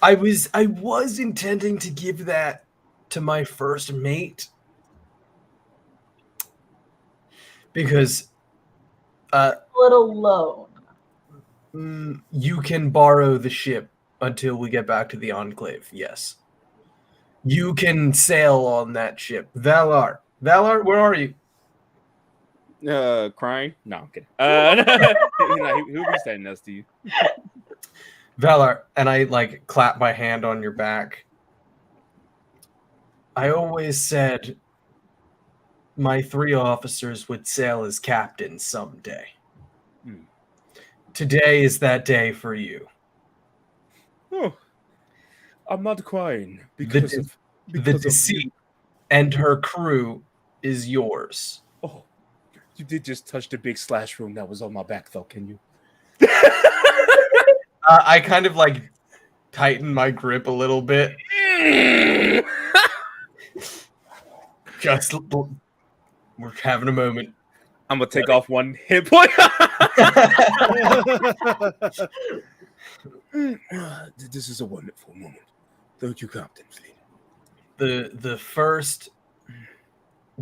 I was intending to give that to my first mate because a little loan. You can borrow the ship until we get back to the Enclave. Yes, you can sail on that ship. Valar, where are you? Crying? No, I'm kidding. He'll be standing next to you. Valar, and I like clap my hand on your back. I always said my 3 officers would sail as captains someday. Today is that day for you. Oh, I'm not crying because the Deceit and her crew is yours. Oh, you did just touch the big slash wound that was on my back, though. Can you? I kind of like tighten my grip a little bit. Just we're having a moment. I'm gonna take off 1 hit point. This is a wonderful moment. Thank you, Captain Fleet. The first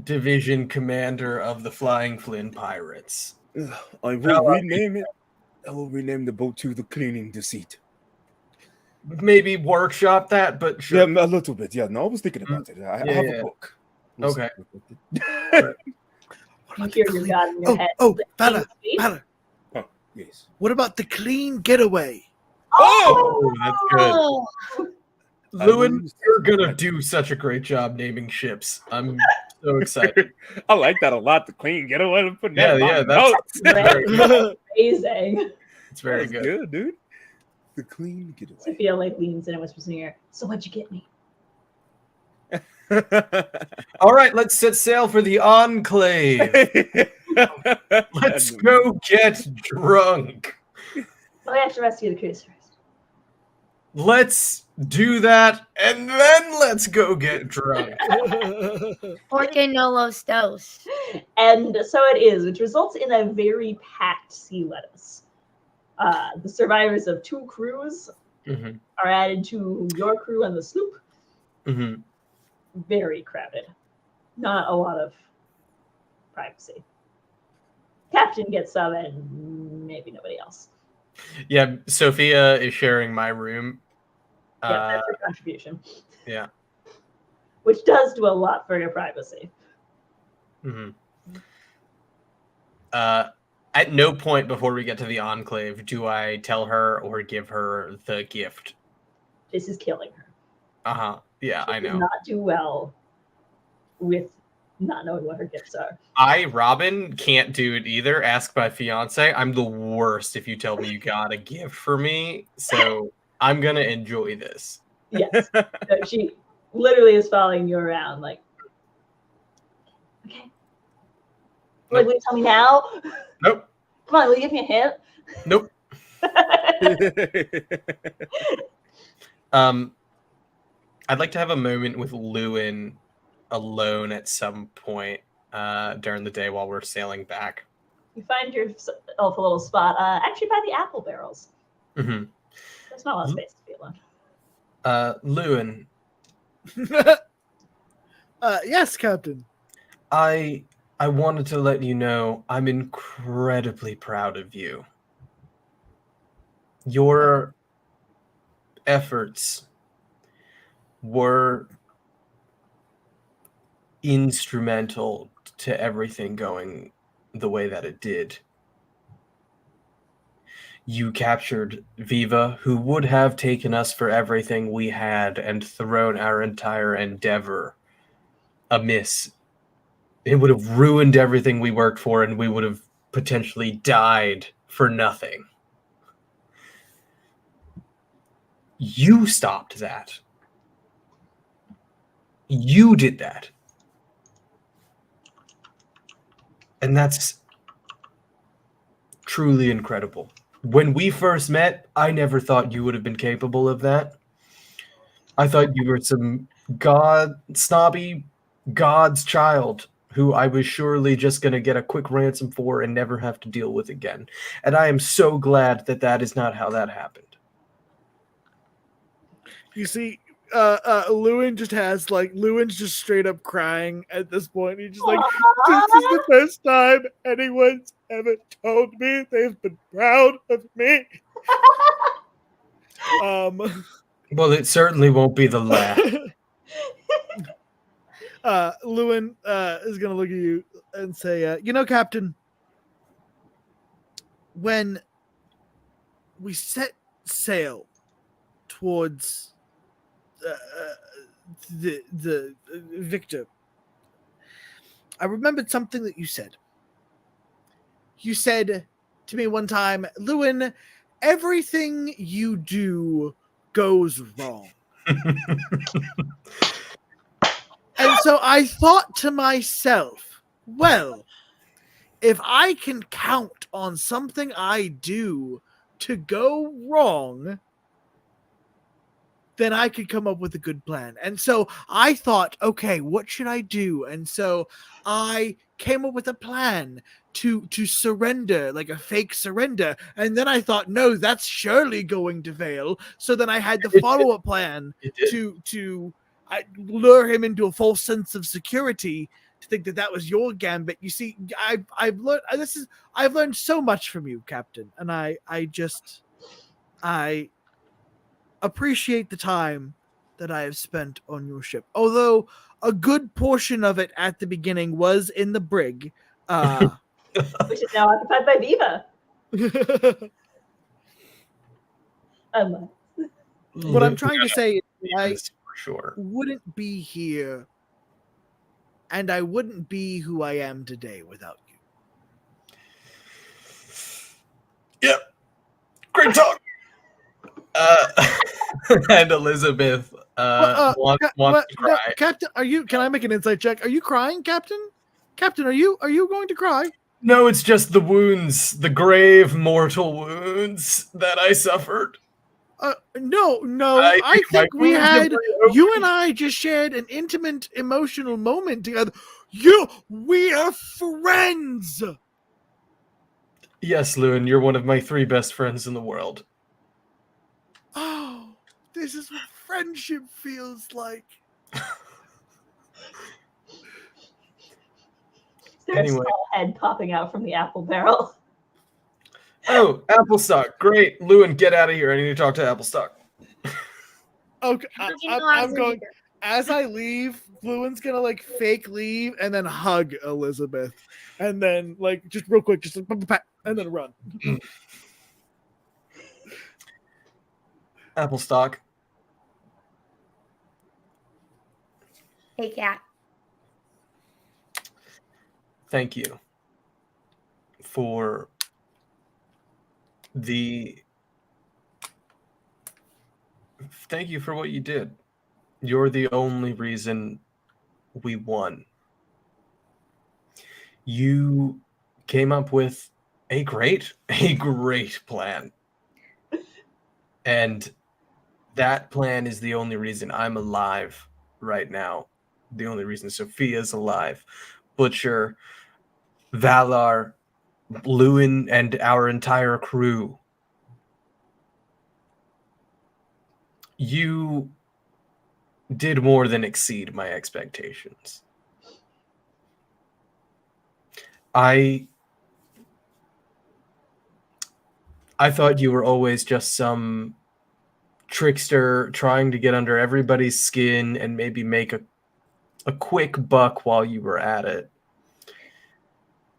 division commander of the Flying Flynn Pirates. I will rename it. I will rename the boat to the Cleaning Deceit. Maybe workshop that, but sure. Yeah, a little bit. Yeah, no, I was thinking about it. I have a book. Okay. You hear your God in your head. Valar. Oh, yes. What about the clean getaway? Oh, that's good. Oh, Lewin, you're gonna do such a great job naming ships. I'm so excited. I like that a lot. The clean getaway. Putting Yeah, that that's very good. Amazing. It's very That's good. dude. The clean getaway. Sophia like leans in and whispers in your ear, so what'd you get me? All right, let's set sail for the Enclave. Let's go get drunk. Well, we have to rescue the crews first. Let's do that, and then let's go get drunk. Porque no los dos. And so it is, which results in a very packed sea lettuce. The survivors of 2 crews Mhm, are added to your crew on the sloop. mhm. Very crowded. Not a lot of privacy. Captain gets some, and maybe nobody else. Yeah, Sophia is sharing my room. Yeah, that's your contribution. Yeah. Which does do a lot for your privacy. Mhm. At no point before we get to the Enclave do I tell her or give her the gift. This is killing her. Uh-huh. Yeah, I She does know. not do well with not knowing what her gifts are. I, Robin, can't do it either. Ask my fiance. I'm the worst if you tell me you got a gift for me. So I'm going to enjoy this. Yes. So she literally is following you around like, okay. Nope. Will you tell me now? Nope. Come on, will you give me a hint? Nope. I'd like to have a moment with Lewin alone at some point during the day while we're sailing back. You find yourself a little spot, actually by the apple barrels. Mm-hmm. There's not a lot of space to be alone. Lewin, Yes, Captain. I wanted to let you know I'm incredibly proud of you. Your efforts were instrumental to everything going the way that it did. You captured Viva, who would have taken us for everything we had and thrown our entire endeavor amiss. It would have ruined everything we worked for, and we would have potentially died for nothing. You stopped that. You did that. And that's truly incredible. When we first met, I never thought you would have been capable of that. I thought you were some snobby God's child who I was surely just going to get a quick ransom for and never have to deal with again. And I am so glad that that is not how that happened. You see, Lewin's just straight up crying at this point. He's just like, this is the first time anyone's ever told me they've been proud of me. Well, it certainly won't be the last. Lewin is gonna look at you and say, Captain, when we set sail towards the Victor, I remembered something that you said. You said to me one time, Lewin, everything you do goes wrong. And so I thought to myself, well, if I can count on something I do to go wrong, then I could come up with a good plan. And so I thought, okay, what should I do? And so I came up with a plan to surrender, like a fake surrender. And then I thought, no, that's surely going to fail. So then I had the follow-up plan to lure him into a false sense of security, to think that was your gambit. You see, I've learned so much from you, Captain, and I appreciate the time that I have spent on your ship. Although a good portion of it at the beginning was in the brig, which is now occupied by Viva. What I'm trying to say is I sure wouldn't be here, and I wouldn't be who I am today without you. Yep. Great talk. And Elizabeth wants to cry. Captain, are you? Can I make an insight check? Are you crying, Captain? Captain, are you going to cry? No, it's just the wounds, the grave mortal wounds that I suffered. No. I my think we wounds are had very you open. and I just shared an intimate, emotional moment together. We are friends. Yes, Lewin, you're one of my 3 best friends in the world. Oh, this is what friendship feels like. There's Anyway. a small head popping out from the apple barrel. Oh, Applestock. Great. Lewin, get out of here. I need to talk to Applestock. Okay, How did you know I was I'm in going. here? As I leave, Fluent's gonna like fake leave and then hug Elizabeth, and then like just real quick, just like, and then run. Applestock. Hey, Cat. Thank you for thank you for what you did. You're the only reason we won. You came up with a great plan. And that plan is the only reason I'm alive right now. The only reason Sophia's alive. Butcher, Valar, Lewin, and our entire crew. You did more than exceed my expectations. I thought you were always just some trickster trying to get under everybody's skin and maybe make a quick buck while you were at it.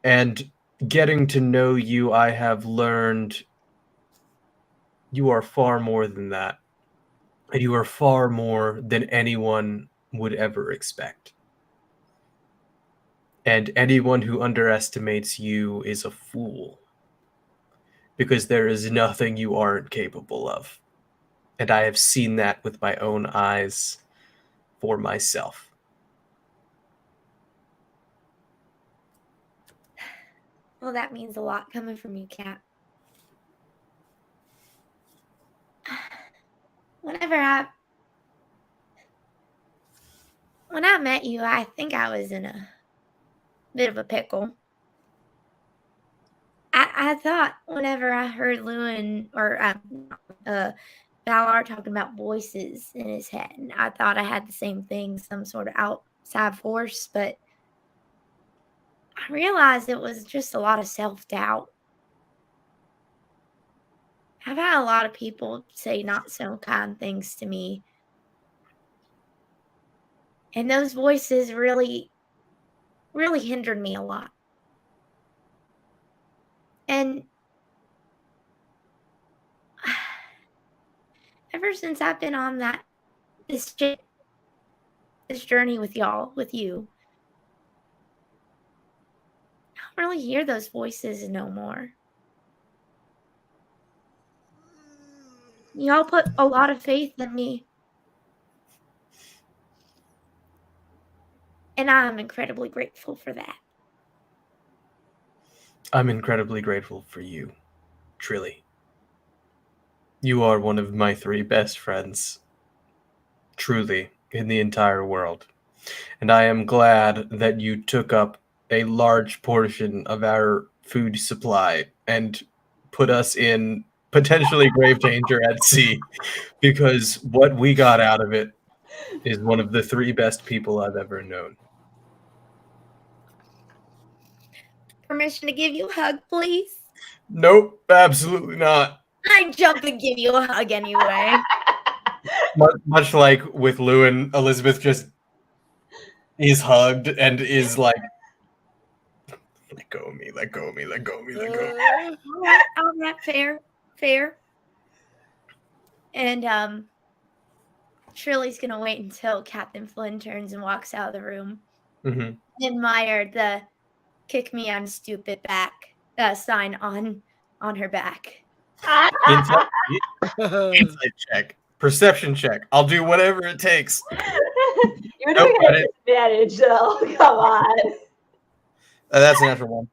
And getting to know you, I have learned you are far more than that. And you are far more than anyone would ever expect. And anyone who underestimates you is a fool. Because there is nothing you aren't capable of. And I have seen that with my own eyes for myself. Well, that means a lot coming from you, Cat. When I met you, I think I was in a bit of a pickle. I thought whenever I heard Lewin or Valar talking about voices in his head, and I thought I had the same thing, some sort of outside force, but I realized it was just a lot of self-doubt. I've had a lot of people say not so kind things to me. And those voices really, really hindered me a lot. And ever since I've been on this journey with you, I don't really hear those voices no more. Y'all put a lot of faith in me. And I'm incredibly grateful for that. I'm incredibly grateful for you, Trilly. You are one of my 3 best friends, truly, in the entire world. And I am glad that you took up a large portion of our food supply and put us in potentially grave danger at sea, because what we got out of it is one of the 3 best people I've ever known. Permission to give you a hug, please? Nope, absolutely not. I jump and give you a hug anyway. Much like with Lewin, Elizabeth just is hugged and is like, let go of me, let go of me, let go of me, let go of me. All right, fair. And Shirley's gonna wait until Captain Flynn turns and walks out of the room. Mm-hmm. Admire the "kick me, I'm stupid" back sign on her back. Insight check. Perception check. I'll do whatever it takes. You're Nope, doing got it it. at disadvantage, though. Come on. That's a natural one.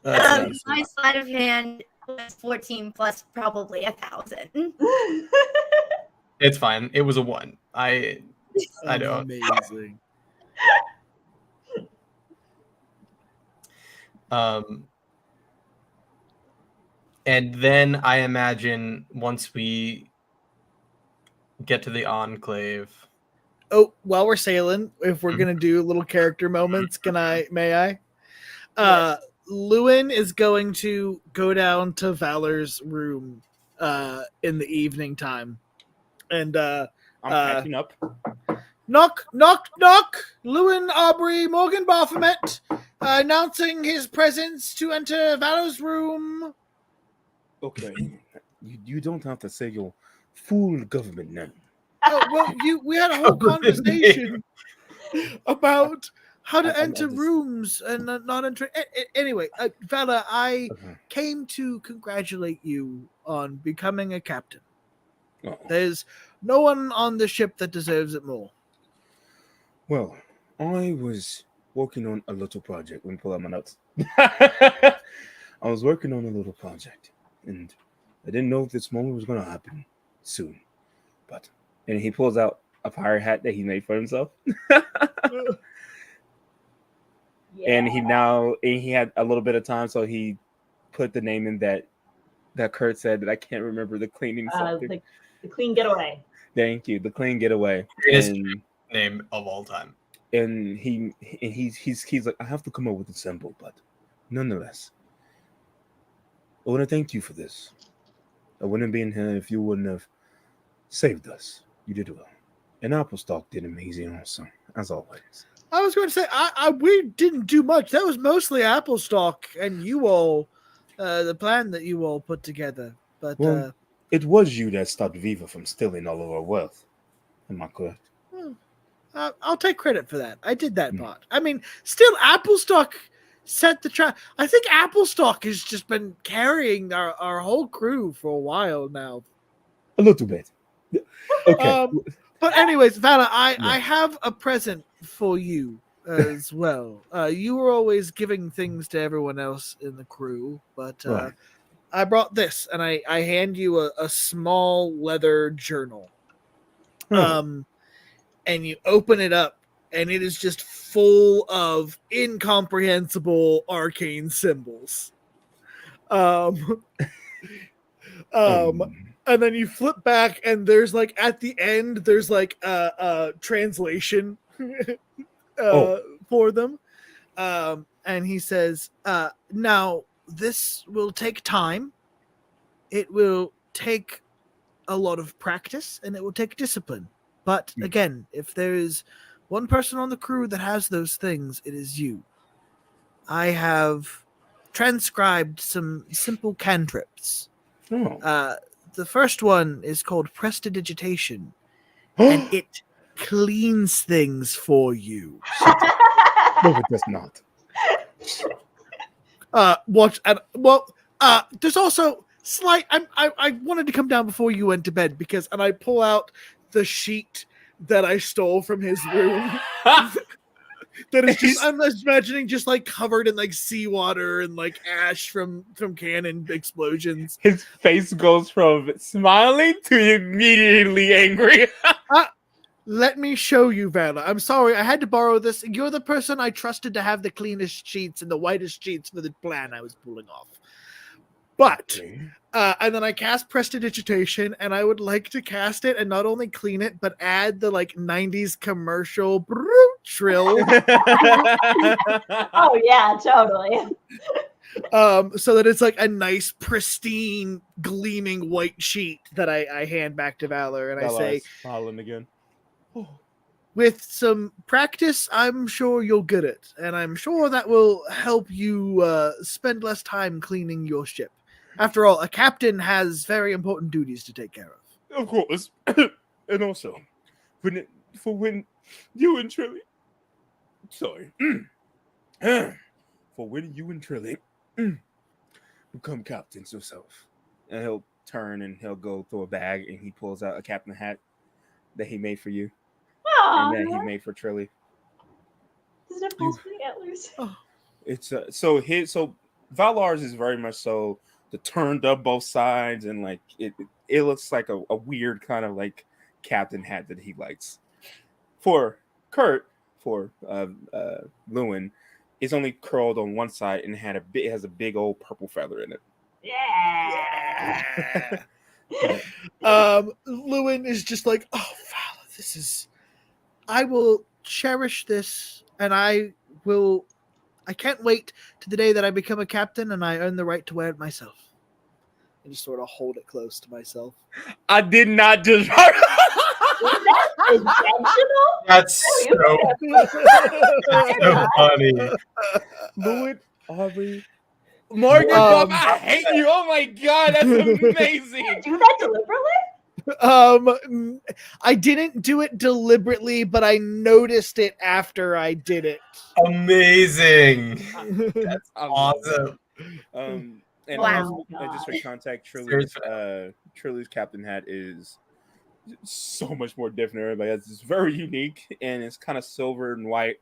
That's nice. My sleight of hand was 14 plus probably 1,000. It's fine. It was a 1. I don't. Amazing. And then I imagine once we get to the enclave. Oh, while we're sailing, if we're Mhm. gonna do little character moments, may I? Lewin is going to go down to Valor's room in the evening time. And I'm packing up. knock, knock, knock! Lewin Aubrey Morgan Baphomet announcing his presence to enter Valor's room. Okay. You don't have to say your full government name. Oh, well, we had a whole conversation about how to I enter just- rooms and not enter. Anyway, Vala, I Okay. came to congratulate you on becoming a captain. Oh. There's no one on the ship that deserves it more. Well, I was working on a little project. Let me pull out my notes. I was working on a little project, and I didn't know if this moment was going to happen soon. And he pulls out a pirate hat that he made for himself. And he had a little bit of time, so he put the name in that Kurt said that I can't remember the cleaning something. The clean getaway. Thank you, the clean getaway. Greatest And name of all time. he's like, I have to come up with a symbol, but nonetheless, I want to thank you for this. I wouldn't be in here if you wouldn't have saved us. You did well. And Applestock did amazing also, as always. I was going to say, we didn't do much. That was mostly Applestock and you all, the plan that you all put together. But Well, it was you that stopped Viva from stealing all of our wealth. Am I correct? I'll take credit for that. I did that part. I mean, still, Applestock set the trap. I think Applestock has just been carrying our whole crew for a while now. A little bit. Okay. But anyways, Vala, I Yeah. have a present for you as well. You were always giving things to everyone else in the crew, but Right. I brought this, and I hand you a small leather journal. Oh. And you open it up, and it is just full of incomprehensible arcane symbols. And then you flip back, and there's like at the end, there's like a translation for them. And he says, now this will take time. It will take a lot of practice, and it will take discipline. But again, if there is one person on the crew that has those things, it is you. I have transcribed some simple cantrips. The first one is called Prestidigitation, and it cleans things for you. No, it does not. There's also slight. I wanted to come down before you went to bed and I pull out the sheet that I stole from his room. That is just, I'm imagining just like covered in like seawater and like ash from cannon explosions. His face goes from smiling to immediately angry. Let me show you, Vanna. I'm sorry, I had to borrow this. You're the person I trusted to have the cleanest sheets and the whitest sheets for the plan I was pulling off. But, and then I cast Prestidigitation, and I would like to cast it and not only clean it, but add the like 90s commercial trill. Oh yeah, totally. So that it's like a nice, pristine, gleaming white sheet that I hand back to Valor, and I say, smiling again. with some practice, I'm sure you'll get it, and I'm sure that will help you spend less time cleaning your ship. After all, a captain has very important duties to take care of. Of course. And also, when you and Trilly, sorry, for when you and Trilly become captains yourself and help turn and he'll go through a bag and he pulls out a captain hat that he made for you Aw, and that he made for Trilly. does it have pulse for the antlers? It's so Valar's is very much so the turned up both sides and like it looks like a weird kind of like captain hat that he likes. For Kurt, for Lewin, it's only curled on one side and it has a big old purple feather in it. Yeah. Lewin is just like, oh, Vala, this is. I will cherish this, and I can't wait to the day that I become a captain and I earn the right to wear it myself. And just sort of hold it close to myself. I did not just. Intentional? That's so funny. Lewin, Aubrey, Morgan, Um, I hate you. Oh my god, that's amazing. Do that deliberately? I didn't do it deliberately, but I noticed it after I did it. Amazing. That's Awesome. And Wow. also, just for contact, Seriously. Trilly's captain hat is so much more different than everybody else. It's very unique and it's kind of silver and white.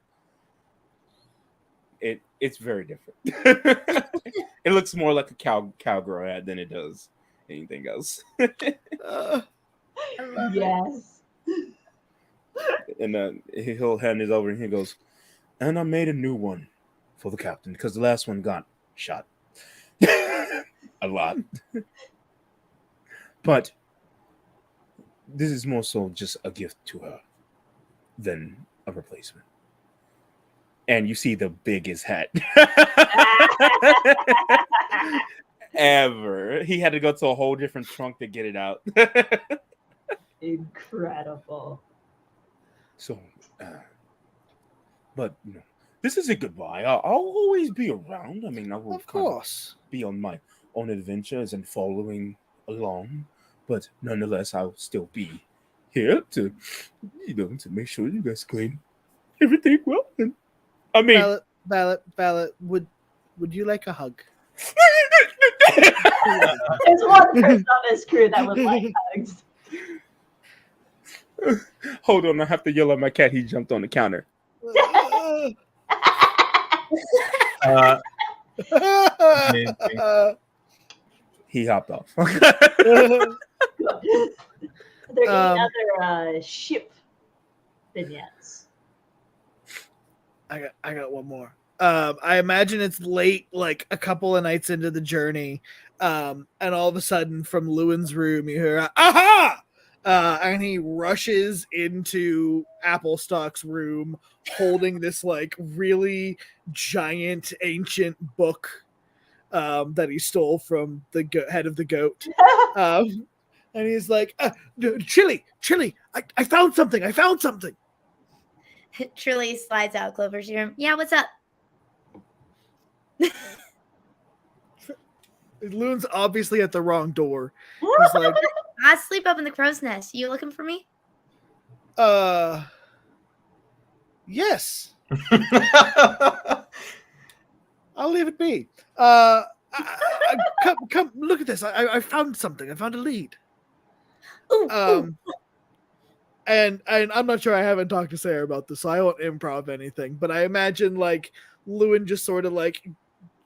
It's very different. It looks more like a cowgirl hat than it does anything else. Yes. And he'll hand it over and he goes, and I made a new one for the captain because the last one got shot a lot. But this is more so just a gift to her than a replacement. And you see the biggest hat ever. He had to go to a whole different trunk to get it out. Incredible. So, but you know, this is a goodbye. I'll always be around. I mean, I will Of course. be on my own adventures and following along, but nonetheless, I'll still be here to, to make sure you guys clean everything well. And I mean, Ballot, would you like a hug? There's one person on this crew that would like hugs. hold on, I have to yell at my cat. He jumped on the counter. Amazing. He hopped off. Are there any other ship vignettes? I got one more. I imagine it's late, like a couple of nights into the journey, and all of a sudden from Lewin's room you hear "Aha!" And he rushes into Applestock's room holding this like really giant ancient book that he stole from the head of the goat. And he's like, Chili, I found something. Trilly slides out Clover's room. Yeah, what's up? Loon's obviously at the wrong door. He's like, I sleep up in the crow's nest. You looking for me? Yes. I'll leave it be. Come look at this. I found something. I found a lead. Ooh, And I'm not sure, I haven't talked to Sarah about this, so I won't improv anything, but I imagine like Lewin just sort of like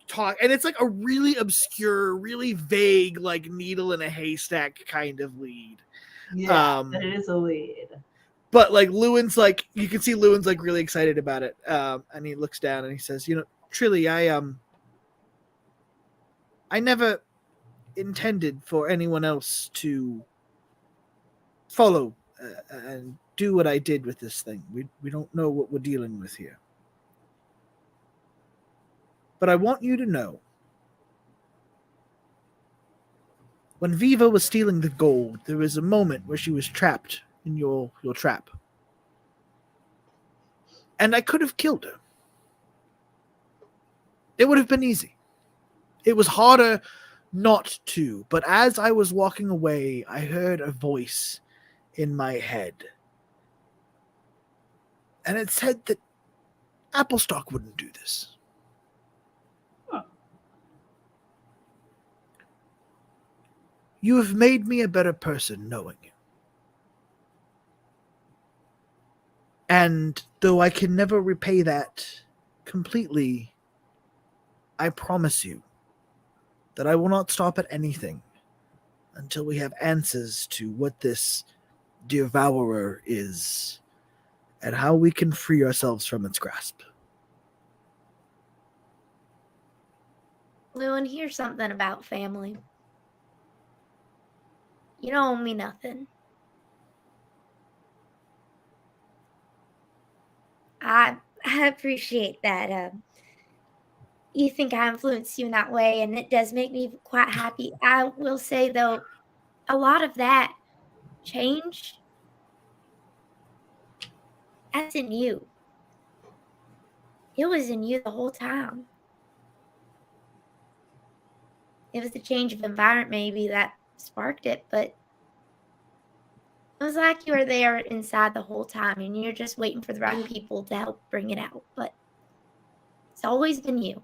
talk, and it's like a really obscure, really vague, like needle in a haystack kind of lead. Yeah, but it is a lead. But like Lewin's like, you can see Lewin's like really excited about it. And he looks down and he says, Trilly, I never intended for anyone else to follow and do what I did with this thing. We don't know what we're dealing with here. But I want you to know, when Viva was stealing the gold, there was a moment where she was trapped in your trap. And I could have killed her. It would have been easy. It was harder not to, but as I was walking away, I heard a voice in my head. And it said that Applestock wouldn't do this. Huh. You have made me a better person knowing you. And though I can never repay that completely, I promise you that I will not stop at anything until we have answers to what this devourer is and how we can free ourselves from its grasp. Lewin, here's something about family. You don't owe me nothing. I appreciate that. You think I influenced you in that way, and it does make me quite happy. I will say, though, a lot of that change, that's in you. It was in you the whole time. It was the change of environment maybe that sparked it, but it was like you were there inside the whole time, and you're just waiting for the right people to help bring it out. But it's always been you.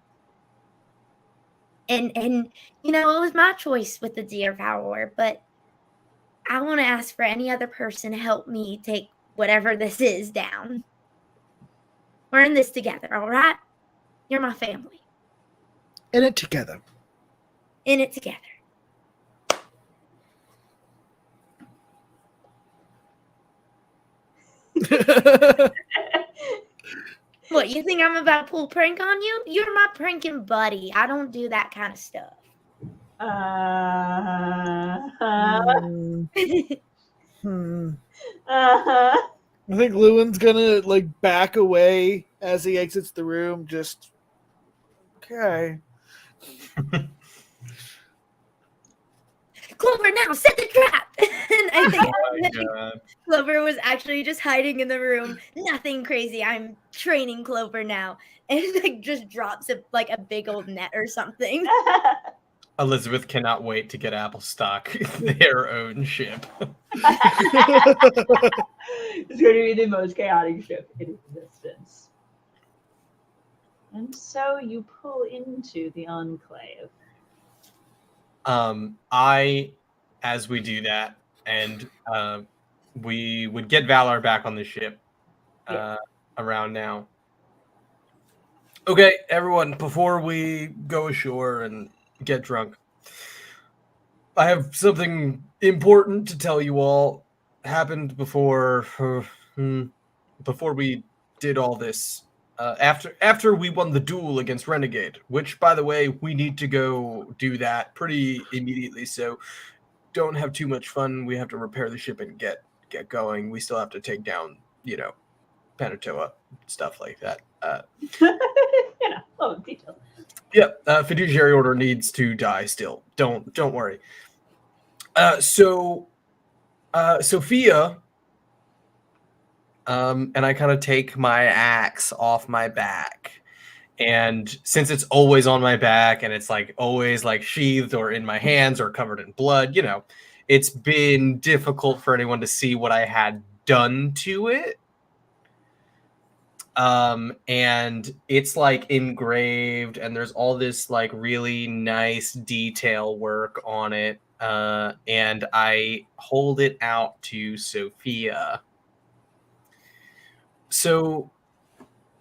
And you know, it was my choice with the deer power, but I want to ask for any other person to help me take whatever this is down. We're in this together, all right? You're my family. In it together. In it together. What, you think I'm about to pull a prank on you? You're my pranking buddy. I don't do that kind of stuff. I think Lewin's gonna like back away as he exits the room. Just okay. Clover, now set the trap. And I think Oh my God. Clover was actually just hiding in the room. Nothing crazy. I'm training Clover now, and like just drops a big old net or something. Elizabeth cannot wait to get Applestock their own ship. It's going to be the most chaotic ship in existence. And so you pull into the Enclave. As we do that, and we would get Valar back on the ship around now. Okay, everyone, before we go ashore and get drunk, I have something important to tell you all. Happened before we did all this. After we won the duel against Renegade, which, by the way, we need to go do that pretty immediately. So don't have too much fun. We have to repair the ship and get going. We still have to take down, Panatoa, stuff like that. Details. Yeah, fiduciary order needs to die still. Don't worry. So Sophia, and I kind of take my axe off my back, and since it's always on my back and it's like always like sheathed or in my hands or covered in blood, it's been difficult for anyone to see what I had done to it. And it's like engraved, and there's all this like really nice detail work on it. And I hold it out to Sophia. So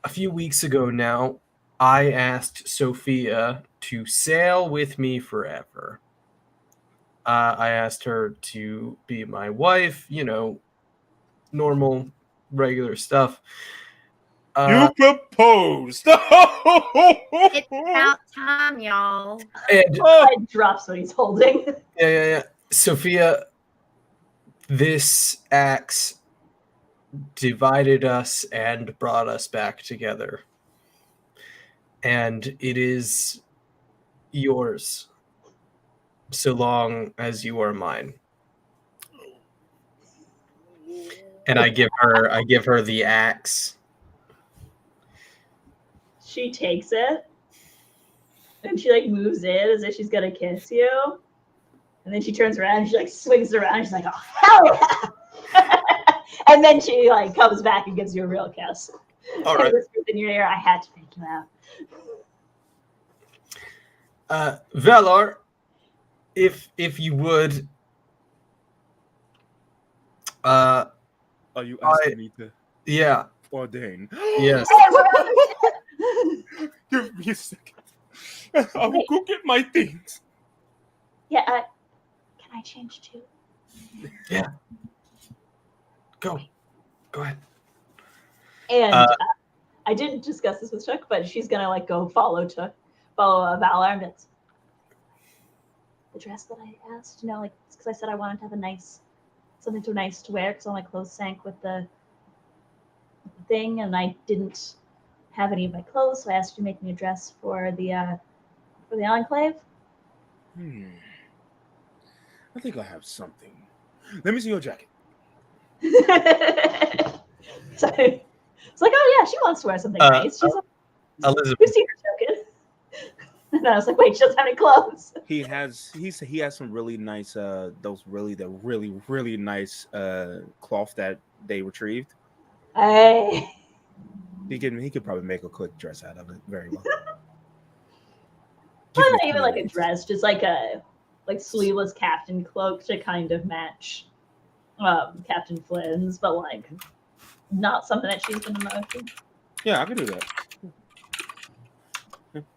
a few weeks ago now, I asked Sophia to sail with me forever. I asked her to be my wife, normal, regular stuff. You proposed. It's about time, y'all. And It drops what he's holding. yeah. Sophia, this axe divided us and brought us back together. And it is yours, so long as you are mine. And I give her the axe. She takes it, and she like moves in as if she's gonna kiss you, and then she turns around and she like swings around. And she's like, "Oh hell yeah!" And then she like comes back and gives you a real kiss. All right. And whispers in your ear, "I had to make you out." Valar, if you would, Are you asking me to yeah, ordain? yes. Hey, we're on the Give me a second. I will go get my things. Yeah, can I change too? Yeah. Go ahead. And I didn't discuss this with Chuck, but she's gonna like go follow Valor, and it's the dress that I asked, like because I said I wanted to have something nice to wear because all my clothes sank with the thing, and I didn't have any of my clothes, so I asked you to make me a dress for the enclave. I think I have something. Let me see your jacket. So it's like, oh yeah, she wants to wear something nice. She's like, Elizabeth. we've seen her token. And I was like, wait, she doesn't have any clothes. He has some really nice those really nice cloth that they retrieved. Hey. He could probably make a quick dress out of it very well. Well, not even like a dress, just like a sleeveless captain cloak to kind of match Captain Flynn's, but like not something that she's been in the ocean. Yeah, I could do that.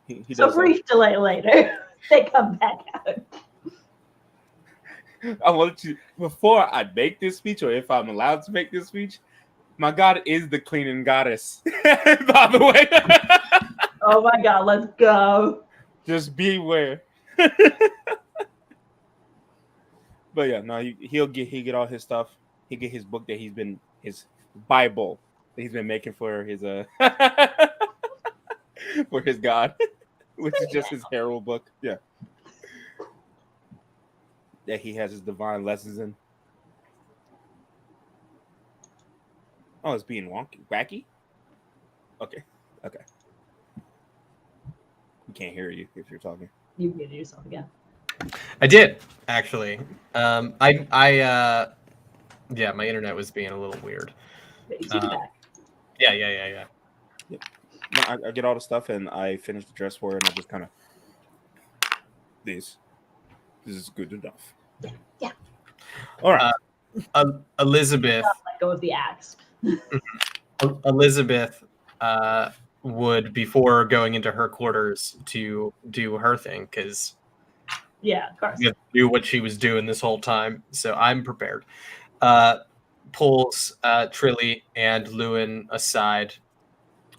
He So does brief delay later, they come back out. I want you before I make this speech, or if I'm allowed to make this speech. My god is the cleaning goddess. By the way. Oh my god, let's go. Just beware. But yeah, no, he'll get all his stuff. He'll get his book that his Bible that he's been making for his for his god, which is just his herald book. Yeah. That he has his divine lessons in. Oh, it's being wacky? Okay. We can't hear you if you're talking. You muted yourself again. I did actually. Yeah, my internet was being a little weird. But you take it back. Yeah. No, I get all the stuff and I finish the dress for her and I just kind of this is good enough. Yeah. All right. Elizabeth. Let go of the axe. Elizabeth would, before going into her quarters to do her thing, because Yeah, of course. she knew what she was doing this whole time, so I'm prepared. Pulls Trilly and Lewin aside.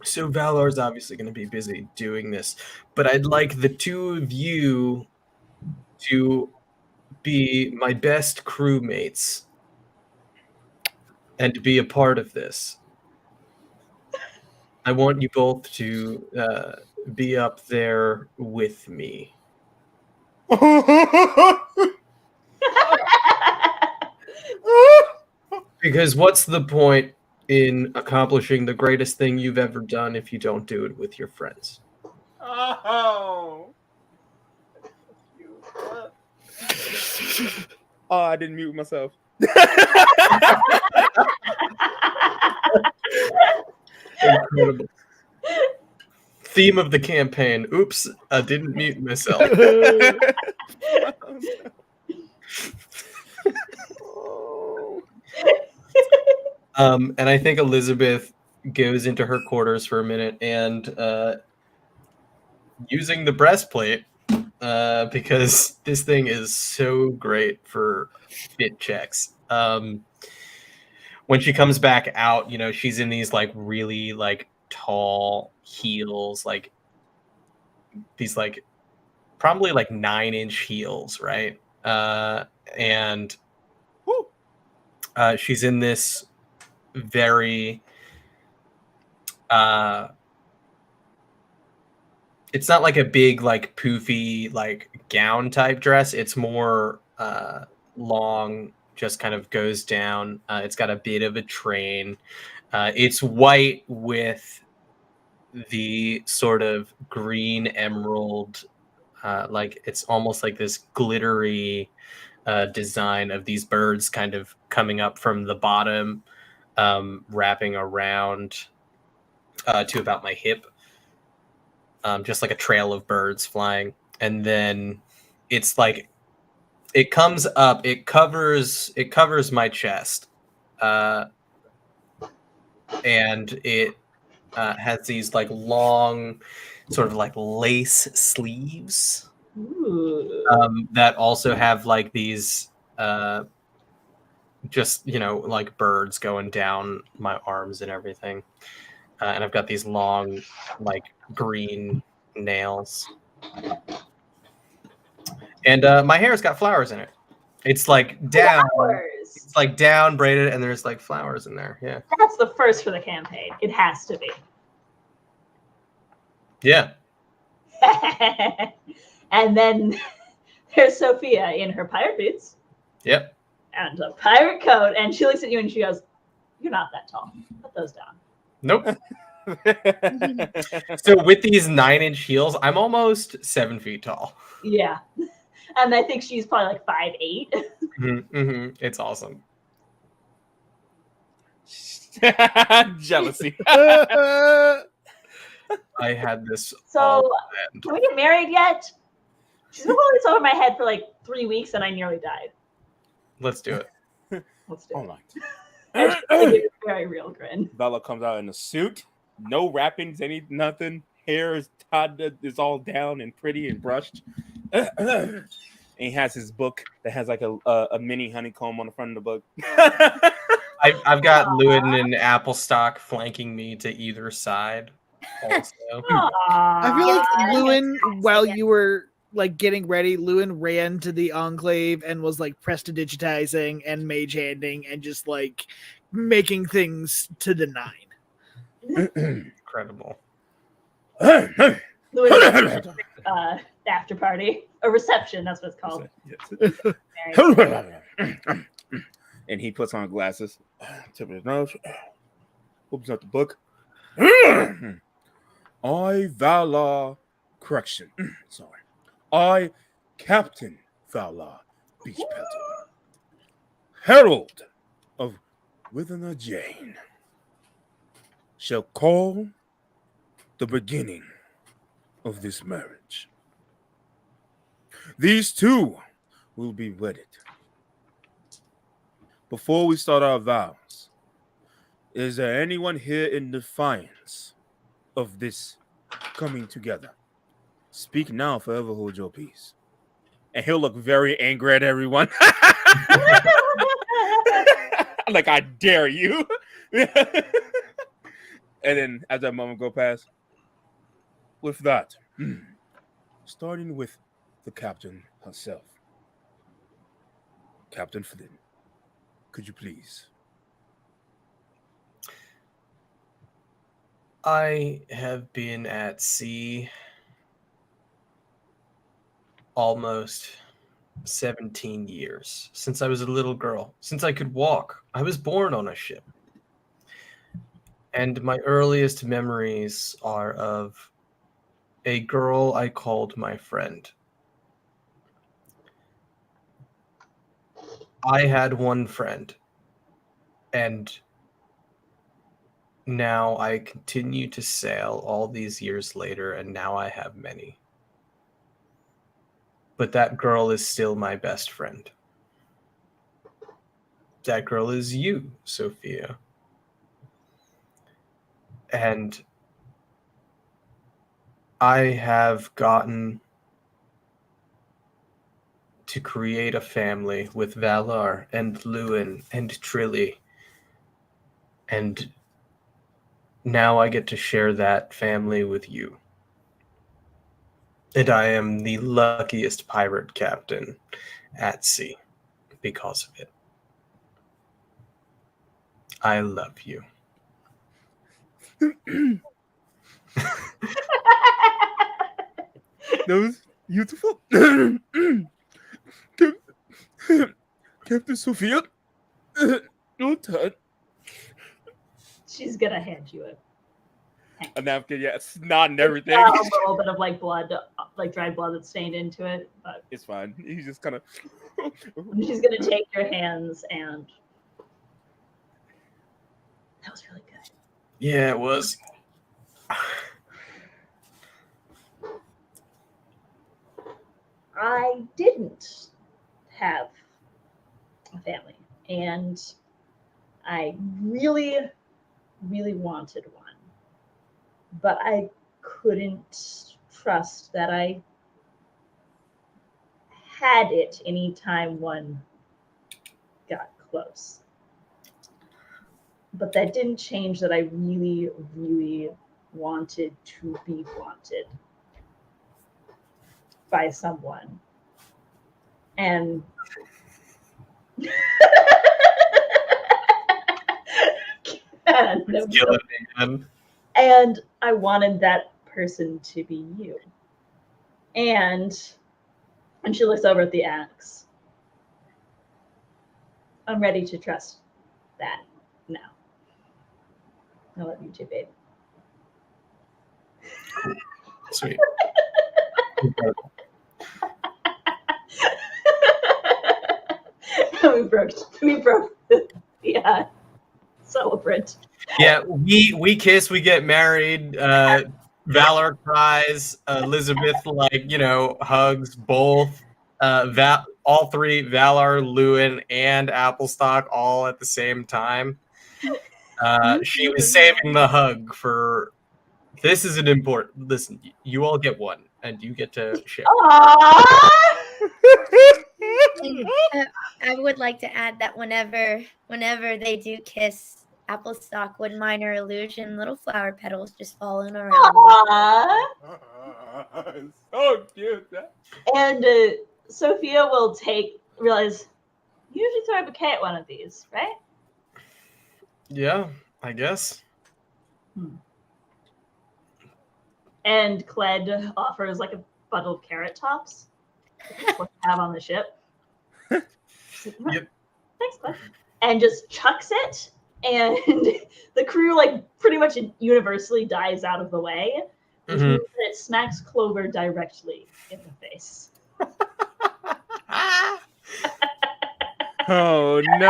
So Valor's obviously going to be busy doing this, but I'd like the two of you to be my best crewmates and to be a part of this. I want you both to be up there with me. Because what's the point in accomplishing the greatest thing you've ever done if you don't do it with your friends? Oh, I didn't mute myself. Incredible. Theme of the campaign. Oops, I didn't mute myself. And I think Elizabeth goes into her quarters for a minute and using the breastplate because this thing is so great for fit checks. When she comes back out, she's in these like really like tall heels, like these like probably like 9-inch heels, right? And she's in this very it's not like a big like poofy like gown type dress. It's more long, just kind of goes down. It's got a bit of a train. It's white with the sort of green emerald, like it's almost like this glittery design of these birds kind of coming up from the bottom, wrapping around to about my hip, just like a trail of birds flying. And then it's like It comes up. It covers my chest, and it has these like long, sort of like lace sleeves Ooh. that also have like these just like birds going down my arms and everything, and I've got these long like green nails, and my hair's got flowers in it. It's like down. Flowers. It's like down braided, and there's like flowers in there. Yeah. That's the first for the campaign. It has to be. Yeah. And then there's Sophia in her pirate boots Yep. and a pirate coat, and she looks at you and she goes, "You're not that tall. Put those down." Nope. So with these 9-inch heels, I'm almost 7 feet tall. Yeah. And I think she's probably like 5'8". It's awesome. Jealousy. I had this. all So, planned. can we get married yet? She's been holding this over my head for like 3 weeks, and I nearly died. Let's do it. Let's do Oh it. my. And she gave me a very real grin. Bella comes out in a suit, no wrappings, nothing. Hair is tied, is all down and pretty and brushed. And he has his book that has like a mini honeycomb on the front of the book. I've got Lewin and Applestock flanking me to either side. Also, I feel like Yeah. Lewin, while Yeah. you were like getting ready, Lewin ran to the Enclave and was like prestidigitizing and mage handing and just like making things to the 9. incredible. Louis, after party, a reception. That's what it's called. Married. And he puts on glasses, tip of his nose, opens up the book. I, Valar, correction, sorry. I, Captain Valar Beachpelter, Herald of Wither Jane, shall call the beginning of this marriage. These two will be wedded. Before we start our vows, is there anyone here in defiance of this coming together? Speak now, forever hold your peace. And he'll look very angry at everyone. Like, I dare you. And then as that moment go past, with that, starting with the captain herself. Captain Flynn, could you please? I have been at sea almost 17 years, since I was a little girl, since I could walk. I was born on a ship. And my earliest memories are of a girl I called my friend. I had one friend, and now I continue to sail all these years later, and now I have many. But that girl is still my best friend. That girl is you, Sophia. And I have gotten to create a family with Valar and Lewin and Trilly. And now I get to share that family with you. And I am the luckiest pirate captain at sea because of it. I love you. That was beautiful. Captain Sophia, don't touch. She's gonna hand you it. A napkin, yeah, snot and everything. A little bit of like blood, like dried blood that's stained into it, but It's fine. He's just kind of. she's gonna take your hands, and that was really good. Yeah, it was. I didn't have a family, and I really, really wanted one, but I couldn't trust that I had it anytime one got close. But that didn't change that I really, really wanted to be wanted by someone. And It's killing me, man. and I wanted that person to be you. And she looks over at the axe. I'm ready to trust that now. I love you too, babe. Sweet. we broke the celebrant. Yeah, we kiss, we get married. Valor cries. Elizabeth, hugs both. All three, Valar, Lewin, and Applestock, all at the same time. She was saving the hug for. This is an important. Listen, you all get one, and you get to share. I would like to add that whenever they do kiss, Applestock would minor illusion, little flower petals just falling around. So cute. And Sophia will realize, you usually throw a bouquet at one of these, right? Yeah, I guess. And Cled offers like a bundle of carrot tops to have on the ship. Yep. Thanks, Cled. And just chucks it, and the crew pretty much universally dies out of the way, which means that it smacks Clover directly in the face. Oh no!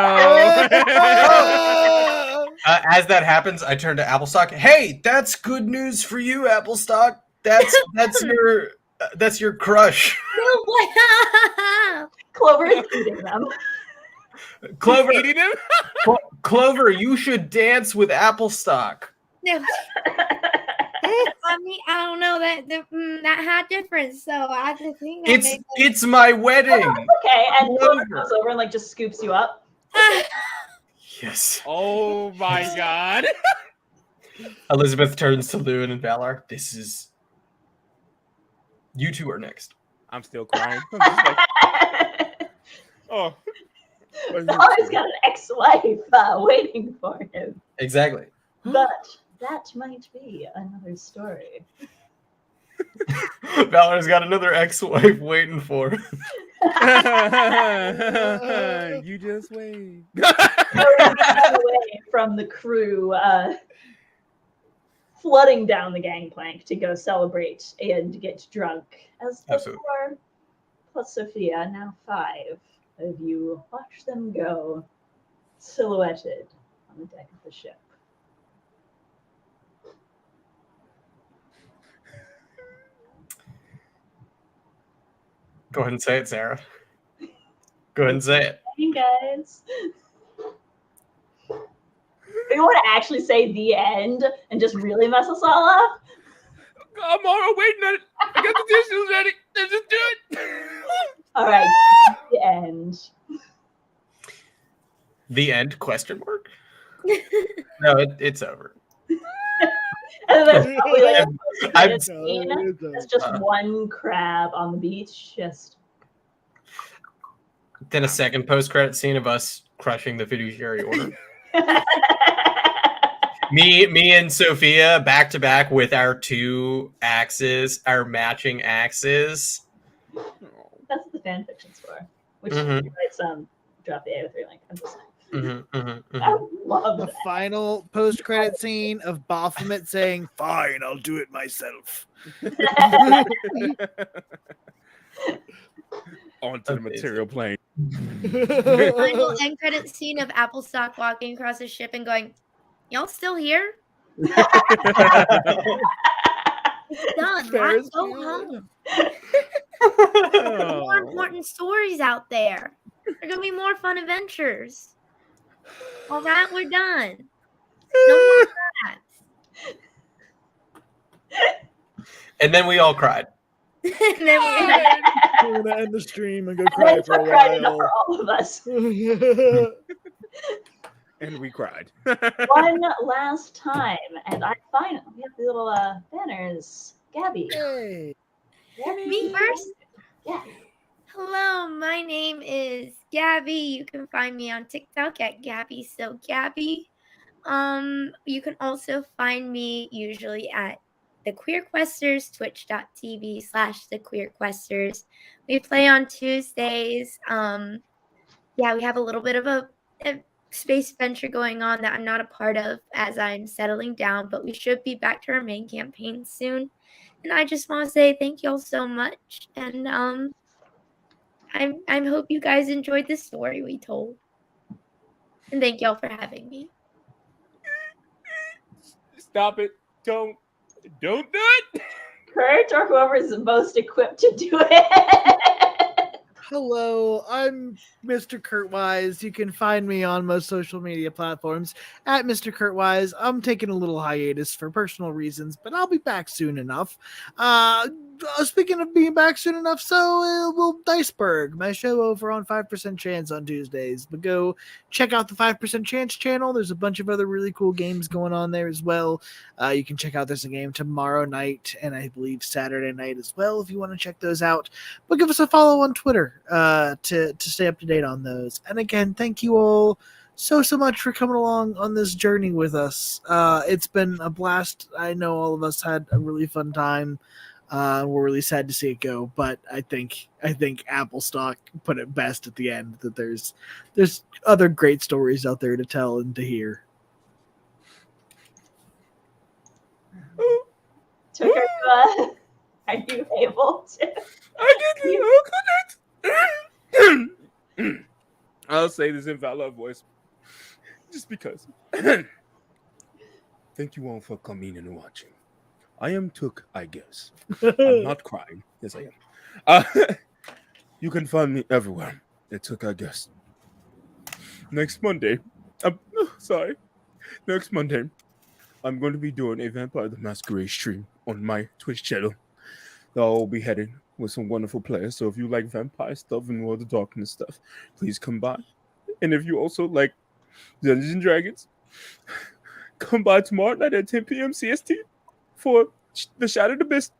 As that happens, I turn to Applestock. Hey, that's good news for you, Applestock. That's your crush. Clover is eating them. Clover, Eating him? Clover, you should dance with Applestock. No. I mean, I don't know that had difference. So I just think It's my wedding. Okay, and Clover goes over and just scoops you up. Yes. Oh my god. Elizabeth turns to Lewin and Valar. You two are next. I'm still crying. I'm just like, oh. Valar's got an ex-wife waiting for him. Exactly. But that might be another story. Valar's got another ex-wife waiting for him. You just wait. Away from the crew flooding down the gangplank to go celebrate and get drunk. As the Absolutely. 4 plus Sophia, now 5 of you, watch them go silhouetted on the deck of the ship. Go ahead and say it, Sarah. Go ahead and say it. Hey guys. You want to actually say the end and just really mess us all up? I'm waiting on it. I got the dishes ready. Let's just do it. All right, the end. The end? Question mark? No, it's over. And then there's probably a I'm- post-credit scene. It's just one crab on the beach, just. Then a second post-credit scene of us crushing the fiduciary order. Me and Sophia back to back with our 2 axes, our matching axes. That's what the fan fiction's for. Which Mhm. writes drop the A3 link. I'm just saying. Mm-hmm. I love The that. final post-credit scene of Baphomet saying, "Fine, I'll do it myself." Onto the material plane. final end credit scene of Applestock walking across the ship and going, "Y'all still here? It's done. Ferris Let's go wheel. home." More fun stories out there. There are gonna be more fun adventures. All right, we're done. No more raps. And then we all cried. And then I'm gonna end the stream and go cry And for a cried enough for while. all of us. And we cried. One last time, and we have the little banners. Gabby. Hey. me first. Yeah. Hello, my name is Gabby. You can find me on TikTok at Gabby So Gabby. You can also find me usually at the Queer Questers, twitch.tv/the Queer Questers. We play on Tuesdays. Yeah, we have a little bit of a space venture going on that I'm not a part of as I'm settling down, but we should be back to our main campaign soon. And I just want to say thank you all so much. And I hope you guys enjoyed the story we told. And thank y'all for having me. Stop it. Don't do it. Kurt or whoever is most equipped to do it. Hello, I'm Mr. Kurtwise. You can find me on most social media platforms at Mr. Kurtwise. I'm taking a little hiatus for personal reasons, but I'll be back soon enough. Speaking of being back soon enough, so will Diceberg, my show over on 5% Chance on Tuesdays. But go check out the 5% Chance channel. There's a bunch of other really cool games going on there as well. You can check out, there's a game tomorrow night and I believe Saturday night as well if you want to check those out. But give us a follow on Twitter to stay up to date on those. And again, thank you all so much for coming along on this journey with us. It's been a blast. I know all of us had a really fun time. We're really sad to see it go, but I think Applestock put it best at the end that there's other great stories out there to tell and to hear. Tucker, are you able to? I didn't connect. I'll say this in Valor voice, just because. Thank you all for coming and watching. I am Took, I guess. I'm not crying. Yes, I am. You can find me everywhere. It Took, I guess. Next Monday, Next Monday, I'm going to be doing a Vampire the Masquerade stream on my Twitch channel. I'll be heading with some wonderful players. So if you like vampire stuff and World of Darkness stuff, please come by. And if you also like Dungeons and Dragons, come by tomorrow night at 10 p.m. CST for the Shattered Abyss.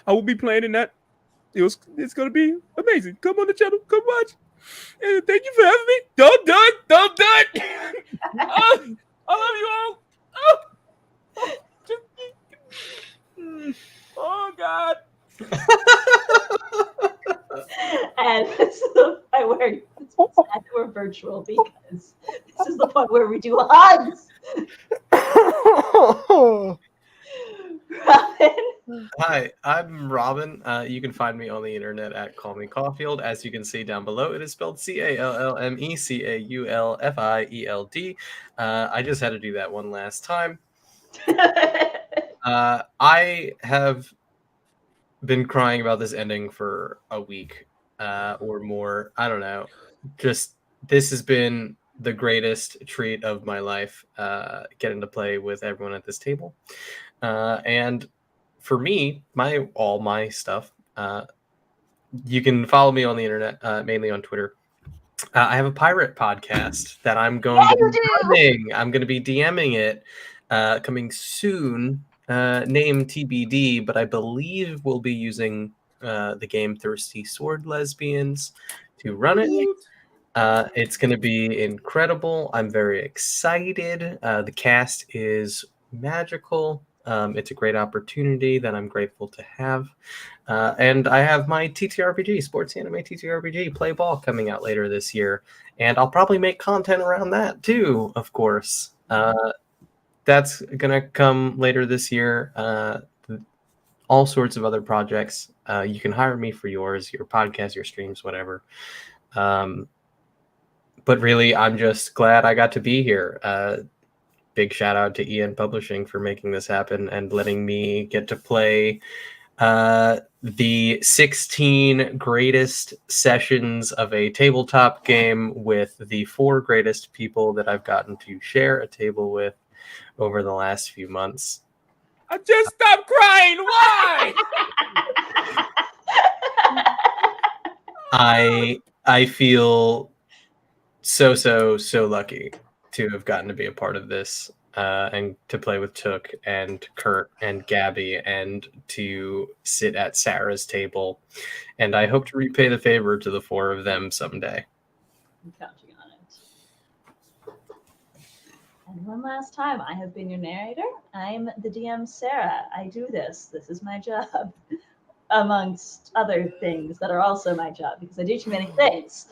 I will be playing in that. It's going to be amazing. Come on the channel. Come watch. And thank you for having me. Don't do it. Don't do it. I love you all. Oh God. And this is the point where it's sad that we're virtual because this is the point where we do hugs. Robin. Hi, I'm Robin. You can find me on the internet at Call Me Caulfield. As you can see down below, it is spelled CALLMECAULFIELD. I just had to do that one last time. I have been crying about this ending for a week or more. I don't know. Just this has been the greatest treat of my life, getting to play with everyone at this table. And for me, all my stuff, you can follow me on the internet, mainly on Twitter. I have a pirate podcast that I'm going to be running. I'm going to be DMing it, coming soon. Name TBD, but I believe we'll be using the game Thirsty Sword Lesbians to run it. It's going to be incredible. I'm very excited. The cast is magical. It's a great opportunity that I'm grateful to have. And I have my TTRPG, Sports Anime TTRPG, Play Ball, coming out later this year. And I'll probably make content around that too, of course. That's going to come later this year. All sorts of other projects. You can hire me for yours, your podcast, your streams, whatever. But really, I'm just glad I got to be here. Big shout out to EN Publishing for making this happen and letting me get to play The 16 greatest sessions of a tabletop game with the 4 greatest people that I've gotten to share a table with over the last few months. I just stopped crying. Why? I feel so lucky to have gotten to be a part of this and to play with Took and Kurt and Gabby and to sit at Sarah's table. And I hope to repay the favor to the 4 of them someday. I'm counting on it. And one last time, I have been your narrator. I'm the DM, Sarah. I do this. This is my job, amongst other things that are also my job, because I do too many things.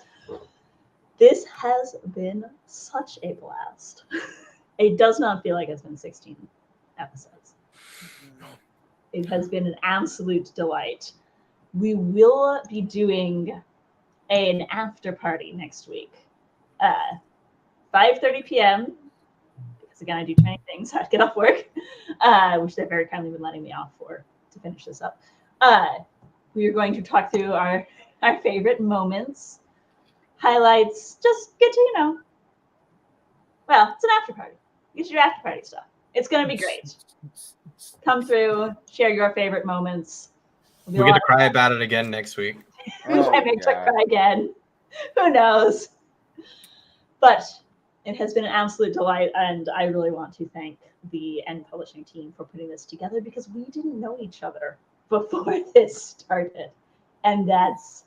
This has been such a blast. It does not feel like it's been 16 episodes. It has been an absolute delight. We will be doing an after party next week. 5:30 p.m. Because again, I do 20 things. I have to get off work, which they've very kindly been letting me off for to finish this up. We are going to talk through our favorite moments, highlights, just get to, well, it's an after party. Get your after party stuff. It's going to be great. Come through, share your favorite moments. We get to cry about it again next week. I may cry again. Who knows? But it has been an absolute delight, and I really want to thank the End Publishing team for putting this together, because we didn't know each other before this started. And that's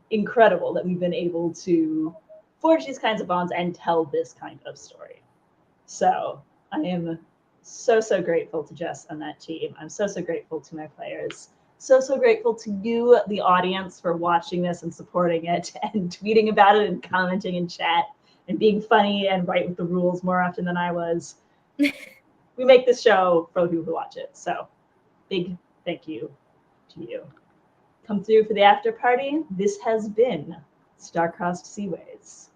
incredible that we've been able to forge these kinds of bonds and tell this kind of story. So I am so grateful to Jess and that team. I'm so grateful to my players. So grateful to you, the audience, for watching this and supporting it and tweeting about it and commenting in chat and being funny and right with the rules more often than I was. We make this show for the people who watch it. So big thank you to you. Come through for the after party. This has been Star-Crossed Seaways.